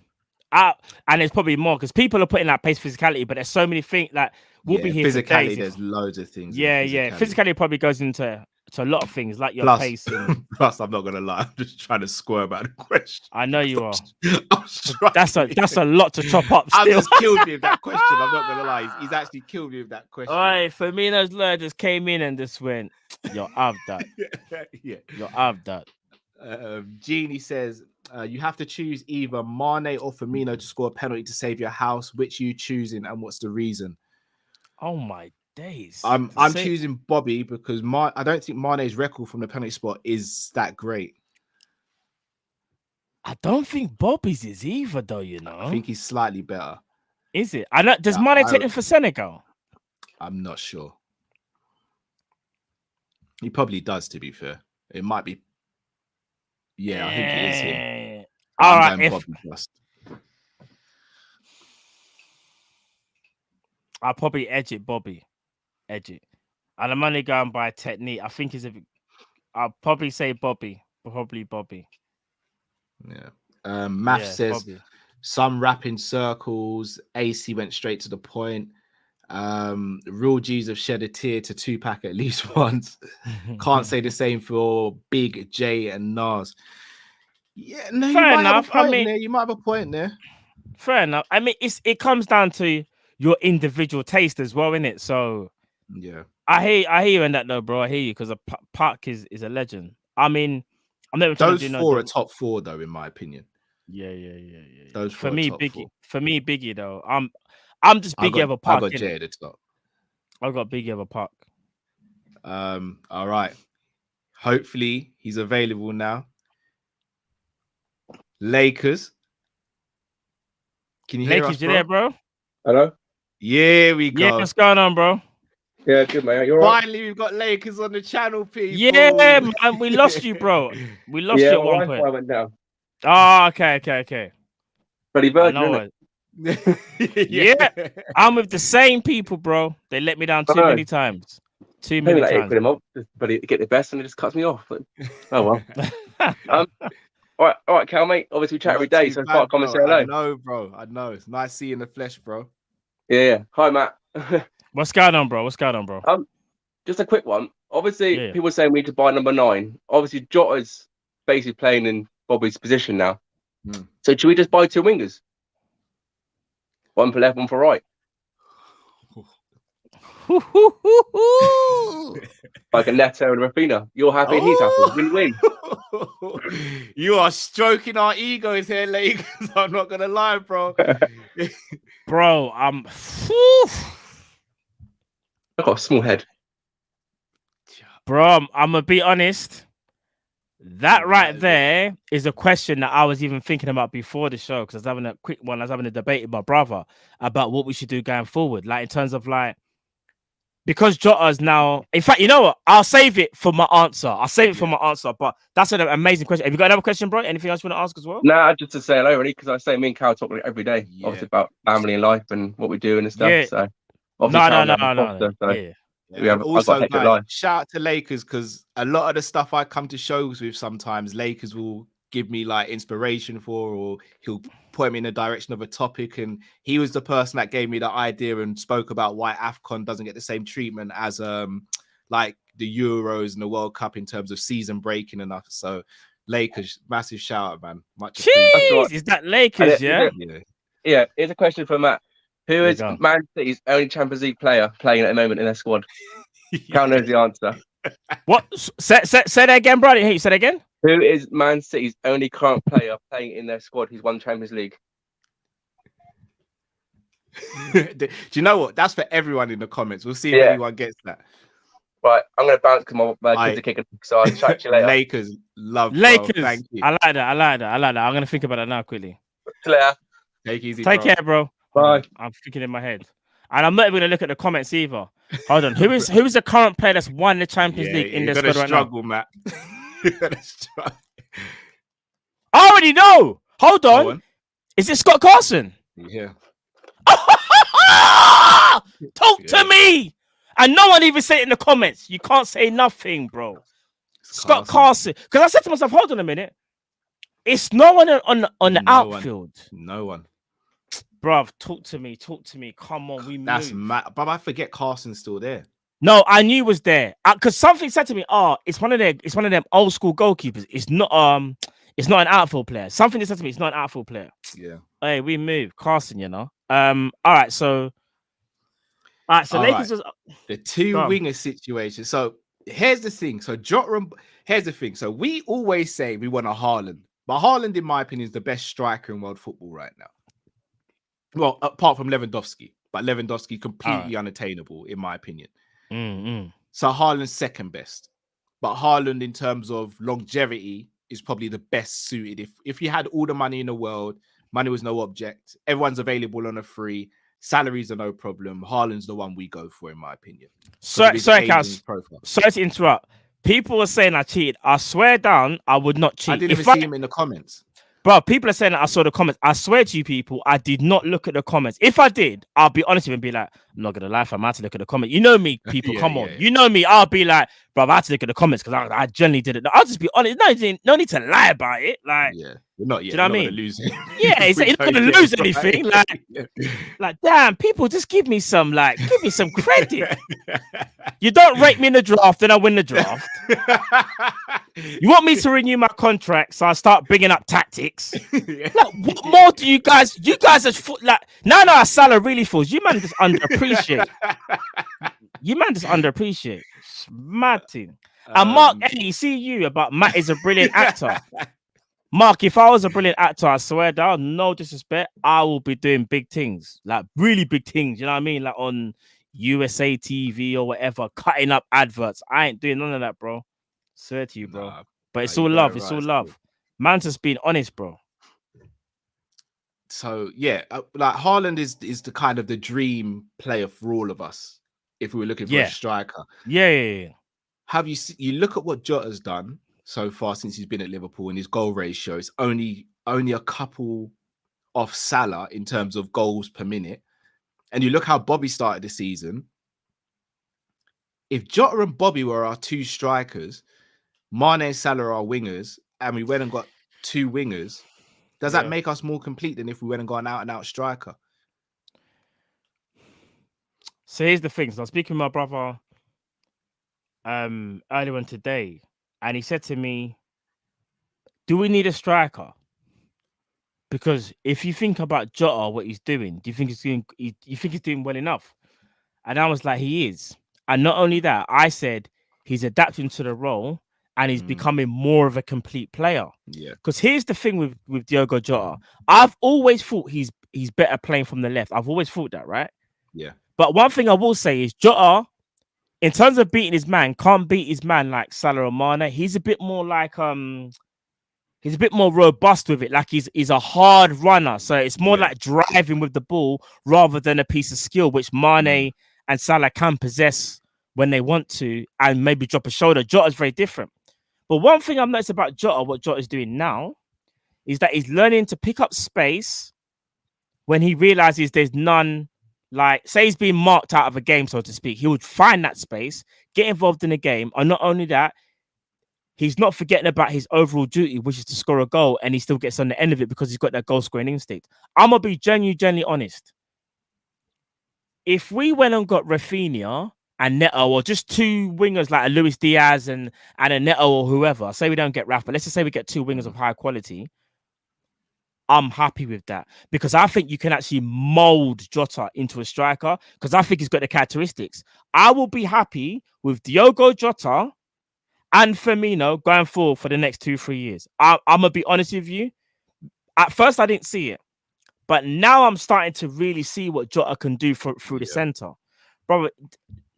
And there's probably more because people are putting like pace, physicality, but there's so many things like we'll be here physicality. For days. There's loads of things. Physicality probably goes into a lot of things like your pace. Plus, I'm not gonna lie, I'm just trying to squirm out the question. I know you are. That's a lot to chop up. I've just killed me with that question. I'm not gonna lie. He's actually killed me with that question. All right, Firmino's lawyer just came in and just went, "You'll have that." You'll have that. Jeannie says you have to choose either Mane or Firmino to score a penalty to save your house. Which are you choosing, and what's the reason? Oh my days! I'm choosing Bobby because I don't think Mane's record from the penalty spot is that great. I don't think Bobby's is either, though. You know, I think he's slightly better. Is it? I know. Does Mane take him for Senegal? I'm not sure. He probably does. To be fair, it might be. Yeah, I think it is him. All right, I'll probably edge it, Bobby. Edge it. And I'm only going by technique. I think I'll probably say Bobby. Probably Bobby. Yeah. Math says Bobby. some rap in circles. AC went straight to the point. Real G's have shed a tear to Tupac at least once. Can't say the same for Big J and Nas. Yeah, no, Fair you might enough. have a point there. You might have a point there. Fair enough. I mean, it comes down to your individual taste as well, innit? So yeah, I hear you in that though, bro. I hear you because Park is a legend. I mean, I'm never trying those to do four are top four though, in my opinion. Yeah. Those for me, Biggie. Four. For me, Biggie though. I'm just Biggie over Park. I got Jay at the top. I got Biggie over Park. All right. Hopefully he's available now. Lakers. Can you hear us, you there, bro? Hello? Yeah, we go. Yeah, what's going on, bro? Yeah, good, mate. You're right. Finally, we've got Lakers on the channel, people. Yeah, man, we lost you, bro. We lost you at one point. Wi-Fi went down. Oh, okay. Bloody virgin, Yeah, I'm with the same people, bro. They let me down too many times. Too many times. But he get the best and it just cuts me off. But, oh well. All right, Cal, mate. Obviously, we chat every day, so start comment, say hello. I know, bro. I know. It's nice seeing you in the flesh, bro. Yeah. Hi, Matt. What's going on, bro? Just a quick one. Obviously, people are saying we need to buy number 9. Obviously, Jota's basically playing in Bobby's position now. So should we just buy 2 wingers? One for left, one for right. Like a Neto and Rafinha. You're happy and he's happy. Win-win. You are stroking our egos here, Lakers. I'm not gonna lie, bro. Bro, I've got a small head. Bro, I'm gonna be honest. That right there is a question that I was even thinking about before the show, because I was having a debate with my brother about what we should do going forward. Like in terms of because Jota's now, in fact, you know what? I'll save it for my answer. But that's an amazing question. Have you got another question, bro? Anything else you want to ask as well? Nah, just to say hello, really, because I say me and Cal talk every day, obviously about family and life and what we do and stuff. Yeah. So, no. Also, guys, shout out to Lakers, because a lot of the stuff I come to shows with sometimes Lakers will give me like inspiration for, or he'll point me in the direction of a topic, and he was the person that gave me the idea and spoke about why AFCON doesn't get the same treatment as like the Euros and the World Cup in terms of season breaking and stuff. So Lakers, massive shout out, man. Much appreciated. Is that Lakers? Yeah. Here's a question for Matt. Who is Man City's only Champions League player playing at the moment in their squad? Cal knows the answer. What? Say that again, bro. Hey, say that again. Who is Man City's only current player playing in their squad who's won Champions League? Do you know what? That's for everyone in the comments. We'll see if anyone gets that. Right, I'm going to bounce because my kids are kicking. So I'll chat to you later. Lakers, Lakers. Bro. Thank you. I like that. I'm going to think about that now quickly. Later. Take it easy. Take care, bro. Bye. I'm thinking in my head. And I'm not even going to look at the comments either. Hold on. Who is the current player that's won the Champions League in the squad right now? Matt. I already know. Hold on. Is it Scott Carson? Yeah. Talk to me. And no one even said it in the comments. You can't say nothing, bro. Scott Carson. Because I said to myself, hold on a minute. It's no one on the outfield. No one. Bruv, talk to me. Come on, That's mad. But I forget Carson's still there. No, I knew he was there. Because something said to me, it's one of them old school goalkeepers. It's not an outfield player. Something that said to me, it's not an outfield player. Yeah. Hey, we move. Carson, you know. All right, so Lakers was the two winger situation. So here's the thing. Here's the thing. So we always say we want a Haaland. But Haaland, in my opinion, is the best striker in world football right now. Well, apart from Lewandowski. But Lewandowski completely unattainable, in my opinion. So Haaland's second best. But Haaland, in terms of longevity, is probably the best suited. If you had all the money in the world, money was no object, everyone's available on a free, salaries are no problem, Haaland's the one we go for, in my opinion. Sorry, Cal. Sorry to interrupt. People were saying I cheated. I swear down, I would not cheat. I didn't even see him in the comments. Bro, people are saying that I saw the comments. I swear to you, people, I did not look at the comments. If I did, I'll be honest with you and be like, I'm not gonna lie, I'm out to look at the comments. You know me, people. Yeah, come on, you know me. I'll be like, bro, I had to look at the comments because I generally did it. I'll just be honest. No need to lie about it. Like, yeah, we're not yet. Do you know what I mean? Lose it. Yeah, it's not gonna lose anything. Like, damn, people, just give me some credit. You don't rate me in the draft, then I win the draft. You want me to renew my contract, so I start bringing up tactics. Like, what more do you guys? You guys are like, no, Salah really falls. You man just underappreciate. Mad thing. And Mark, hey, see you about Matt is a brilliant actor. Mark, if I was a brilliant actor, I swear down, no disrespect, I will be doing big things, like really big things. You know what I mean? Like on USA TV or whatever, cutting up adverts. I ain't doing none of that, bro. Swear to you, bro. But it's all love. It's all love. Man's just being honest, bro. So yeah, like Haaland is the kind of the dream player for all of us. If we were looking for a striker, yeah. Have you look at what Jota's done so far since he's been at Liverpool, and his goal ratio is only a couple off Salah in terms of goals per minute. And you look how Bobby started the season. If Jota and Bobby were our two strikers, Mane and Salah are our wingers, and we went and got two wingers, does that make us more complete than if we went and got an out-and-out striker? So here's the thing. So I was speaking with my brother earlier on today, and he said to me, do we need a striker? Because if you think about Jota, what he's doing, do you think he's doing well enough? And I was like, he is. And not only that, I said he's adapting to the role and he's becoming more of a complete player. Yeah. Because here's the thing with Diogo Jota. I've always thought he's better playing from the left. I've always thought that, right? Yeah. But one thing I will say is Jota, in terms of beating his man, can't beat his man like Salah or Mane. He's a bit more like he's a bit more robust with it. Like he's a hard runner. So it's more like driving with the ball rather than a piece of skill, which Mane and Salah can possess when they want to and maybe drop a shoulder. Jota's very different. But one thing I've noticed about Jota, what Jota is doing now, is that he's learning to pick up space when he realizes there's none. Like, say he's being marked out of a game, so to speak, he would find that space, get involved in the game, and not only that, he's not forgetting about his overall duty, which is to score a goal, and he still gets on the end of it because he's got that goal-scoring instinct. I'm going to be genuinely honest. If we went and got Rafinha and Neto, or just two wingers like a Luis Diaz and a Neto or whoever, say we don't get Rafa, let's just say we get two wingers of high quality, I'm happy with that because I think you can actually mold Jota into a striker because I think he's got the characteristics. I will be happy with Diogo Jota and Firmino going forward for the next 2-3 years. I'm going to be honest with you. At first, I didn't see it, but now I'm starting to really see what Jota can do through the center. Bro,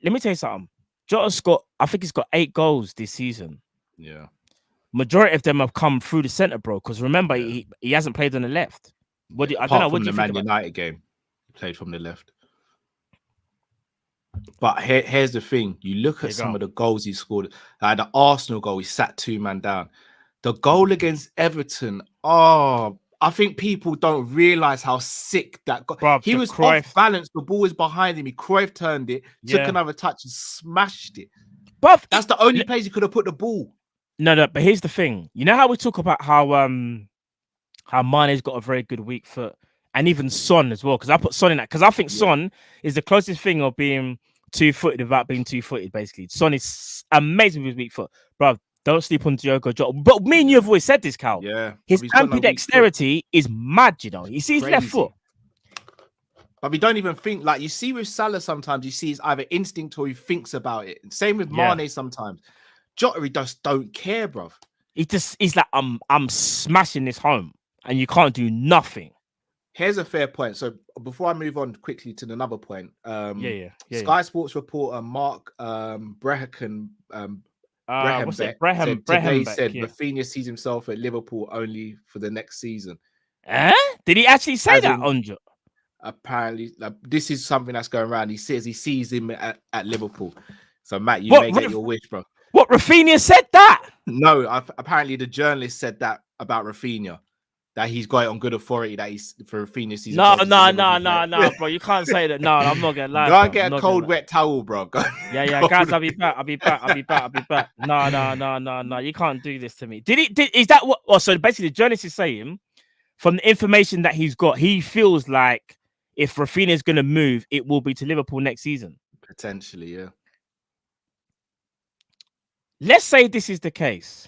let me tell you something. Jota's I think he's got 8 goals this season. Yeah. Majority of them have come through the center, bro. Because remember, he hasn't played on the left. I don't know. What do you think? The Man United game, he played from the left. But here's the thing: you look at some of the goals he scored. Like the Arsenal goal, he sat 2 man down. The goal against Everton. Oh, I think people don't realize how sick that goal. Bro, he was off balance. The ball was behind him. Cruyff turned it, took another touch, and smashed it. But that's the only place he could have put the ball. No, but here's the thing. You know how we talk about how Mane's got a very good weak foot, and even Son as well. Because I put Son in that because I think Son is the closest thing of being 2-footed without being 2-footed. Basically, Son is amazing with his weak foot, bro. Don't sleep on Diogo Jota. But me and you have always said this, Cal. Yeah, his ambidexterity is mad. You know, you see his left foot. But we don't even think like you see with Salah. Sometimes you see it's either instinct or he thinks about it. Same with Mane sometimes. Jota, he just don't care, bruv. He's like, I'm smashing this home, and you can't do nothing. Here's a fair point. So before I move on quickly to another point, Sky Sports reporter Mark Brehan said Rafinha sees himself at Liverpool only for the next season. Did he actually say that, Onjo? Apparently, this is something that's going around. He says he sees him at Liverpool. So Matt, you may get your wish, bro. What, Rafinha said that? No, apparently the journalist said that about Rafinha. that he's got it on good authority that he's for Rafinha season. No, bro. You can't say that. No, I'm not gonna lie. Go and get a cold, wet towel, bro. Go. Yeah, guys, I'll be back. No. You can't do this to me. Is that what? Oh, so basically, the journalist is saying, from the information that he's got, he feels like if Rafinha is gonna move, it will be to Liverpool next season. Potentially, yeah. Let's say this is the case.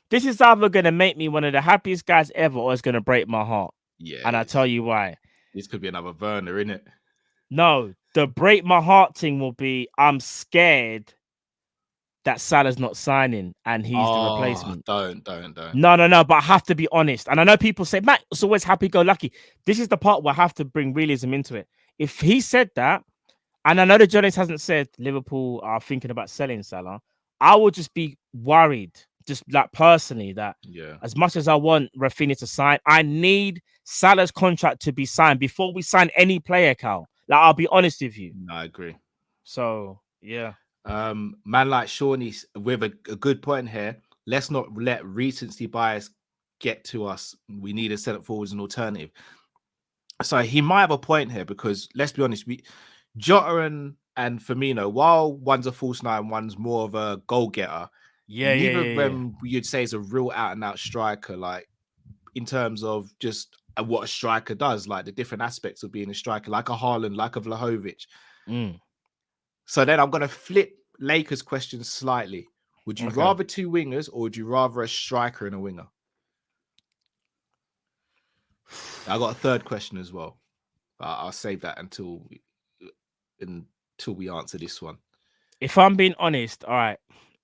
This is either going to make me one of the happiest guys ever or it's going to break my heart. Yeah. And I'll tell you why. This could be another Werner, isn't it? No, the break my heart thing will be I'm scared that Salah's not signing and he's the replacement. Don't. No, but I have to be honest. And I know people say, Matt, it's always happy-go-lucky. This is the part where I have to bring realism into it. If he said that, and I know the journalist hasn't said Liverpool are thinking about selling Salah, I would just be worried. Just like personally, that as much as I want Rafinha to sign, I need Salah's contract to be signed before we sign any player, Cal. Like, I'll be honest with you. No, I agree. So, yeah. Man like Shawnee with a good point here. Let's not let recency bias get to us. We need a centre forward as an alternative. So he might have a point here because let's be honest, Jota and Firmino, while one's a false nine, one's more of a goal getter. Neither of them you'd say is a real out and out striker, like in terms of just what a striker does, like the different aspects of being a striker, like a Haaland, like a Vlahovic. So then I'm going to flip Lakers' question slightly. Would you rather two wingers or would you rather a striker and a winger? I got a third question as well. I'll save that until we answer this one. If I'm being honest, all right.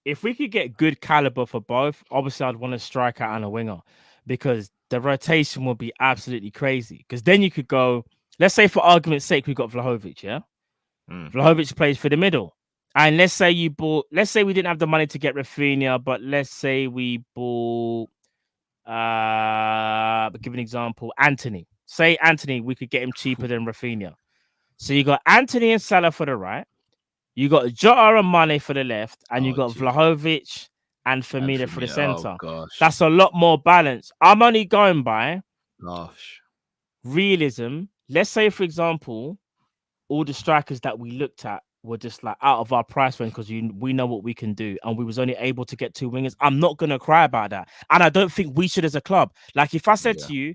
If we could get good caliber for both, obviously I'd want a striker and a winger because the rotation would be absolutely crazy. Because then you could go, let's say for argument's sake, we got Vlahovic, yeah? Vlahovic plays for the middle. And let's say we didn't have the money to get Rafinha, but let's say we bought, give an example, Anthony. Say Anthony, we could get him cheaper than Rafinha. So you got Anthony and Salah for the right. You got Jota and Mane for the left, and you got Vlahovic and Firmino for the center. That's a lot more balance. I'm only going by realism. Let's say, for example, all the strikers that we looked at were just like out of our price range because we know what we can do, and we was only able to get two wingers. I'm not gonna cry about that, and I don't think we should as a club. Like if I said to you,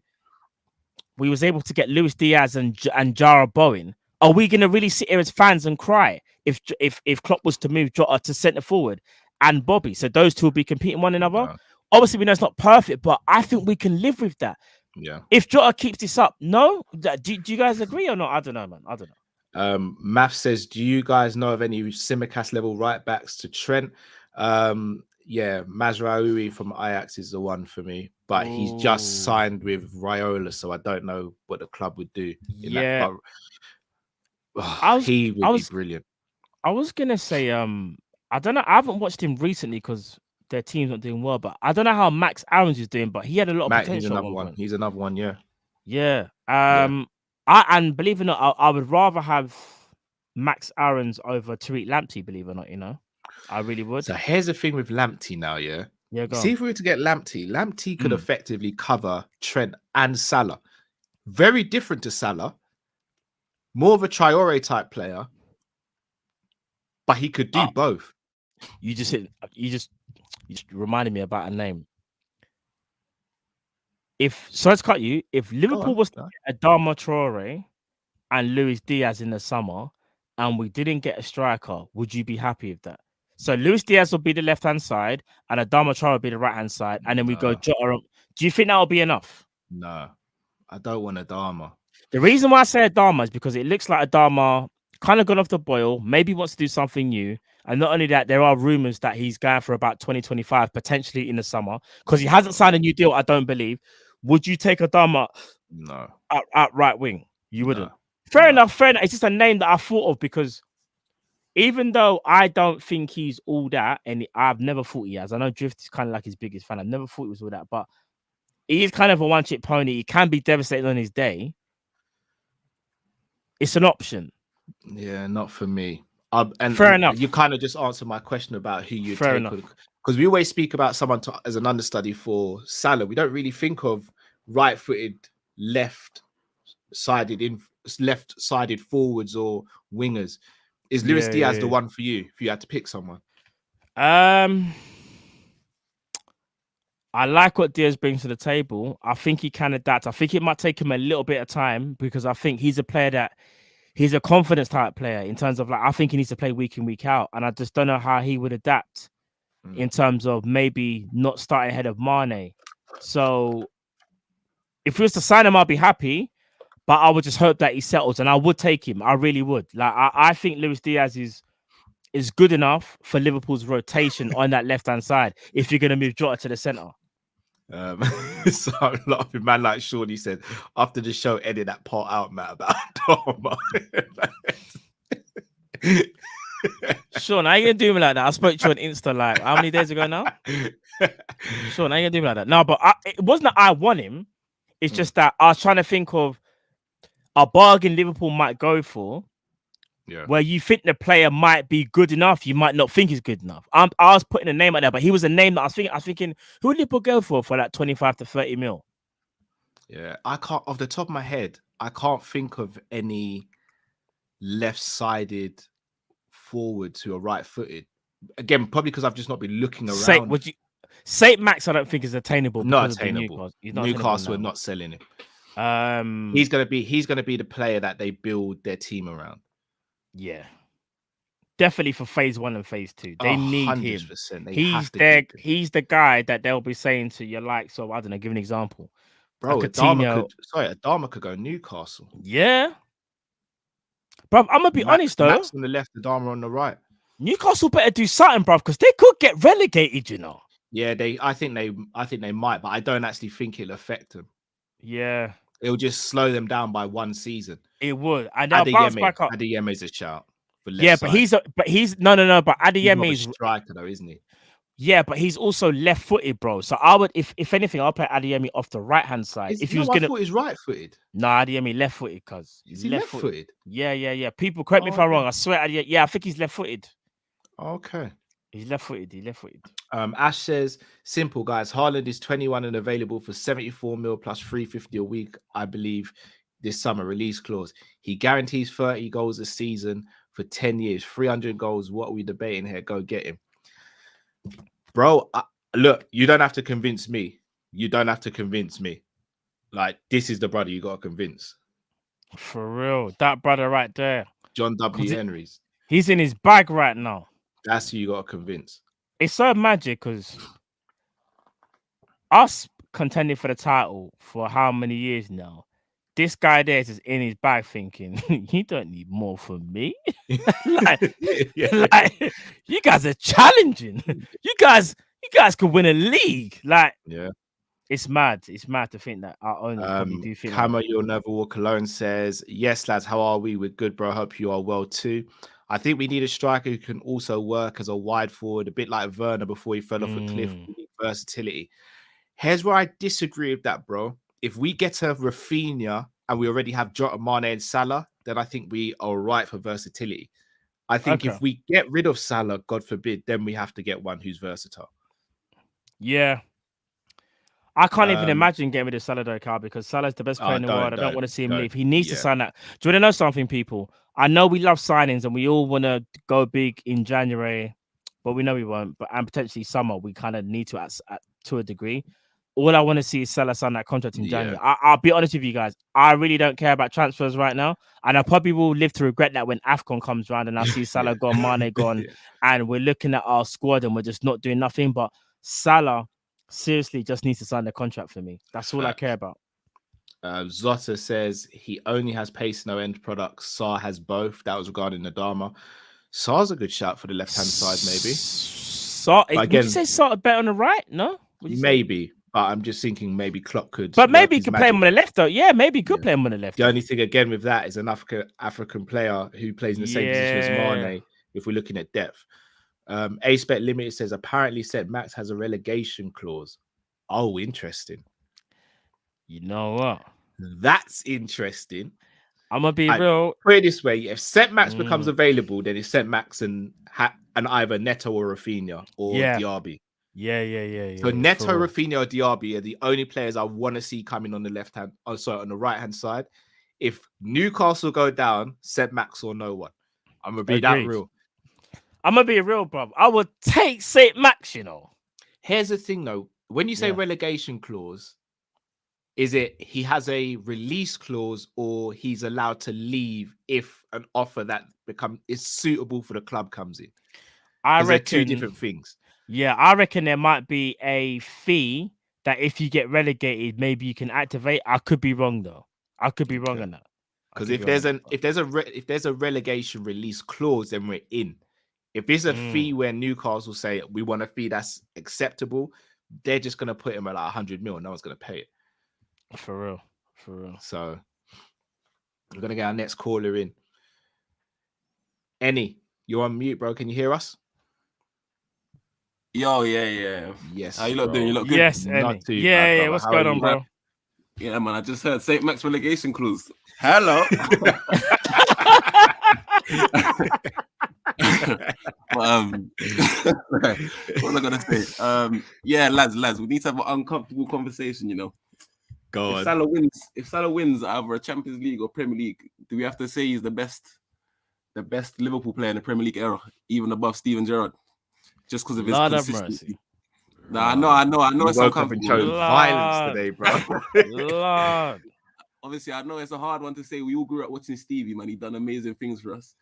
we was able to get Luis Diaz and Jarrah Bowen. Are we going to really sit here as fans and cry if Klopp was to move Jota to centre forward and Bobby? So those two will be competing one another. No. Obviously, we know it's not perfect, but I think we can live with that. Yeah. If Jota keeps this up, no? Do you guys agree or not? I don't know, man. I don't know. Math says, do you guys know of any Simicast level right backs to Trent? Yeah, Mazraoui from Ajax is the one for me, but he's just signed with Raiola, so I don't know what the club would do. Yeah. He would be brilliant. I was gonna say, I don't know. I haven't watched him recently because their team's not doing well. But I don't know how Max Aarons is doing. But he had a lot of potential. He's another one. He's another one. Yeah. Yeah. And believe it or not, I would rather have Max Aarons over Tariq Lamptey. Believe it or not, I really would. So here's the thing with Lamptey now. Yeah. Yeah. See if we were to get Lamptey could effectively cover Trent and Salah. Very different to Salah. More of a Traore type player, but he could do both. You just reminded me about a name. Let's cut you. If Liverpool was to get Adama Traore and Luis Diaz in the summer, and we didn't get a striker, would you be happy with that? So Luis Diaz will be the left hand side, and Adama Traore will be the right hand side, and then we go Jota. Do you think that will be enough? No, I don't want Adama. The reason why I say Adama is because it looks like Adama kind of gone off the boil, maybe wants to do something new. And not only that, there are rumors that he's going for about 2025, potentially in the summer, because he hasn't signed a new deal, I don't believe. Would you take Adama at right wing? You wouldn't. No. Fair enough. It's just a name that I thought of because even though I don't think he's all that, and I've never thought he has. I know Drift is kind of like his biggest fan. I've never thought he was all that, but he is kind of a one-trick pony. He can be devastating on his day. It's an option. Yeah, not for me. Fair enough. You kind of just answered my question about who you Fair take, enough. because we always speak about someone as an understudy for Salah. We don't really think of right-footed, left-sided forwards or wingers. Is Luis Diaz the one for you if you had to pick someone? I like what Diaz brings to the table. I think he can adapt. I think it might take him a little bit of time because I think he's a player that he's a confidence type player in terms of like, I think he needs to play week in, week out. And I just don't know how he would adapt in terms of maybe not starting ahead of Mane. So if we was to sign him, I'd be happy, but I would just hope that he settles and I would take him. I really would. Like, I think Luis Diaz is good enough for Liverpool's rotation on that left-hand side if you're going to move Jota to the centre. So I'm laughing, man. Like Sean, he said after the show, edit that part out, man, about Dharma. Sean, how you gonna do me like that? I spoke to you on Insta like how many days ago now? Sean, how you gonna do me like that? No, but it wasn't that I want him. It's just that I was trying to think of a bargain Liverpool might go for. Yeah. Where you think the player might be good enough, you might not think he's good enough. I was putting a name out there, but he was a name that I was thinking, who would Liverpool go for like 25 to 30 mil? Yeah, I can't, off the top of my head, I can't think of any left-sided forwards who are right-footed. Again, probably because I've just not been looking around. Saint Max, I don't think is attainable. Not attainable. Newcastle are not selling him. He's gonna be the player that they build their team around. Yeah, definitely for phase 1 and phase 2. They need 100%. him. He's the guy that they'll be saying to your likes of, I don't know, give an example. Bro, Adama could go Newcastle. Yeah. Bro, I'm gonna be honest though. Max on the left, Adama on the right. Newcastle better do something, bro, because they could get relegated, you know. Yeah, I think they might, but I don't actually think it'll affect them. Yeah. It'll just slow them down by one season. It would. And they'll bounce back up. Adeyemi is a shout. But he's no. But Adeyemi is a striker though, isn't he? Yeah, but he's also left-footed, bro. So I would, if anything, I'll play Adeyemi off the right-hand side. I thought he's right-footed. No, Adeyemi left-footed, cuz. Is he left-footed? Yeah. People correct me if I'm wrong. I swear, I think he's left-footed. Okay. He's left-footed. Ash says, simple guys. Haaland is 21 and available for 74 mil plus 350 a week, I believe, this summer. Release clause. He guarantees 30 goals a season for 10 years. 300 goals. What are we debating here? Go get him. Bro, look, you don't have to convince me. Like, this is the brother you got to convince. For real. That brother right there. John W. Henry's. He's in his bag right now. That's who you got to convince. It's so magic because us contending for the title for how many years now? This guy there is in his bag thinking, you don't need more from me. like, you guys are challenging. You guys could win a league. Like, yeah. It's mad. It's mad to think that our owners probably do think Hammer, you'll never walk alone says, yes, lads, how are we? We're good, bro. Hope you are well too. I think we need a striker who can also work as a wide forward, a bit like Werner before he fell off a cliff. We need versatility. Here's where I disagree with that, bro. If we get a Rafinha and we already have Jota, Mane, and Salah, then I think we are right for versatility. I think if we get rid of Salah, God forbid, then we have to get one who's versatile. Yeah. I can't even imagine getting rid of Salah though, Carl, because Salah's the best player in the world. I don't want to see him leave. He needs to sign that. Do you want to know something, people? I know we love signings and we all want to go big in January, but we know we won't. And potentially summer, we kind of need to a degree. All I want to see is Salah sign that contract in January. I'll be honest with you guys. I really don't care about transfers right now. And I probably will live to regret that when AFCON comes around and I see Salah gone, Mane gone, and we're looking at our squad and we're just not doing nothing. But Salah seriously just needs to sign the contract for me. That's all I care about. Zota says he only has pace, no end products. Sar has both. That was regarding Adama. Sar's a good shout for the left-hand side, maybe. Sar, would you say Sar better on the right? No? Maybe. But I'm just thinking maybe Klopp could. But maybe he could play him on the left, though. Yeah, maybe he could play him on the left. The only thing, again, with that is an African player who plays in the same position as Mane, if we're looking at depth. A-Spec Limited says, apparently said Max has a relegation clause. Oh, interesting. You know what? That's interesting. I'm gonna be real. Put it this way: if St. Max becomes available, then it's St. Max and either Neto or Rafinha or Diaby. Yeah. So Neto, Rafinha, or Diaby are the only players I want to see coming on the left hand. Oh, sorry, on the right hand side. If Newcastle go down, St. Max or no one. I'm gonna be that real. I'm gonna be real, bro. I would take St. Max. You know. Here's the thing, though. When you say relegation clause, is it he has a release clause or he's allowed to leave if an offer that is suitable for the club comes in? I reckon they're two different things. Yeah, I reckon there might be a fee that if you get relegated, maybe you can activate. I could be wrong though. I could be wrong on that. Because if there's a relegation release clause, then we're in. If it's a fee where Newcastle say we want a fee that's acceptable, they're just gonna put him at like 100 mil. No one's gonna pay it. For real. So we're gonna get our next caller in. Ennie, you're on mute, bro. Can you hear us? Yo, yeah. Yes. How you lot doing? You look good? Yes, Ennie. Yeah. What's going on, bro? Yeah, man. I just heard St. Max relegation clause. Hello. What was I gonna say? Yeah, lads, we need to have an uncomfortable conversation. You know, go on. If Salah wins either a Champions League or Premier League, do we have to say he's the best Liverpool player in the Premier League era, even above Steven Gerrard, just because of his consistency? Nah, I know it's uncomfortable. Violence today, bro. Lord. Obviously, I know it's a hard one to say. We all grew up watching Stevie, man. He done amazing things for us.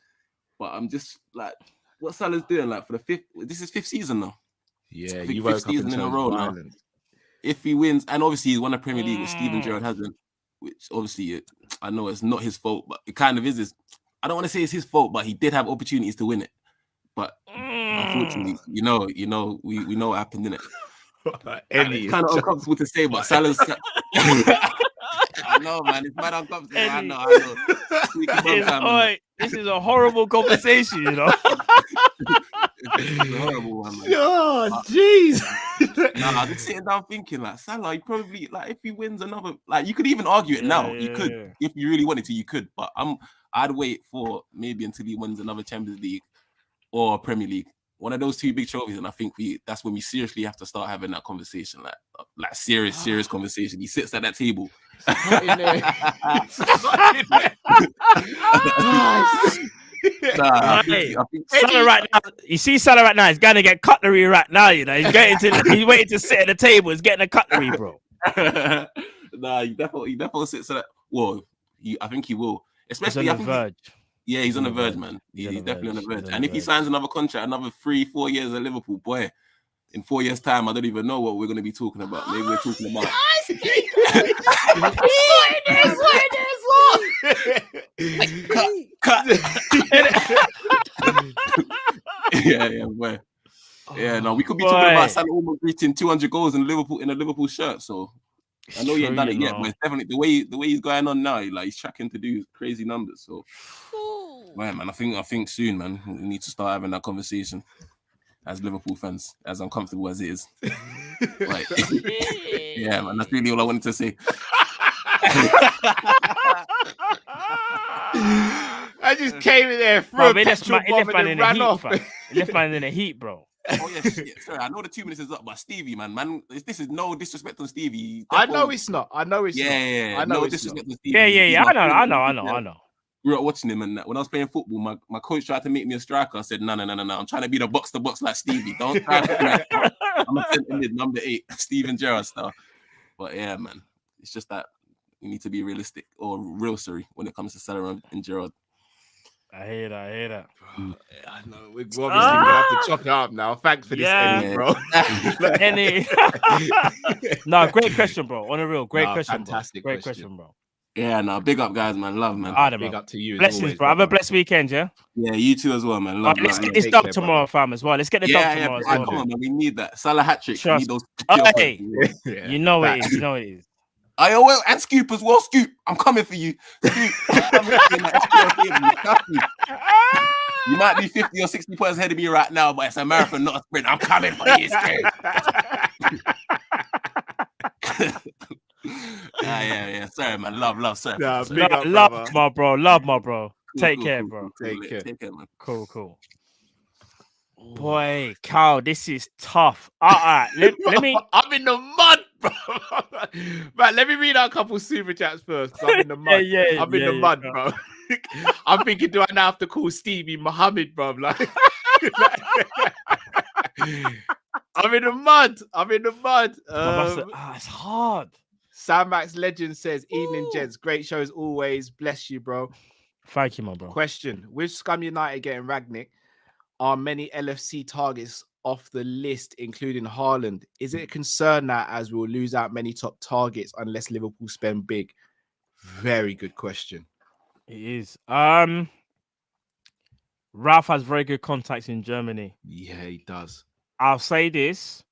But I'm just like, what Salah's doing, like, for the fifth season now. Yeah, you woke up in a row now. If he wins, and obviously he's won a Premier League, which Steven Gerrard hasn't, which obviously I know it's not his fault, but it kind of is. I don't want to say it's his fault, but he did have opportunities to win it. But unfortunately, we know what happened in it. It's kind of uncomfortable to say, but Salah's. I know, man. It's mad uncomfortable. I know. This is a horrible conversation, you know. It's a horrible one, man. Oh, jeez. I'm just sitting down thinking, like, Salah, he probably, like, if he wins another, like, you could even argue it now. You could, if you really wanted to, you could. But I'd wait for maybe until he wins another Champions League or Premier League. One of those two big trophies, and I think that's when we seriously have to start having that conversation, like serious conversation. He sits at that table. I think Salah right now. You see Salah right now. He's gonna get cutlery right now. You know, he's waiting to sit at the table. He's getting a cutlery, bro. He definitely sits at that. Well, I think he will. Especially, on the verge. Yeah, he's on the verge, man. He's definitely on the verge. And if he signs another contract, another 3-4 years at Liverpool, boy, in 4 years' time, I don't even know what we're going to be talking about. Maybe we're talking about. Cut. Yeah, boy. Yeah, no, we could be talking about Salah almost reaching 200 goals in a Liverpool shirt. So I know he ain't done it yet, but it's definitely the way he's going on now. Like, he's tracking to do crazy numbers. So, man, I think soon, man, we need to start having that conversation as Liverpool fans, as uncomfortable as it is. Like, yeah, man, that's really all I wanted to say. I just came in there, bro. He left man in the heat, bro. Oh yeah, sorry. I know the 2 minutes is up, but Stevie, man, this is no disrespect on Stevie. I know it's not. I know it's not. Yeah. I know no it's disrespect not. on Stevie. Yeah. I know. Grew up watching him, and when I was playing football, my coach tried to make me a striker. I said, no. I'm trying to be the box to box like Stevie. Don't try to be like, I'm a centre mid, number 8, Steven Gerrard style. But yeah, man, it's just that you need to be realistic or real, when it comes to Salah and Gerrard. I hear that. I know. We're obviously gonna have to chop it up now. Thanks for this, Ennie, bro. Ennie. No, great question, bro. On a real, great question. Fantastic, great question, bro. Yeah, big up, guys, man. Love, man. Big up to you. Blessings, always, bro. Have a blessed weekend, yeah? Yeah, you too as well, man. Love, let's get this dub tomorrow, fam, as well. Let's get the dub tomorrow as well. Come on, man. We need that. Salah hat-trick. We need those. You know it is. And Scoop as well. Scoop, I'm coming for you. Scoop, you might be 50 or 60 points ahead of me right now, but it's a marathon, not a sprint. I'm coming for you, Scoop. Yeah. Sorry, man. Love, sorry. Nah, sorry. big up, love brother. my bro. Love my bro. Take Cool, care, cool, bro. cool, Take care. Take care, man. Cool. Boy, Kyle, this is tough. Let me. I'm in the mud, bro. Right, let me read out a couple super chats first. 'Cause I'm in the mud. I'm in the mud, bro. I'm thinking, do I now have to call Stevie Mohamed, bro? Like, I'm in the mud. It's hard. Sam Max Legend says, "Evening, gents. Great show as always. Bless you, bro." Thank you, my bro. Question: with Scum United getting Ragnick, are many LFC targets off the list, including Haaland? Is it a concern that as we will lose out many top targets unless Liverpool spend big? Very good question. It is. Ralph has very good contacts in Germany. Yeah, he does. I'll say this.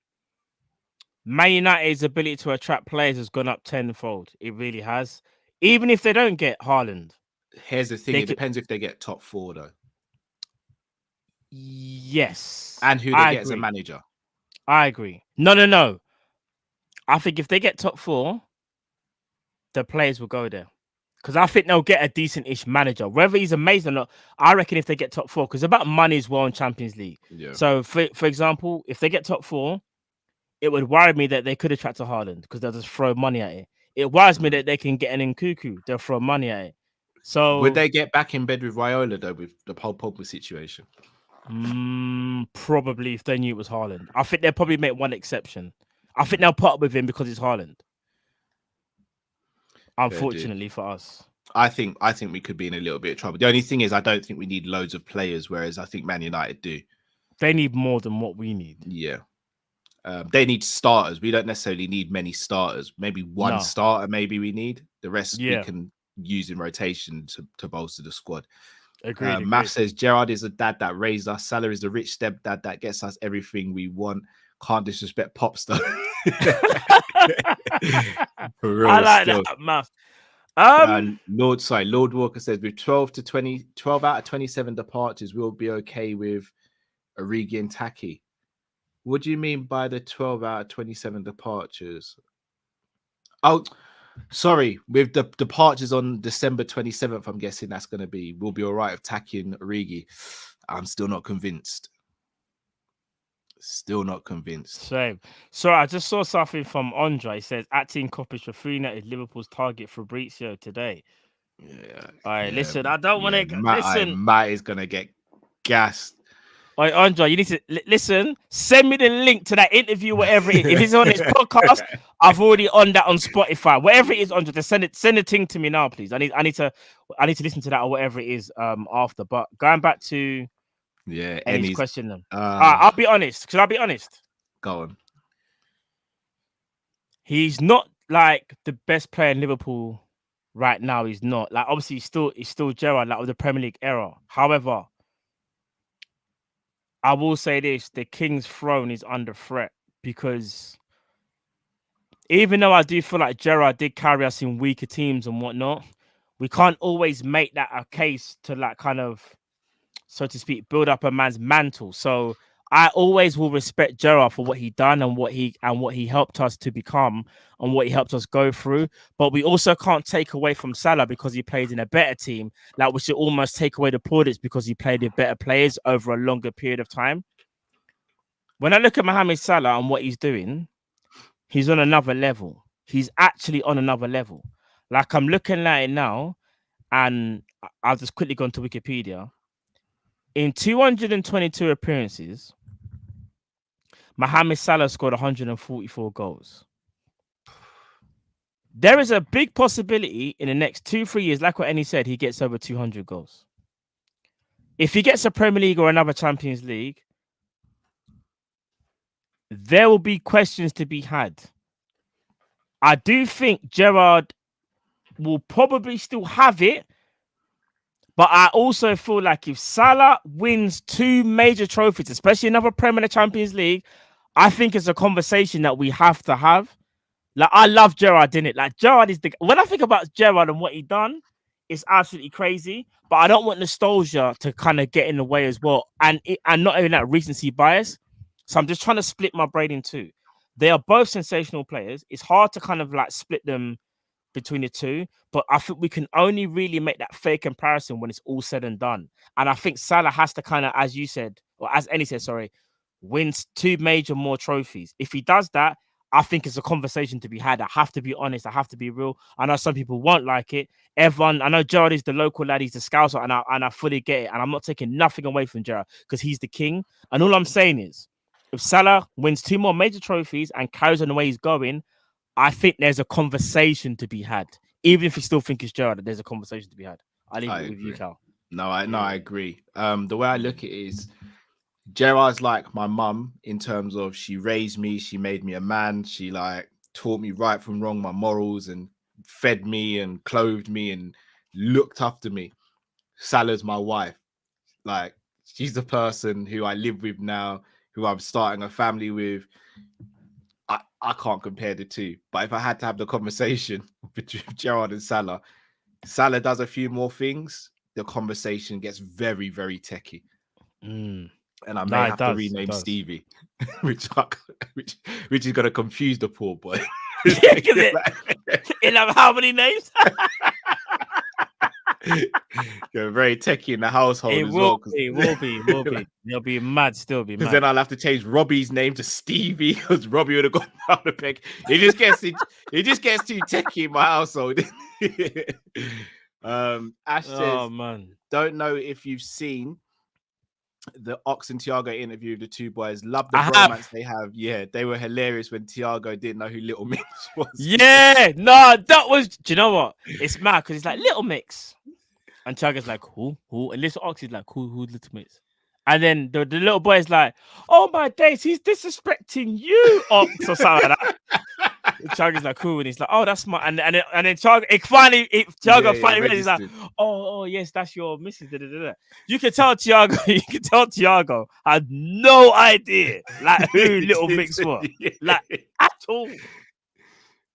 Man United's ability to attract players has gone up tenfold. It really has. Even if they don't get Haaland. Here's the thing. It depends if they get top 4, though. Yes. And who they get as a manager. I agree. No. I think if they get top 4, the players will go there. Because I think they'll get a decent-ish manager. Whether he's amazing or not, I reckon if they get top 4, because it's about money as well in Champions League. Yeah. So, for example, if they get top 4, it would worry me that they could attract a Haaland because they'll just throw money at it. It worries me that they can get an Nkunku. They'll throw money at it. So would they get back in bed with Raiola, though, with the Paul Pogba situation? Probably if they knew it was Haaland. I think they'll probably make one exception. I think they'll put up with him because it's Haaland. Unfortunately for us. I think we could be in a little bit of trouble. The only thing is I don't think we need loads of players, whereas I think Man United do. They need more than what we need. Yeah. They need starters. We don't necessarily need many starters. Maybe one starter, maybe we need. The rest we can use in rotation to bolster the squad. Agreed. Matt says Gerrard is a dad that raised us. Salah is the rich stepdad that gets us everything we want. Can't disrespect Pops though. For real, I like that, Matt. Lord Walker says with 12 out of 27 departures, we'll be okay with Origi and Taki. What do you mean by the 12 out of 27 departures? Oh, sorry. With the departures on December 27th, I'm guessing that's going to be, we'll be all right with Taki and Origi. I'm still not convinced. Same. So I just saw something from Andre. It says, acting Kopish for Fina is Liverpool's target for Fabrizio today. Yeah. All right, listen, I don't want to... Listen. Matt is going to get gassed. All right, Andre, you need to listen. Send me the link to that interview, whatever it is. If it's on his podcast, I've already on that on Spotify. Whatever it is, Andre, just send the thing to me now, please. I need to listen to that or whatever it is after. But going back to Eddie's question, then. I'll be honest. Should I be honest? Go on. He's not like the best player in Liverpool right now. He's not. Like obviously he's still Gerrard, like of the Premier League era. However, I will say this, the King's throne is under threat because even though I do feel like Gerrard did carry us in weaker teams and whatnot, we can't always make that a case to like kind of, so to speak, build up a man's mantle. So I always will respect Gerrard for what he done and what he helped us to become and what he helped us go through. But we also can't take away from Salah because he plays in a better team. Like we should almost take away the plaudits because he played with better players over a longer period of time. When I look at Mohamed Salah and what he's doing, he's on another level. He's actually on another level. Like I'm looking at it now, and I'll just quickly go into Wikipedia. In 222 appearances, Mohamed Salah scored 144 goals. There is a big possibility in the next 2-3 years, like what Ennie said, he gets over 200 goals. If he gets a Premier League or another Champions League, there will be questions to be had. I do think Gerrard will probably still have it, but I also feel like if Salah wins 2 major trophies, especially another Premier League Champions League, I think it's a conversation that we have to have. Like, I love Gerrard, didn't it? Like, Gerrard is when I think about Gerrard and what he done, it's absolutely crazy. But I don't want nostalgia to kind of get in the way as well. And not even that recency bias. So I'm just trying to split my brain in two. They are both sensational players. It's hard to kind of like split them between the two, but I think we can only really make that fair comparison when it's all said and done. And I think Salah has to kind of, as you said, or as Ellie said, sorry, wins 2 major more trophies. If he does that, I think it's a conversation to be had. I have to be honest. I have to be real. I know some people won't like it. Everyone, I know Gerard is the local lad. He's the scouser, and I fully get it. And I'm not taking nothing away from Gerard because he's the king. And all I'm saying is, if Salah wins 2 more major trophies and carries on the way he's going, I think there's a conversation to be had. Even if you still think it's Gerard, there's a conversation to be had. I leave it with you, Cal. No, I agree. The way I look at it is, Gerard's like my mum in terms of she raised me, she made me a man, she like taught me right from wrong, my morals, and fed me and clothed me and looked after me. Salah's my wife. Like, she's the person who I live with now, who I'm starting a family with. I can't compare the two. But if I had to have the conversation between Gerard and Salah, Salah does a few more things, the conversation gets very, very techie. And I may have to rename Stevie, which is going to confuse the poor boy. He'll have how many names? You're very techie in the household It as will well. be. He'll be mad, still be mad. Because then I'll have to change Robbie's name to Stevie because Robbie would have gone down the peg. It just gets too techie in my household. Ash says, man, don't know if you've seen the Ox and Thiago interview with the two boys. Love the bromance they have. Yeah, they were hilarious when Thiago didn't know who Little Mix was. Yeah, no, that was. Do you know what? It's mad because it's like Little Mix, and Thiago's like who, and Little Ox is like who's Little Mix, and then the little boy is like, oh my days, he's disrespecting you, Ox, or something like that. Thiago's like cool, and he's like, oh, that's my, and then Thiago, Thiago finally realizes like, oh yes, that's your missus. You can tell Thiago had no idea like who Little Mix was, like at all.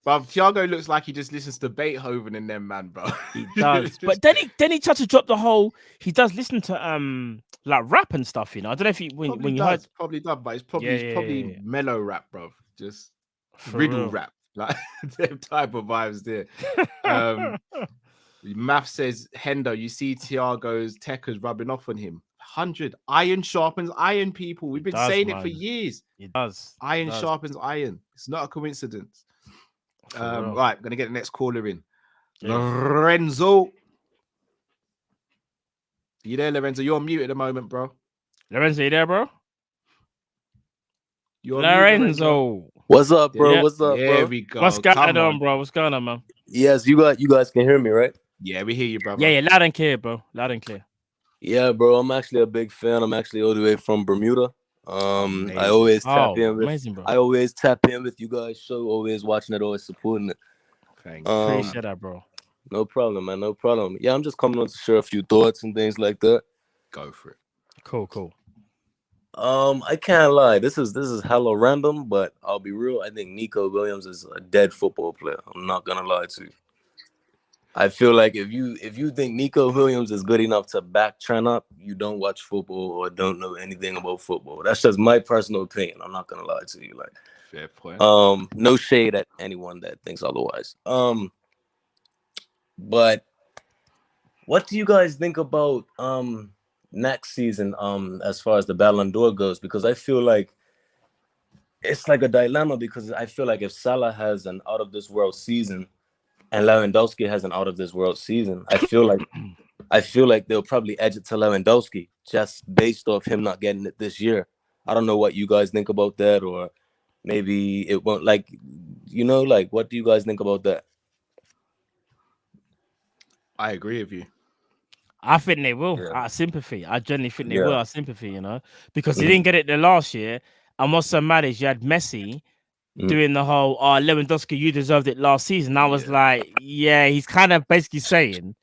But Thiago looks like he just listens to Beethoven and them, man, bro. He does, but then he tried to drop the whole. He does listen to like rap and stuff, you know. I don't know if he when you heard probably does, but it's probably mellow rap, bro. Just For riddle real. rap, like them type of vibes there. Math says, Hendo, you see Thiago's techers rubbing off on him. 100 iron sharpens iron, people. We've been saying it for years. It does. Iron sharpens iron. It's not a coincidence. Right, I'm gonna get the next caller in. Yeah. Lorenzo. You there, Lorenzo? You're on mute at the moment, bro. Lorenzo, you there, bro? You're Lorenzo. What's up, bro? Yeah. What's up, bro? There we go. What's going on, bro? What's going on, man? Yes, you guys can hear me, right? Yeah, we hear you, brother. Yeah, loud and clear, bro. Loud and clear. Yeah, bro. I'm actually a big fan. I'm actually all the way from Bermuda. I always tap in with I always tap in with you guys' show, always watching it, always supporting it. Thank you. Appreciate that, bro. No problem, man. No problem. Yeah, I'm just coming on to share a few thoughts and things like that. Go for it. Cool. I can't lie. This is hella random, but I'll be real. I think Nico Williams is a dead football player. I'm not gonna lie to you. I feel like if you think Nico Williams is good enough to back Trent up, you don't watch football or don't know anything about football. That's just my personal opinion. I'm not gonna lie to you. Like, fair point. No shade at anyone that thinks otherwise. But what do you guys think about next season as far as the Ballon d'Or goes? Because I feel like it's like a dilemma, because I feel like if Salah has an out of this world season and Lewandowski has an out of this world season, I feel like they'll probably edge it to Lewandowski just based off him not getting it this year. I don't know what you guys think about that, or maybe it won't, like, you know, like, what do you guys think about that? I agree with you. I think they will. Yeah. Our sympathy. I genuinely think they will. Our sympathy, you know, because he didn't get it the last year. And what's so mad is you had Messi doing the whole, Lewandowski, you deserved it last season. I was like, yeah, he's kind of basically saying,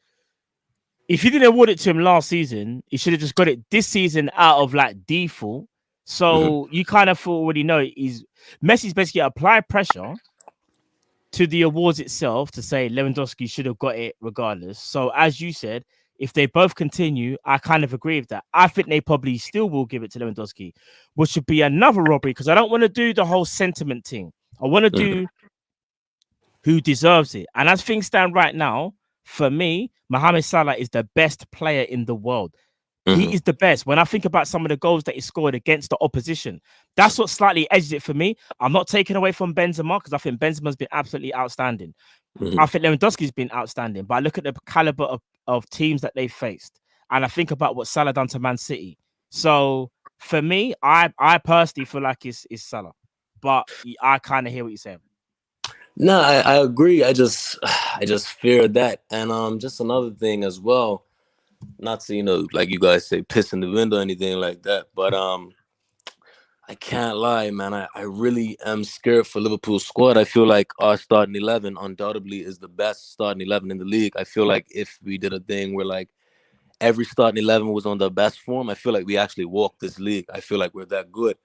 if you didn't award it to him last season, he should have just got it this season out of like default. So you kind of already know Messi's basically applied pressure to the awards itself to say Lewandowski should have got it regardless. So as you said, if they both continue, I kind of agree with that. I think they probably still will give it to Lewandowski, which would be another robbery because I don't want to do the whole sentiment thing. I want to do who deserves it. And as things stand right now, for me, Mohamed Salah is the best player in the world. He is the best. When I think about some of the goals that he scored against the opposition, that's what slightly edged it for me. I'm not taking away from Benzema because I think Benzema's been absolutely outstanding. I think Lewandowski's been outstanding. But I look at the caliber of teams that they faced, and I think about what Salah done to Man City. So for me, I personally feel like it's Salah. But I kind of hear what you're saying. No, I agree. I just fear that. And just another thing as well. Not to, like you guys say, piss in the wind or anything like that. But I can't lie, man. I really am scared for Liverpool's squad. I feel like our starting 11 undoubtedly is the best starting 11 in the league. I feel like if we did a thing where like every starting 11 was on their best form, I feel like we actually walked this league. I feel like we're that good.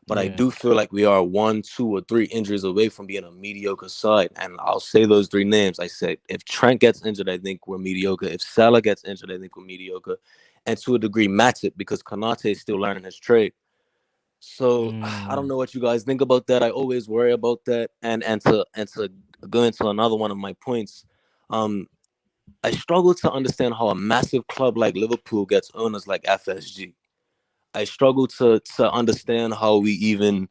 But I do feel like we are 1, 2, or 3 injuries away from being a mediocre side. And I'll say those 3 names. I said, if Trent gets injured, I think we're mediocre. If Salah gets injured, I think we're mediocre. And to a degree, Matip, because Konate is still learning his trade. So I don't know what you guys think about that. I always worry about that. And to go into another one of my points, I struggle to understand how a massive club like Liverpool gets owners like FSG. I struggle to understand how we even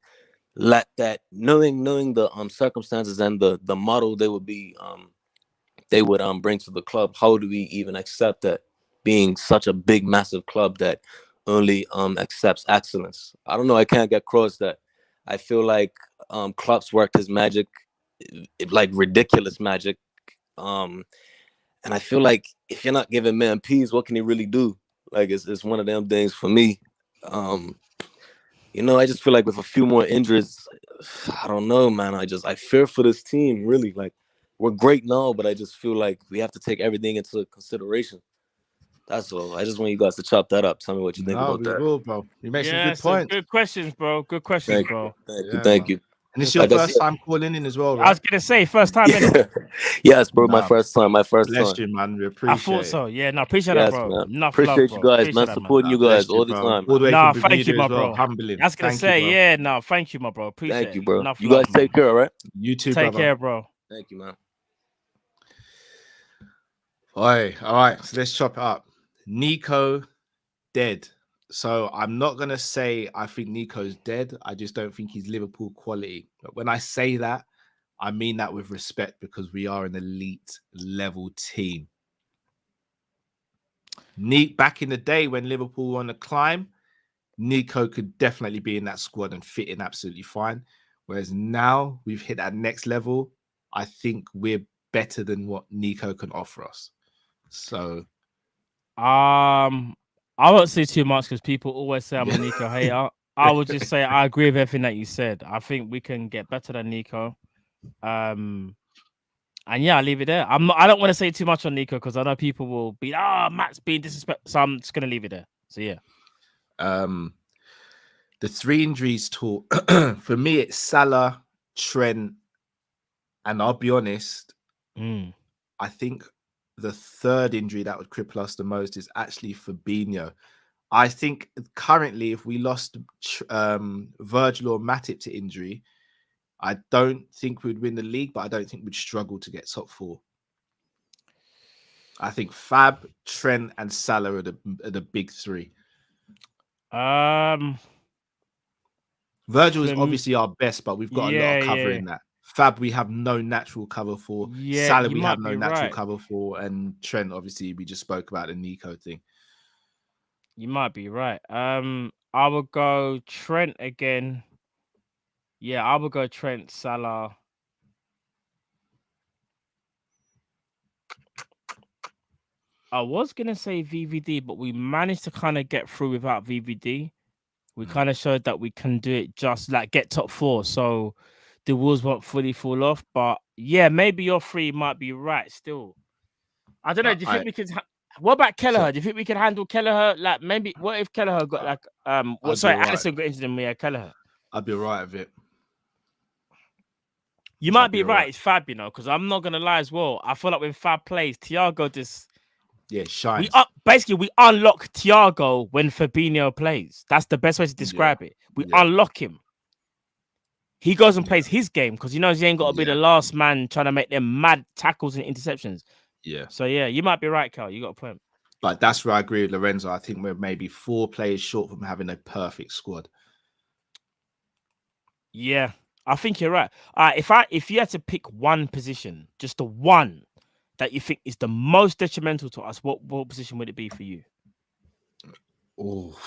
let that, knowing the circumstances and the model they would bring to the club. How do we even accept that, being such a big, massive club that only accepts excellence? I don't know. I can't get across that. I feel like Klopp's worked his magic, like ridiculous magic. And I feel like if you're not giving man peas, what can he really do? Like it's one of them things for me. I just feel like with a few more injuries, I don't know, man. I fear for this team, really. Like, we're great now, but I just feel like we have to take everything into consideration. That's all. I just want you guys to chop that up. Tell me what you think about that. Will, bro. You make some good points. Good questions, bro. Good questions, bro. Thank you. And it's your first time calling in as well, right? I was gonna say first time. Yes, bro. My first time. Bless you, man. We appreciate. I thought so. Yeah, no, appreciate that, bro. Appreciate you guys, man. Supporting you guys all the time. No, thank you, my bro. Humbling. I was gonna say, no, thank you, my bro. Appreciate it. Thank you, bro. You guys take care, all right? You too, take care, bro. Thank you, man. All right. So let's chop it up. Nico dead. So I'm not going to say I think Nico's dead. I just don't think he's Liverpool quality. But when I say that, I mean that with respect because we are an elite level team. Back in the day when Liverpool were on the climb, Nico could definitely be in that squad and fit in absolutely fine. Whereas now we've hit that next level, I think we're better than what Nico can offer us. So, I won't say too much because people always say I'm a Nico hater. I would just say I agree with everything that you said. I think we can get better than Nico. And yeah, I'll leave it there. I don't want to say too much on Nico because I know people will be, Matt's being disrespectful. So I'm just gonna leave it there. So yeah. The 3 injuries talk for me, it's Salah, Trent, and I'll be honest, I think the 3rd injury that would cripple us the most is actually Fabinho. I think currently, if we lost Virgil or Matip to injury, I don't think we'd win the league, but I don't think we'd struggle to get top 4. I think Fab, Trent, and Salah are the big 3. Virgil is obviously our best, but we've got a lot of cover in that. Fab, we have no natural cover for. Salah, we have no natural cover for. And Trent, obviously, we just spoke about the Nico thing. You might be right. I would go Trent again. Yeah, I would go Trent, Salah. I was going to say VVD, but we managed to kind of get through without VVD. We kind of showed that we can do it just like get top 4. So the wheels won't fully fall off. But yeah, maybe your 3 might be right still. I don't know. Do you think we could... What about Kelleher? Do you think we can handle Kelleher? Like maybe... What if Kelleher got like... Alisson got injured and we had Kelleher? I'd be right with it. You might be right. It's Fab, because I'm not going to lie as well. I feel like when Fab plays, Thiago just... Yeah, shines. We unlock Thiago when Fabinho plays. That's the best way to describe it. We unlock him. He goes and plays his game because he knows he ain't got to be the last man trying to make them mad tackles and interceptions. Yeah. So yeah, you might be right, Cal. You got a point. Like that's where I agree with Lorenzo. I think we're maybe 4 players short from having a perfect squad. Yeah, I think you're right. If you had to pick one position, just the one that you think is the most detrimental to us, what position would it be for you? Oh,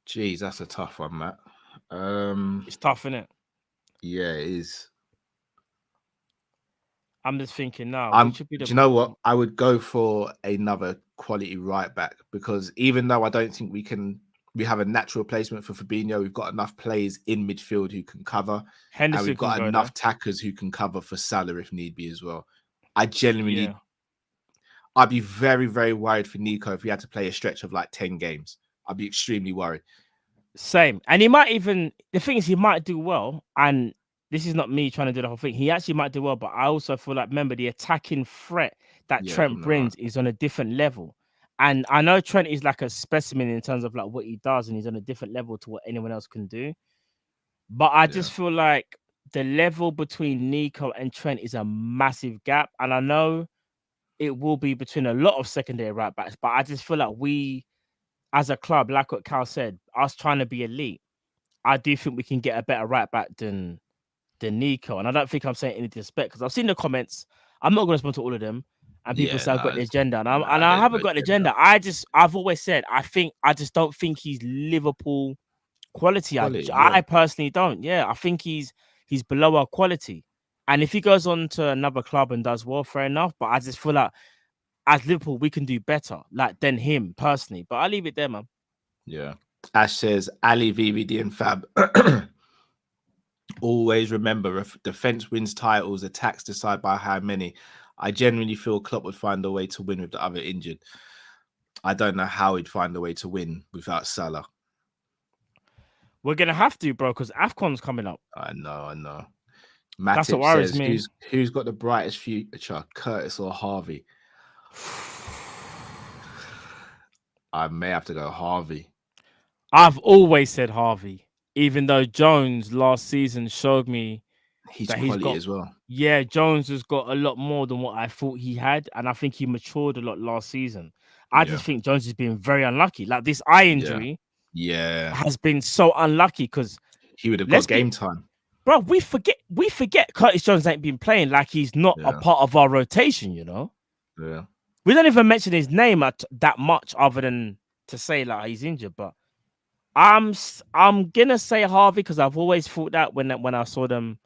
geez, that's a tough one, Matt. It's tough, isn't it? Yeah, it is. I'm just thinking now. Do you know what? I would go for another quality right back because even though I don't think we have a natural replacement for Fabinho, we've got enough players in midfield who can cover. Henderson, and we've got enough tackers who can cover for Salah if need be as well. I genuinely, I'd be very, very worried for Nico if he had to play a stretch of like 10 games. I'd be extremely worried. Same. And he might even, the thing is, he might do well. And this is not me trying to do the whole thing. He actually might do well, but I also feel like, remember, the attacking threat that Trent brings is on a different level. And I know Trent is like a specimen in terms of like what he does, and he's on a different level to what anyone else can do. But I just feel like the level between Nico and Trent is a massive gap. And I know it will be between a lot of secondary right backs, but I just feel like we, as a club, like what Cal said, us trying to be elite, I do think we can get a better right back than Nico. And I don't think I'm saying any disrespect because I've seen the comments. I'm not going to respond to all of them. And people say I've got the agenda. And I haven't got an agenda. I've always said, I just don't think he's Liverpool quality. I personally don't. Yeah, I think he's below our quality. And if he goes on to another club and does well, fair enough. But I just feel like as Liverpool, we can do better than him personally. But I'll leave it there, man. Yeah. Ash says, Ali, VVD, and Fab. Always remember, if defense wins titles, attacks decide by how many. I genuinely feel Klopp would find a way to win with the other injured. I don't know how he'd find a way to win without Salah. We're going to have to, bro, because AFCON's coming up. I know. That's what worries says, me. Who's got the brightest future, Curtis or Harvey? I may have to go Harvey. I've always said Harvey, even though Jones last season showed me he's that quality he's got, as well. Yeah, Jones has got a lot more than what I thought he had, and I think he matured a lot last season. I just think Jones has been very unlucky. Like this eye injury, has been so unlucky because he would have got game time. Bro, we forget Curtis Jones ain't been playing like he's not a part of our rotation, you know? Yeah. We don't even mention his name that much other than to say like he's injured, but I'm gonna say Harvey because I've always thought that when I saw them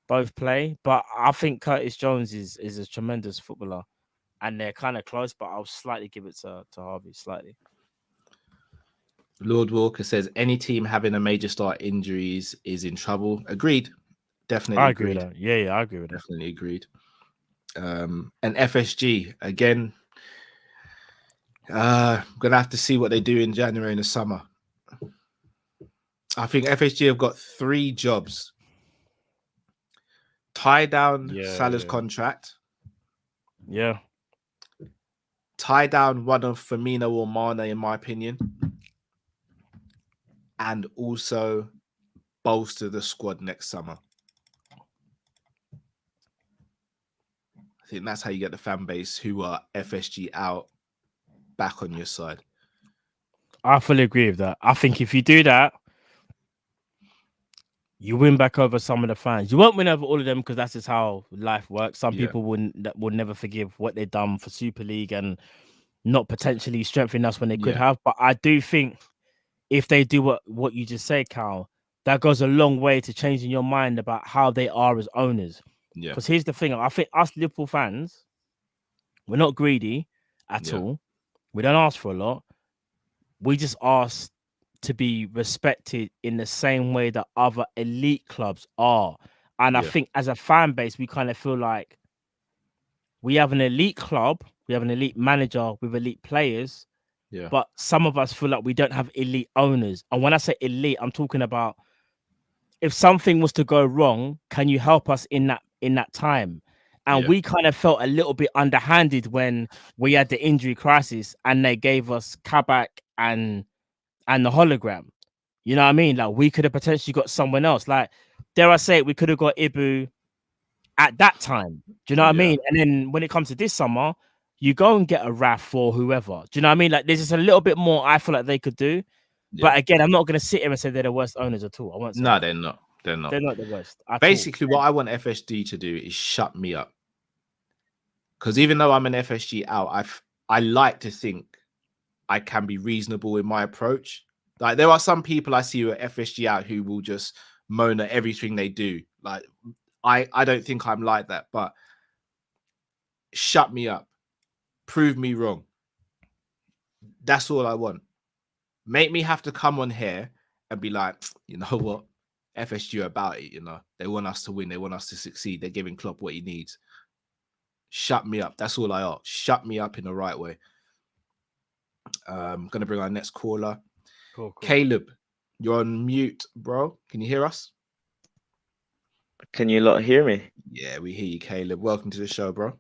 both play. But I think Curtis Jones is a tremendous footballer, and they're kind of close. But I'll slightly give it to Harvey slightly. Lord Walker says any team having a major start injuries is in trouble. Agreed. Definitely I agree with that. Yeah, I agree with that. Definitely agreed. And FSG again. Gonna have to see what they do in January and the summer. I think FSG have got 3 jobs. Tie down Salah's contract. Yeah. Tie down one of Firmino or Mane, in my opinion. And also bolster the squad next summer. I think that's how you get the fan base who are FSG out back on your side. I fully agree with that. I think if you do that, you win back over some of the fans. You won't win over all of them because that's just how life works. Some people will never forgive what they've done for Super League and not potentially strengthen us when they could have. But I do think if they do what you just said, Cal, that goes a long way to changing your mind about how they are as owners. Yeah. Because here's the thing. I think us Liverpool fans, we're not greedy at all. We don't ask for a lot. We just ask to be respected in the same way that other elite clubs are. And I think as a fan base, we kind of feel like we have an elite club, we have an elite manager with elite players, but some of us feel like we don't have elite owners. And when I say elite, I'm talking about if something was to go wrong, can you help us in that time? And we kind of felt a little bit underhanded when we had the injury crisis and they gave us Kabak and the hologram. You know what I mean? Like we could have potentially got someone else. Like, dare I say it, we could have got Ibu at that time. Do you know what I mean? And then when it comes to this summer, you go and get a Raf or whoever. Do you know what I mean? Like there's just a little bit more I feel like they could do. But again, I'm not going to sit here and say they're the worst owners at all. I won't say no, they're not. They're not. They're not the worst. Basically, what I want FSG to do is shut me up. Because even though I'm an FSG out, I like to think I can be reasonable in my approach. Like there are some people I see who are FSG out who will just moan at everything they do. Like I don't think I'm like that, but shut me up. Prove me wrong. That's all I want. Make me have to come on here and be like, you know what? FSG about it, you know. They want us to win. They want us to succeed. They're giving Klopp what he needs. Shut me up. That's all I ask. Shut me up in the right way. I'm going to bring our next caller. Cool. Caleb, you're on mute, bro. Can you hear us? Can you lot hear me? Yeah, we hear you, Caleb. Welcome to the show, bro.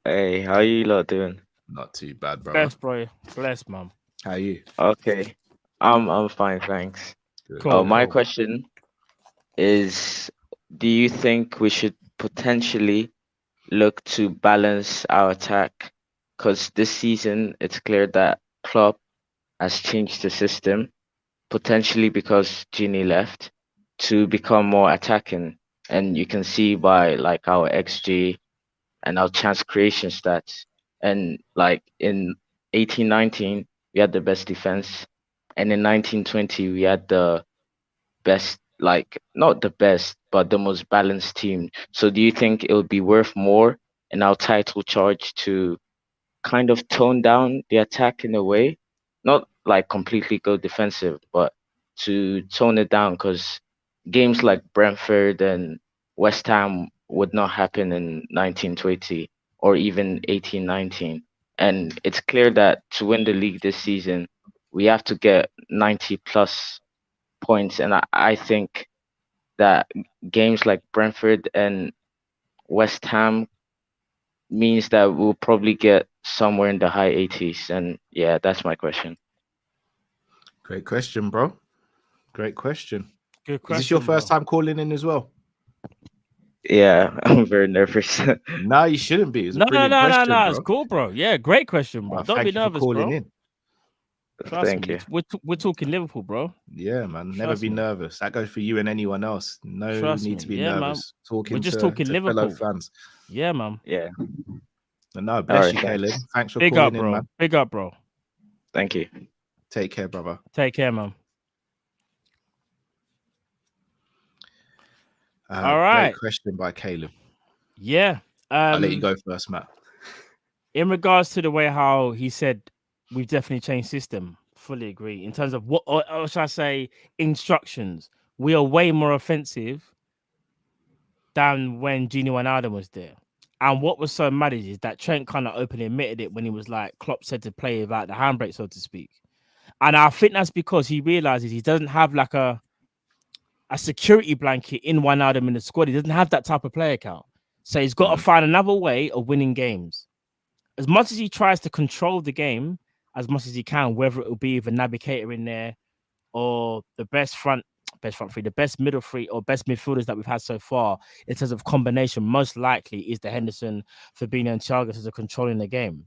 Hey, how you lot doing? Not too bad, bro. Bless, bro. Bless, mum. How are you? Okay. I'm fine, thanks. Cool, my question is, do you think we should potentially look to balance our attack? Because this season, it's clear that Klopp has changed the system, potentially because Gini left, to become more attacking. And you can see by like our XG and our chance creation stats. And like in 18-19, we had the best defense. And in 19-20, we had the best, like not the best, but the most balanced team. So do you think it would be worth more in our title charge to kind of tone down the attack in a way? Not like completely go defensive, but to tone it down, because games like Brentford and West Ham would not happen in 19-20 or even 18-19. And it's clear that to win the league this season, we have to get 90 plus points. And I think that games like Brentford and West Ham means that we'll probably get somewhere in the high 80s. And yeah, that's my question. Great question, bro. Great question. Good question. Is this your first time calling in as well? Yeah, I'm very nervous. No, you shouldn't be. It's a No. bro. It's cool, bro. Yeah, great question, bro. Don't be nervous, calling bro. in. Trust Thank me. you. We're talking Liverpool, bro. Yeah, man. Never be nervous. That goes for you and anyone else. No Trust need me. to be Yeah, nervous. Man. Talking We're just to talking to Liverpool fellow fans. Yeah, man. Yeah. No, bless All you, right, Caleb. thanks. Thanks for Big calling up, in, bro. man. Big up, bro. Thank you. Take care, brother. Take care, man. All right. Great question by Caleb. Yeah. I'll let you go first, Matt. In regards to the way how he said we've definitely changed system, fully agree. In terms of what, or should I say, instructions, we are way more offensive than when Gini Wijnaldum was there. And what was so mad is that Trent kind of openly admitted it when he was like, Klopp said to play without the handbrake, so to speak. And I think that's because he realizes he doesn't have like a security blanket in Wijnaldum in the squad. He doesn't have that type of player count. So he's got to find another way of winning games. As much as he tries to control the game as much as he can, whether it will be with a Navigator in there or the best front three, the best middle three or best midfielders that we've had so far in terms of combination, most likely is the Henderson, Fabinho and Thiago as a controlling the game.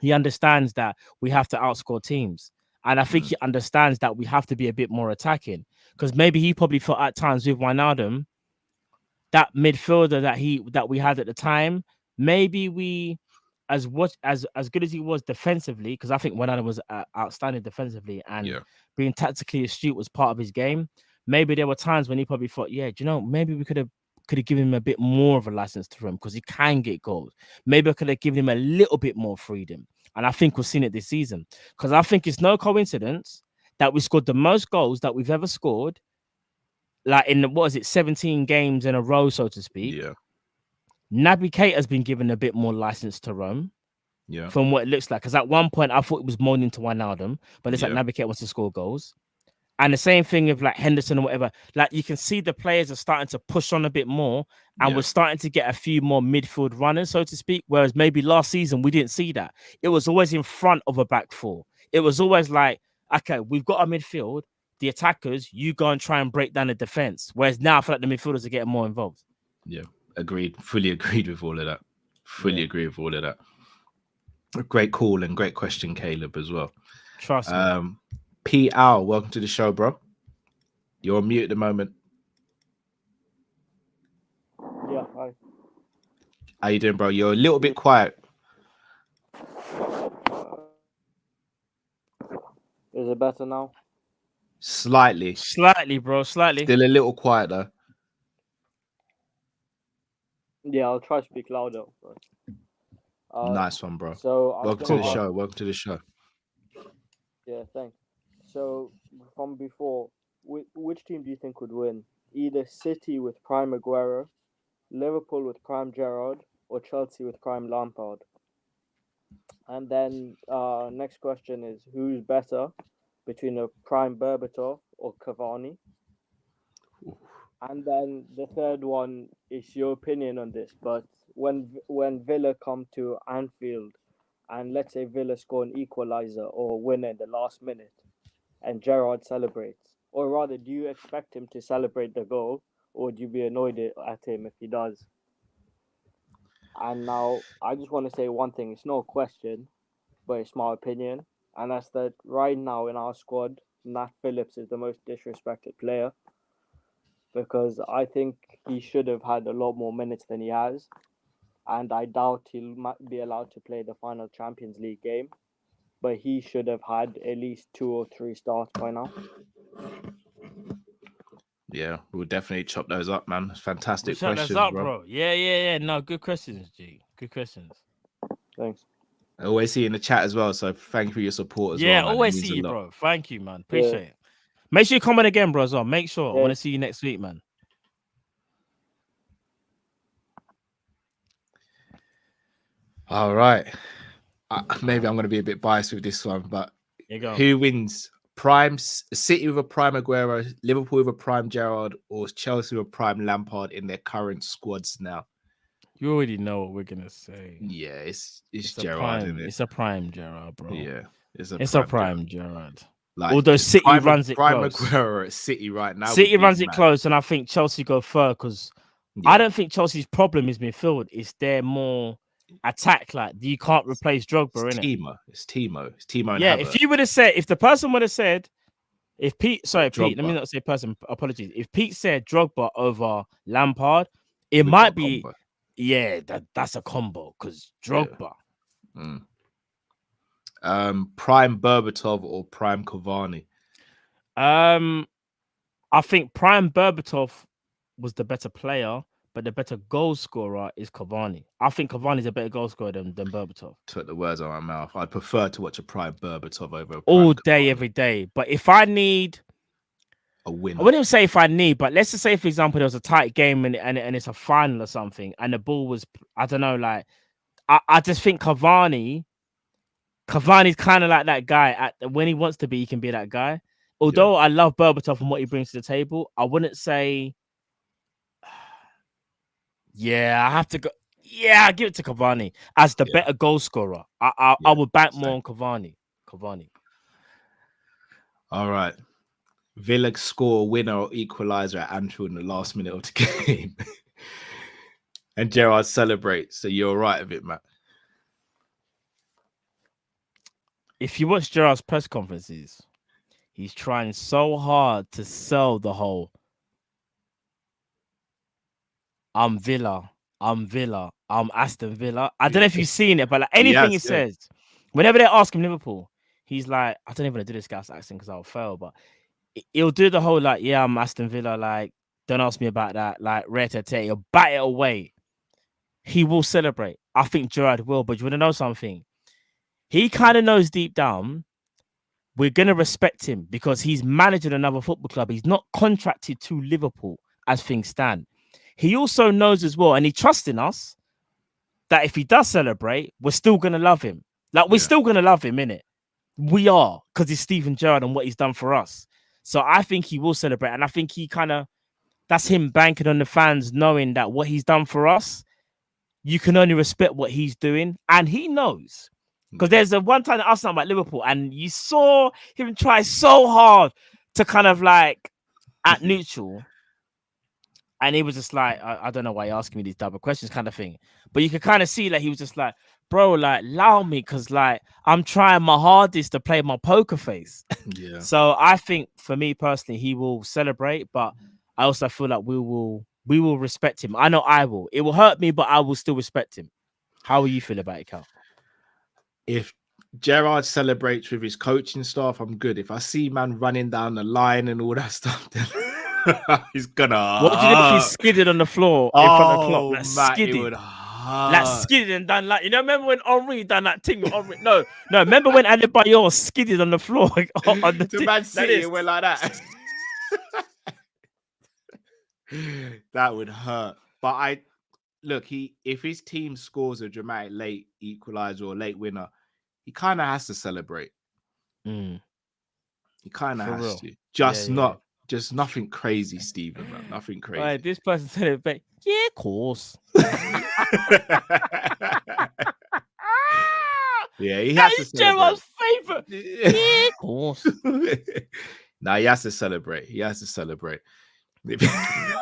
He understands that we have to outscore teams. And I think he understands that we have to be a bit more attacking, because maybe he probably felt at times with Wijnaldum, that midfielder that we had at the time, maybe we, as good as he was defensively, because I think Wijnaldum was outstanding defensively and being tactically astute was part of his game. Maybe there were times when he probably thought, yeah, do you know, maybe we could have given him a bit more of a license to run because he can get goals. Maybe I could have given him a little bit more freedom. And I think we've seen it this season, because I think it's no coincidence that we scored the most goals that we've ever scored, like in 17 games in a row, so to speak. Yeah. Naby Keita has been given a bit more license to roam. Yeah. From what it looks like. Because at one point I thought it was moaning to Wijnaldum, but it's like Naby Keita wants to score goals. And the same thing with like Henderson or whatever. Like you can see the players are starting to push on a bit more, and we're starting to get a few more midfield runners, so to speak. Whereas maybe last season we didn't see that. It was always in front of a back four. It was always like, okay, we've got a midfield, the attackers, you go and try and break down the defense. Whereas now I feel like the midfielders are getting more involved. Yeah, agreed. Fully agreed with all of that. Fully agree with all of that. A great call and great question, Caleb, as well. Trust me. P. Al, welcome to the show, bro. You're on mute at the moment. Yeah, hi. How you doing, bro? You're a little bit quiet. Is it better now? Slightly. Slightly, bro. Slightly. Still a little quiet, though. Yeah, I'll try to speak louder. Nice one, bro. So welcome to the show. Welcome to the show. Yeah, thanks. So from before, which team do you think would win? Either City with prime Aguero, Liverpool with prime Gerrard, or Chelsea with prime Lampard? And then next question is, who's better between a prime Berbatov or Cavani? And then the third one is your opinion on this, but when Villa come to Anfield and let's say Villa score an equaliser or win in the last minute and Gerrard celebrates, or rather, do you expect him to celebrate the goal, or would you be annoyed at him if he does? And now I just want to say one thing. It's not a question, but it's my opinion. And that's that right now in our squad, Nat Phillips is the most disrespected player, because I think he should have had a lot more minutes than he has. And I doubt he'll be allowed to play the final Champions League game. But he should have had at least 2 or 3 starts by now. Yeah, we'll definitely chop those up, man. Fantastic Chop questions, those up, bro. Yeah. No, good questions, G. Good questions. Thanks. I always see you in the chat as well, so thank you for your support as well. Yeah, man. always see you, bro. Thank you, man. Appreciate it. Make sure you comment again, bro, as well. Make sure. I want to see you next week, man. All right. Maybe I'm going to be a bit biased with this one, but who wins? Prime City with a prime Aguero, Liverpool with a prime Gerrard, or Chelsea with a prime Lampard in their current squads now? You already know what we're gonna say. Yeah, it's Gerrard, isn't it? It's a prime Gerrard, bro. Yeah, it's a prime Gerrard. Like, although City runs it prime close. Aguero at City right now. City runs it close, and I think Chelsea go third because I don't think Chelsea's problem is midfield. It's their more attack. Like you can't replace Drogba, innit? It's Timo. And yeah, Havertz. if you would have said, if the person would have said, if Pete, sorry, Drogba. Pete, let me not say person. Apologies. If Pete said Drogba over Lampard, it might be. Combo. Yeah, that's a combo because Drogba. Yeah. Prime Berbatov or prime Cavani? I think prime Berbatov was the better player, but the better goal scorer is Cavani. I think Cavani's a better goal scorer than Berbatov. Took the words out of my mouth. I'd prefer to watch a prime Berbatov over a prime all day, Cavani. Every day. But if I need a win, I wouldn't even say if I need, but let's just say, for example, there was a tight game and it's a final or something, and the ball was, I don't know, like I just think Cavani's kind of like that guy. When he wants to be, he can be that guy. Although I love Berbatov and what he brings to the table, I wouldn't say. Yeah, I have to go. Yeah, I give it to Cavani as the better goal scorer. I would back more on Cavani. All right. Villa score a winner or equaliser at Anfield in the last minute of the game. And Gerrard celebrates. So you're all right with it, Matt? If you watch Gerrard's press conferences, he's trying so hard to sell the whole I'm Villa, I'm Aston Villa. I don't know if you've seen it, but like anything he says, whenever they ask him Liverpool, he's like, I don't even want to do this guy's accent because I'll fail, but he'll do the whole like, yeah, I'm Aston Villa, like, don't ask me about that, like, red-a-tat, he'll bat it away. He will celebrate. I think Gerrard will, but you want to know something? He kind of knows deep down we're going to respect him because he's managing another football club. He's not contracted to Liverpool as things stand. He also knows as well, and he trusts in us, that if he does celebrate, we're still going to love him. Like, we're still going to love him, innit? We are, because he's Steven Gerrard and what he's done for us. So I think he will celebrate, and I think he that's him banking on the fans, knowing that what he's done for us, you can only respect what he's doing, and he knows. Because there's a one time that I was talking about Liverpool, and you saw him try so hard to kind of like at neutral, and he was just like, I don't know why you're asking me these double questions, kind of thing. But you could kind of see that he was just like, bro, like allow me, because like I'm trying my hardest to play my poker face. Yeah. So I think for me personally, he will celebrate, but I also feel like we will respect him. I know I will. It will hurt me, but I will still respect him. How will you feel about it, Cal? If Gerrard celebrates with his coaching staff, I'm good. If I see man running down the line and all that stuff, then he's gonna. What do you do if he's skidded on the floor in front of the clock? Like skidded. Like skidded and done like, you know, remember when Henry done that thing with Henry? No, remember when Adebayor skidded on the floor on the to Man City and went like that. That would hurt. But if his team scores a dramatic late equalizer or late winner, he kind of has to celebrate. He kind of has to. Just nothing crazy, Stephen, man. Nothing crazy. Right, this person said it, but yeah, of course. Yeah, he has to celebrate. Gerard's favorite. Yeah, of course. Nah, he has to celebrate. He has to celebrate.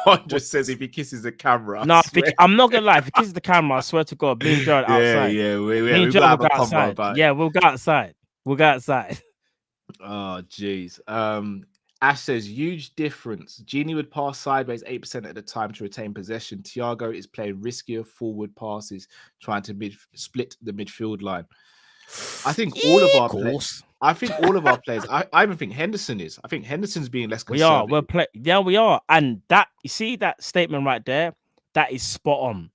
Andre says if he kisses the camera. No, I'm not gonna lie. If he kisses the camera, I swear to God, me and Gerard outside. We'll have a combo about it. Yeah, we'll go outside. Oh, jeez. Ash says huge difference. Genie would pass sideways 8% at the time to retain possession. Thiago is playing riskier forward passes, trying to split the midfield line. I think all of our players. I even think Henderson is. I think Henderson's being less conservative. We are. And that, you see that statement right there, that is spot on.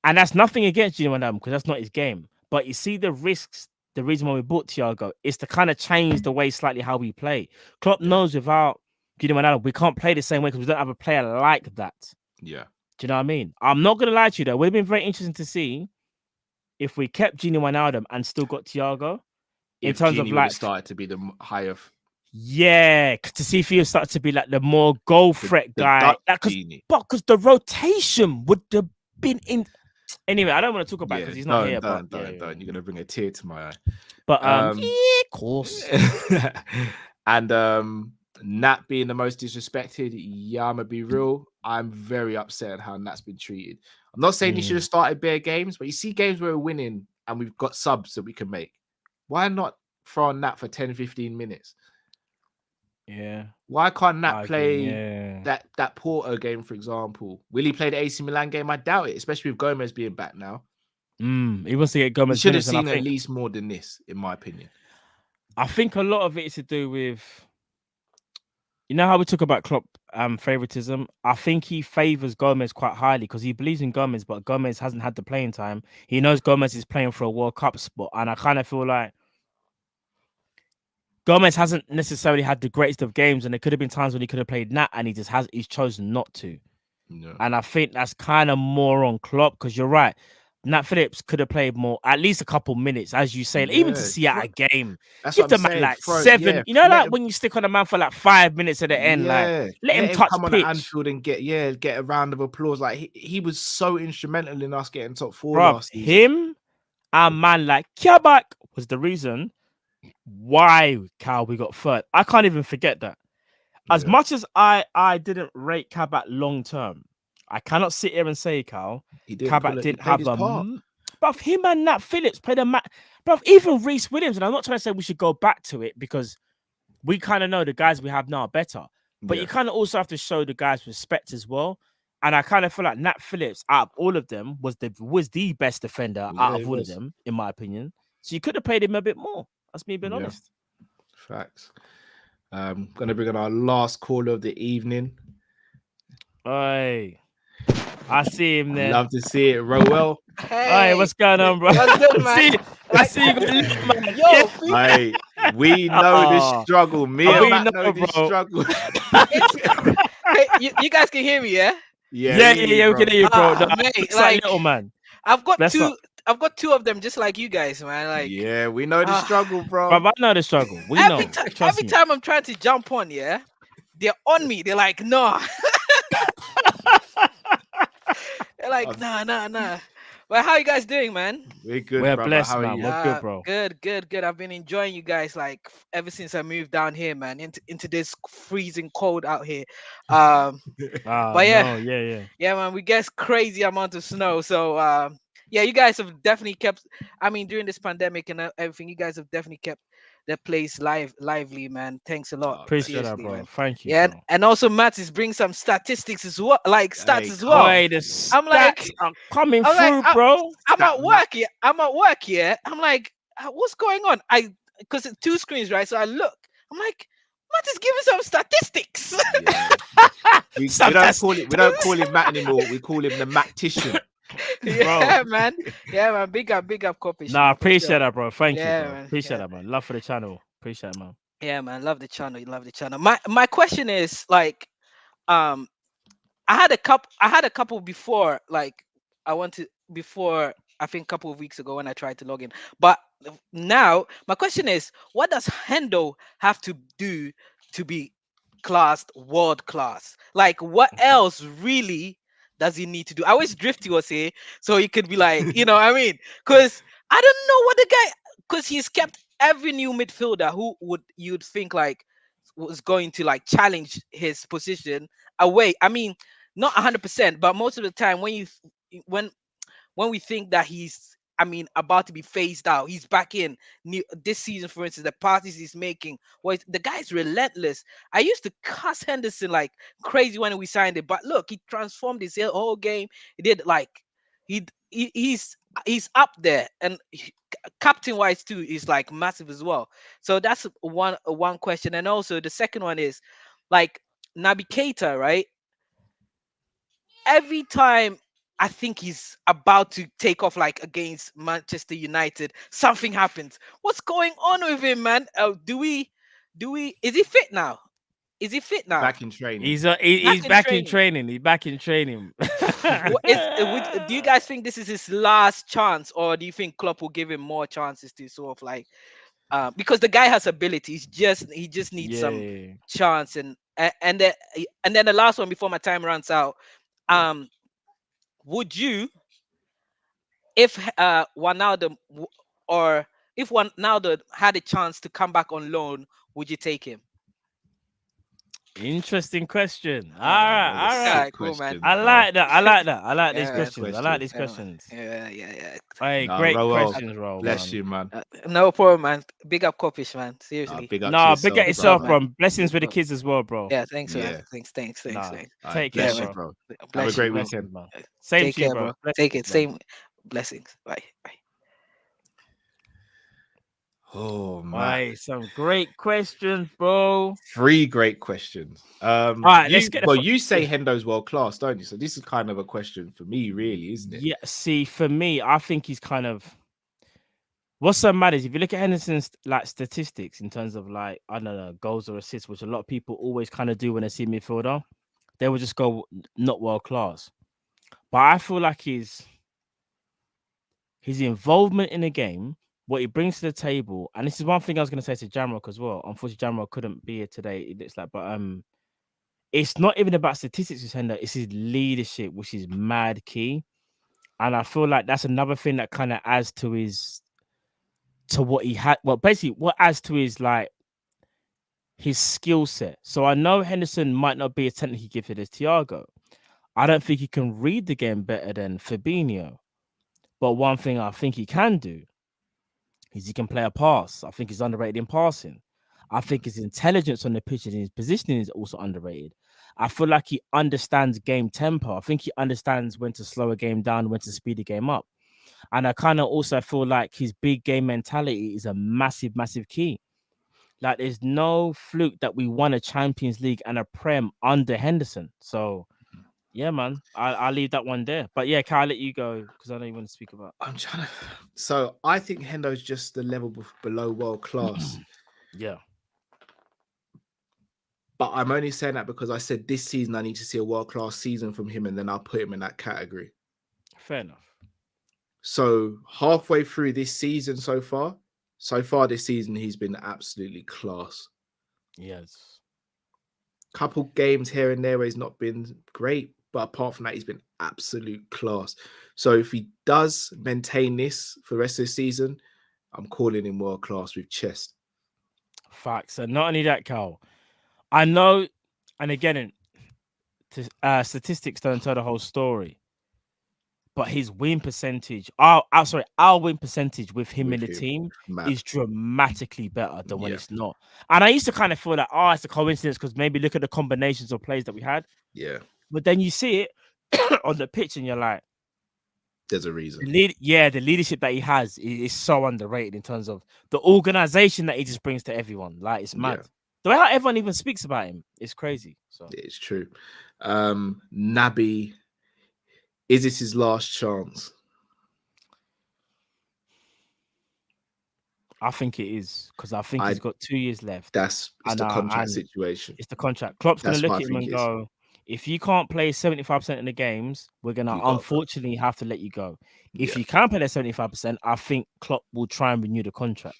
And that's nothing against Gini Wijnaldum because that's not his game. But you see the risks. The reason why we bought Thiago is to kind of change the way slightly how we play. Klopp knows without Gini Wijnaldum, we can't play the same way because we don't have a player like that. Yeah. Do you know what I mean? I'm not going to lie to you though. It would have been very interesting to see if we kept Gini Wijnaldum and still got Thiago. In terms of like started to be the higher. Yeah, to see if he started to be like the more goal threat guy. Because the rotation would have been in. Anyway, I don't want to talk about it because he's not here. Don't. You're gonna bring a tear to my eye. But yeah, of course. And Nat being the most disrespected. Yeah, I'm gonna be real. I'm very upset at how Nat's been treated. I'm not saying he should have started bare games, but you see games where we're winning and we've got subs that we can make. Why not throw on Nat for 10, 15 minutes? Yeah. Why can't Nat play that Porto game, for example? Will he play the AC Milan game? I doubt it, especially with Gomez being back now. He wants to get Gomez. He should have seen at least more than this, in my opinion. I think a lot of it is to do with, you know how we talk about Klopp favoritism? I think he favors Gomez quite highly because he believes in Gomez, but Gomez hasn't had the playing time. He knows Gomez is playing for a World Cup spot, and I kind of feel like Gomez hasn't necessarily had the greatest of games, and there could have been times when he could have played Nat, and he's chosen not to. No. And I think that's kind of more on Klopp because you're right. Nat Phillips could have played more, at least a couple minutes, as you say, even to see out a game. That's give the man like 7. You know, like when you stick on a man for like 5 minutes at the end, like let him touch come pitch. On Anfield and get a round of applause. Like he was so instrumental in us getting top 4 Bruv, last season. Him and man like Kabak was the reason why Cal we got third. I can't even forget that. As much as I didn't rate Kabak long term, I cannot sit here and say, Cal, Kabak didn't have a Bruv, him and Nat Phillips played a match. Bruv, even Reece Williams, and I'm not trying to say we should go back to it because we kind of know the guys we have now are better. But you kind of also have to show the guys respect as well. And I kind of feel like Nat Phillips, out of all of them, was the best defender out of all of them, in my opinion. So you could have played him a bit more. That's me being honest. Facts. Gonna bring on our last caller of the evening. Hey, I see him there. Love to see it, Rowell. Hey, what's going on, bro? What's good, man? I see you got a little man. Yo, hey, we know the struggle. Me and Matt know the struggle. Hey, you guys can hear me, yeah? Yeah, we can hear you, bro. Mate, like, little man. I've got two. got two of them just like you guys, man. Like, yeah, we know the struggle, bro. But I know the struggle. We know. Every time I'm trying to jump on, yeah, they're on me. They're like, no. They're like, nah. Well, how you guys doing, man? We're good, We're brother. blessed, How are man. you? We're good, bro. Good. I've been enjoying you guys like ever since I moved down here, man, into this freezing cold out here. But yeah, yeah, man, we get crazy amount of snow. So yeah, you guys have definitely kept. I mean, during this pandemic and everything, you guys have definitely kept the place lively, man. Thanks a lot. Appreciate that, bro. Man. Thank you. Yeah, bro. And also Matt is bringing some statistics as well, like stats as well. Boy, the stats are coming through, like, bro. I'm at work here. I'm like, what's going on? Because it's two screens, right? So I look. I'm like, Matt is giving some statistics. We don't call him Matt anymore. We call him the Mattician. Yeah, man. Yeah, man. Big up, Kopish. Nah, appreciate that, bro. Thank you, bro. Man. Appreciate that, man. Love for the channel. Appreciate it, man. Yeah, man. Love the channel. You love the channel. My question is like, I had a couple before, like before I think a couple of weeks ago when I tried to log in. But now my question is, what does Hendo have to do to be classed world class? Like, what else really does he need to do? I wish Drifty was here so he could be like, you know what I mean? Because I don't know what the guy, because he's kept every new midfielder who you'd think like was going to like challenge his position away. I mean, not 100%, but most of the time when we think that he's, I mean, about to be phased out, he's back in this season. For instance, the passes he's making, the guy's relentless. I used to cuss Henderson like crazy when we signed it, but look, he transformed his whole game. He did like he's up there, and captain wise too is like massive as well. So that's one question. And also the second one is like Naby Keita, right? Every time I think he's about to take off like against Manchester United, something happens. What's going on with him, man? Is he fit now? Is he fit now? Back in training. He's back in training. He's back in training. Do you guys think this is his last chance, or do you think Klopp will give him more chances to sort of like, because the guy has abilities, he just needs some chance, and then the last one before my time runs out, would you, if Ronaldo or if Ronaldo had a chance to come back on loan, would you take him? Interesting question. All right, cool, man. I like that. I like these Yeah, questions. I like these questions. Yeah. Hey, great questions, Ro. Bless you, man. No problem, man. Big up Kopish, man. Seriously. Big up big up yourself, man. bro. Blessings with the kids as well, bro. Yeah, thanks, man. Thanks. Take care, bro. Have a great weekend, man. Same to you, bro. Take it. Same blessings. Bye. Oh man, right, some great questions, bro. 3 great questions. All right, let's get. You say Hendo's world class, don't you? So this is kind of a question for me, really, isn't it? Yeah. See, for me, I think he's kind of. What's so mad is if you look at Henderson's like statistics in terms of like, I don't know, goals or assists, which a lot of people always kind of do when they see midfielder, they will just go not world class. But I feel like his involvement in the game, what he brings to the table, and this is one thing I was going to say to Jamrock as well. Unfortunately, Jamrock couldn't be here today. It looks like, but it's not even about statistics with Hendo. It's his leadership, which is mad key, and I feel like that's another thing that kind of adds to what he had. Well, basically, what adds to his like his skill set. So I know Henderson might not be as technically gifted as Thiago. I don't think he can read the game better than Fabinho, but one thing I think he can do is he can play a pass. I think he's underrated in passing. I think his intelligence on the pitch and his positioning is also underrated. I feel like he understands game tempo. I think he understands when to slow a game down, when to speed a game up. And I kind of also feel like his big game mentality is a massive, massive key. Like there's no fluke that we won a Champions League and a Prem under Henderson. So yeah, man, I'll leave that one there. But yeah, Kyle, I'll let you go because I know you want to speak about. I'm trying to. So I think Hendo's just the level below world class. Yeah. But I'm only saying that because I said this season I need to see a world class season from him, and then I'll put him in that category. Fair enough. So halfway through this season so far this season, he's been absolutely class. Yes. Couple games here and there where he's not been great, but apart from that, he's been absolute class. So if he does maintain this for the rest of the season, I'm calling him world class with chest. Facts. And not only that, Cal, I know, and again, statistics don't tell the whole story, but his win percentage, our win percentage with him in the team is dramatically better than when it's not. And I used to kind of feel like, it's a coincidence because maybe look at the combinations of plays that we had. Yeah. But then you see it on the pitch and you're like, there's a reason. The leadership that he has is so underrated in terms of the organization that he just brings to everyone. Like, it's mad. Yeah. The way how everyone even speaks about him is crazy. So it's true. Naby, is this his last chance? I think it is, because I think he's got 2 years left. It's the contract situation. It's the contract. Klopp's going to look at him and go, if you can't play 75% of the games, we're going to unfortunately have to let you go. If you can play that 75%, I think Klopp will try and renew the contract.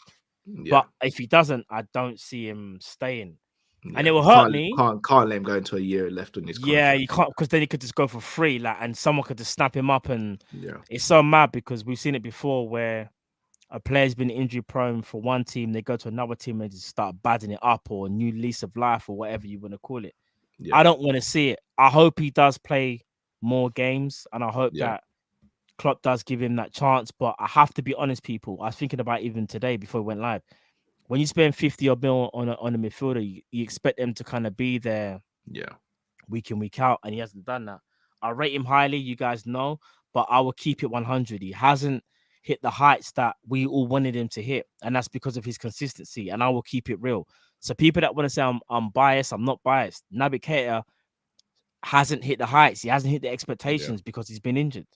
But if he doesn't, I don't see him staying. And it will hurt me. Can't let him go into a year left on his contract. Yeah, you can't, because then he could just go for free, and someone could just snap him up. And it's so mad because we've seen it before where a player's been injury prone for one team, they go to another team and just start badding it up, or a new lease of life, or whatever you want to call it. I don't want to see it. I hope he does play more games, and I hope that Klopp does give him that chance. But I have to be honest, people. I was thinking about even today before we went live. When you spend 50 or mil on a midfielder, you expect them to kind of be there week in, week out, and he hasn't done that. I rate him highly, you guys know, but I will keep it 100. He hasn't hit the heights that we all wanted him to hit, and that's because of his consistency, and I will keep it real. So people that want to say I'm biased, I'm not biased. Naby Keita hasn't hit the heights. He hasn't hit the expectations because he's been injured.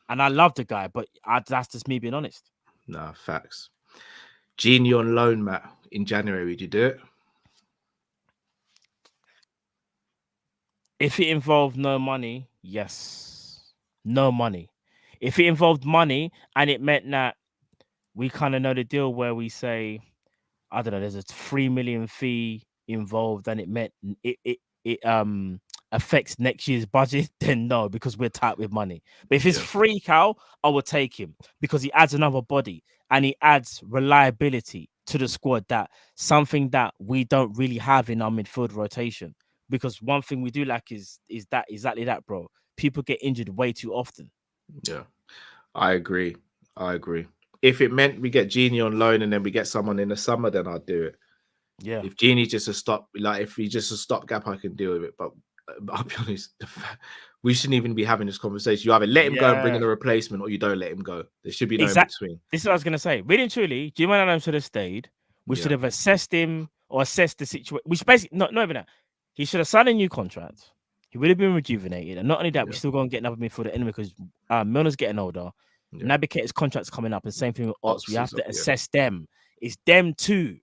And I love the guy, but that's just me being honest. Nah, facts. Genie on loan, Matt, in January, would you do it? If it involved no money, yes. No money. If it involved money and it meant that we kind of know the deal where we say, I don't know, there's a 3 million fee involved and it meant it affects next year's budget, then no, because we're tight with money. But if it's free, Cal, I will take him because he adds another body and he adds reliability to the squad, that something that we don't really have in our midfield rotation. Because one thing we do lack is that exactly that, bro. People get injured way too often. Yeah, I agree. If it meant we get Genie on loan and then we get someone in the summer, then I'd do it. Yeah. If Genie's just a stop, if he's just a stopgap, I can deal with it. But I'll be honest, we shouldn't even be having this conversation. You either let him go and bring in a replacement, or you don't let him go. There should be no in between. This is what I was gonna say. Really and truly, Jim Adam should have stayed. We should have assessed him or assessed the situation. We should basically not even that. He should have signed a new contract. He would have been rejuvenated, and not only that, we still go and get another midfielder anyway because Milner's getting older. Naby Keita's contract's coming up, and same thing with Ox. We have to assess them. It's them too.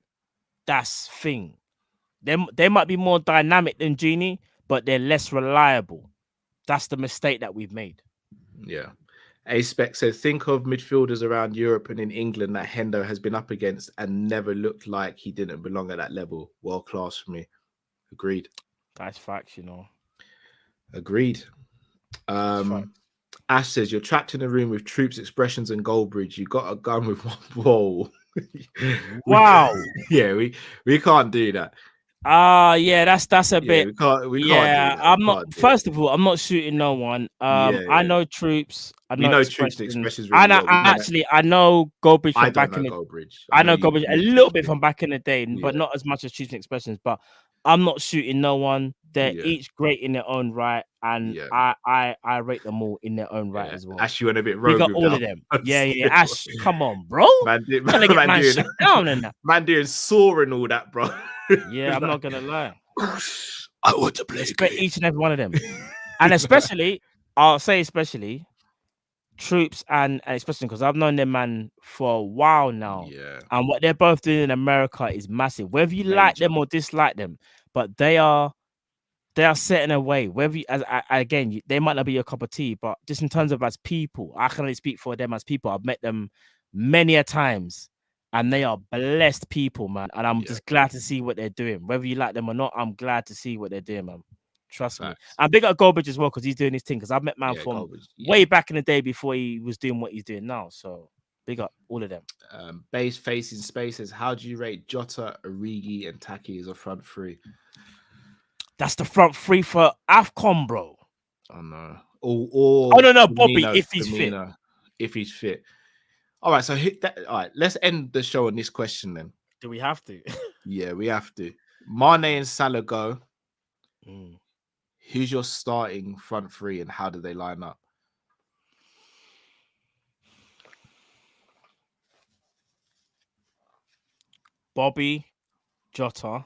That's thing. They might be more dynamic than Genie, but they're less reliable. That's the mistake that we've made. Yeah. A-Spec says, think of midfielders around Europe and in England that Hendo has been up against and never looked like he didn't belong at that level. World class for me. Agreed. That's facts, you know. Agreed. Ash says, you're trapped in a room with troops, expressions, and Goldbridge. You got a gun with one wall. Wow. we can't do that. That's a bit. We can't. I'm not. First of all, I'm not shooting no one. I know troops. I know troops and expressions. Really I know Goldbridge from back in the. I know Goldbridge a little bit from back in the day, but not as much as troops and expressions. But I'm not shooting no one. They're each great in their own right, and I rate them all in their own right as well. Ash, you went a bit rogue. We got all of them. Yeah. Ash, come on, bro. Man doing Saw and all that, bro. Yeah, I'm not gonna lie. I want to play each and every one of them, and especially, I'll say especially troops and especially because I've known them man for a while now. Yeah, and what they're both doing in America is massive. Whether you like them or dislike them, but they are they are set in a way. Whether again, they might not be your cup of tea, but just in terms of as people, I can only speak for them as people. I've met them many a times, and they are blessed people, man. And I'm just glad to see what they're doing. Whether you like them or not, I'm glad to see what they're doing, man. Trust me. And big up Kopish as well, because he's doing his thing. Because I've met man from way back in the day before he was doing what he's doing now. So big up all of them. Base facing spaces. How do you rate Jota, Origi, and Taki as a front three? That's the front three for AFCON, bro. Oh no. Oh no, Bobby, if he's fit. If he's fit. All right, so hit that. All right, let's end the show on this question then. Do we have to? Yeah, we have to. Mane and Salah go. Who's your starting front three and how do they line up? Bobby, Jota.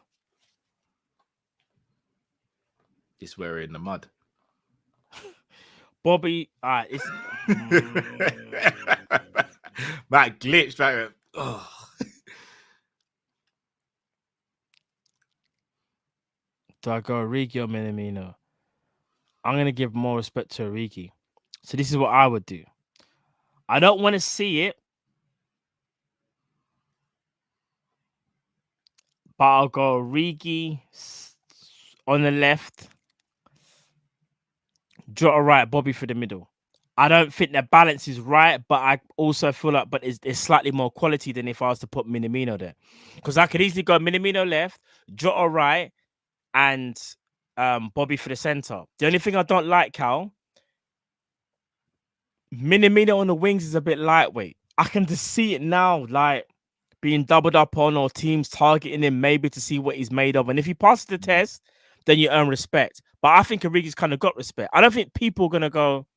This we're in the mud. Bobby, it's that glitch right. Oh. Do I go Origi or Minamino? I'm gonna give more respect to Origi. So this is what I would do. I don't want to see it, but I'll go Origi on the left, Jota right, Bobby for the middle. I don't think the balance is right, but I also feel like, but it's slightly more quality than if I was to put Minamino there, because I could easily go Minamino left, Jota right, and Bobby for the center. The only thing I don't like, Cal, Minamino on the wings is a bit lightweight. I can just see it now, like being doubled up on or teams targeting him maybe to see what he's made of. And if he passes the test, then you earn respect. But I think Origi's kind of got respect. I don't think people are going to go,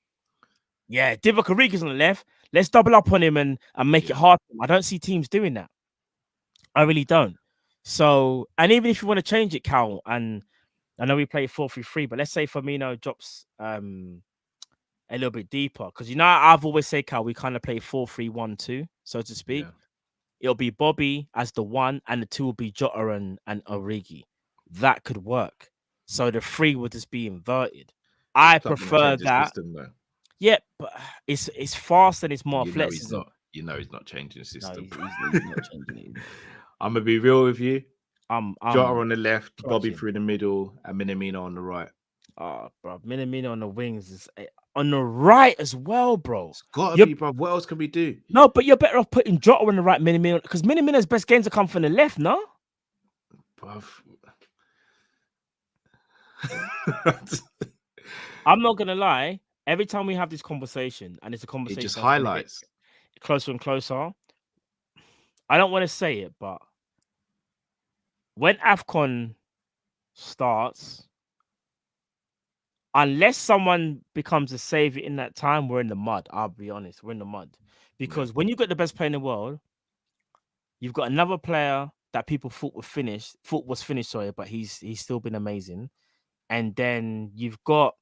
yeah, Divock Origi's on the left. Let's double up on him and make it hard. I don't see teams doing that. I really don't. So, and even if you want to change it, Cal, and I know we play 4-3-3, but let's say Firmino drops a little bit deeper. Because, you know, I've always said, Cal, we kind of play 4-3-1-2, so to speak. Yeah. It'll be Bobby as the 1, and the 2 will be Jota and Origi. That could work. So the 3 would just be inverted. I prefer that. System, yeah, but it's fast and it's more flexible. You know he's not changing the system. No, he's not changing it. I'm gonna be real with you. Jota on the left, Bobby through the middle, and Minamino on the right. Oh, bro, Minamino on the wings is on the right as well, bro. It's gotta be, bro. What else can we do? No, but you're better off putting Jota on the right, Minamino, because Minamino's best games are come from the left, no? Bro. I'm not gonna lie. Every time we have this conversation, and it's a conversation, it just highlights closer and closer. I don't want to say it, but when AFCON starts, unless someone becomes a savior in that time, we're in the mud. I'll be honest, we're in the mud. Because when you've got the best player in the world, you've got another player that people thought was finished, but he's still been amazing. And then you've got,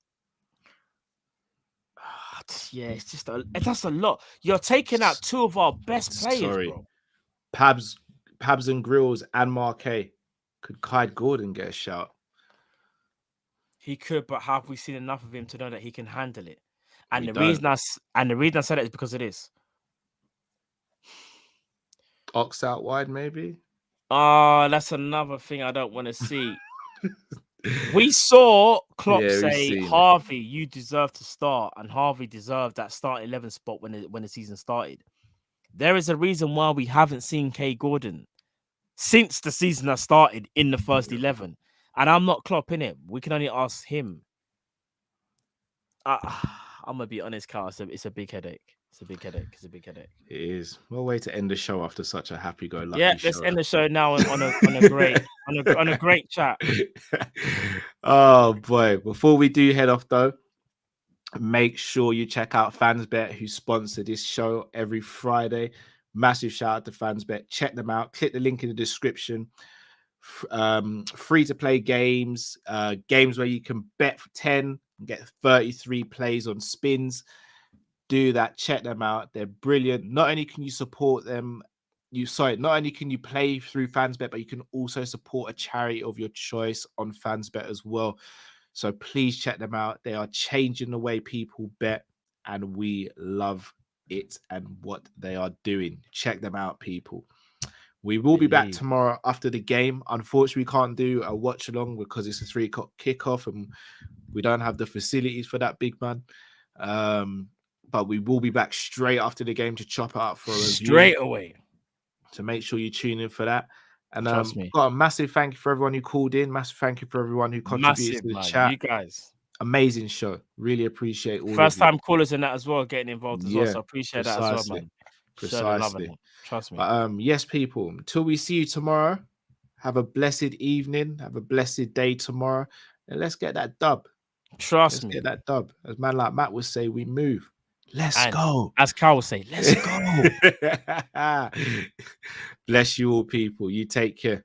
it's just that's a lot. You're taking out 2 of our best players, bro. Pabs and Grills and Marquet. Could Kai Gordon get a shout? He could, but have we seen enough of him to know that he can handle it? And the reason I said it is because of this. Ox out wide, maybe. Oh, that's another thing I don't want to see. We saw Klopp say, Harvey, you deserve to start, and Harvey deserved that start 11 spot when the season started. There is a reason why we haven't seen K Gordon since the season has started in the first 11. And I'm not Klopp in it. We can only ask him. I'm going to be honest, Carl. It's a big headache. It's a big headache. It is. What a way to end the show after such a happy-go-lucky show. Let's end the show now on a great chat. Oh, boy. Before we do head off, though, make sure you check out FansBet, who sponsor this show every Friday. Massive shout out to FansBet. Check them out. Click the link in the description. Free to play games, games where you can bet for 10 and get 33 plays on spins. Do that. Check them out. They're brilliant. Not only can you support them, not only can you play through FansBet, but you can also support a charity of your choice on FansBet as well. So please check them out. They are changing the way people bet, and we love it and what they are doing. Check them out, people. We will be back tomorrow after the game. Unfortunately, we can't do a watch along because it's a 3 o'clock kickoff and we don't have the facilities for that, big man. But we will be back straight after the game to chop it up for a review. Straight away. So make sure you tune in for that. And Trust me. got a massive thank you for everyone who called in. Massive thank you for everyone who contributed to the chat. You guys. Amazing show. Really appreciate all First of you. time callers in that as well, getting involved as well. So appreciate that as well, man. Precisely. Trust me. But yes, people, until we see you tomorrow, have a blessed evening, have a blessed day tomorrow, and let's get that dub. Trust me. Get that dub. As man like Matt would say, we move. Let's go. As Carl would say, let's go. Bless you all, people. You take care.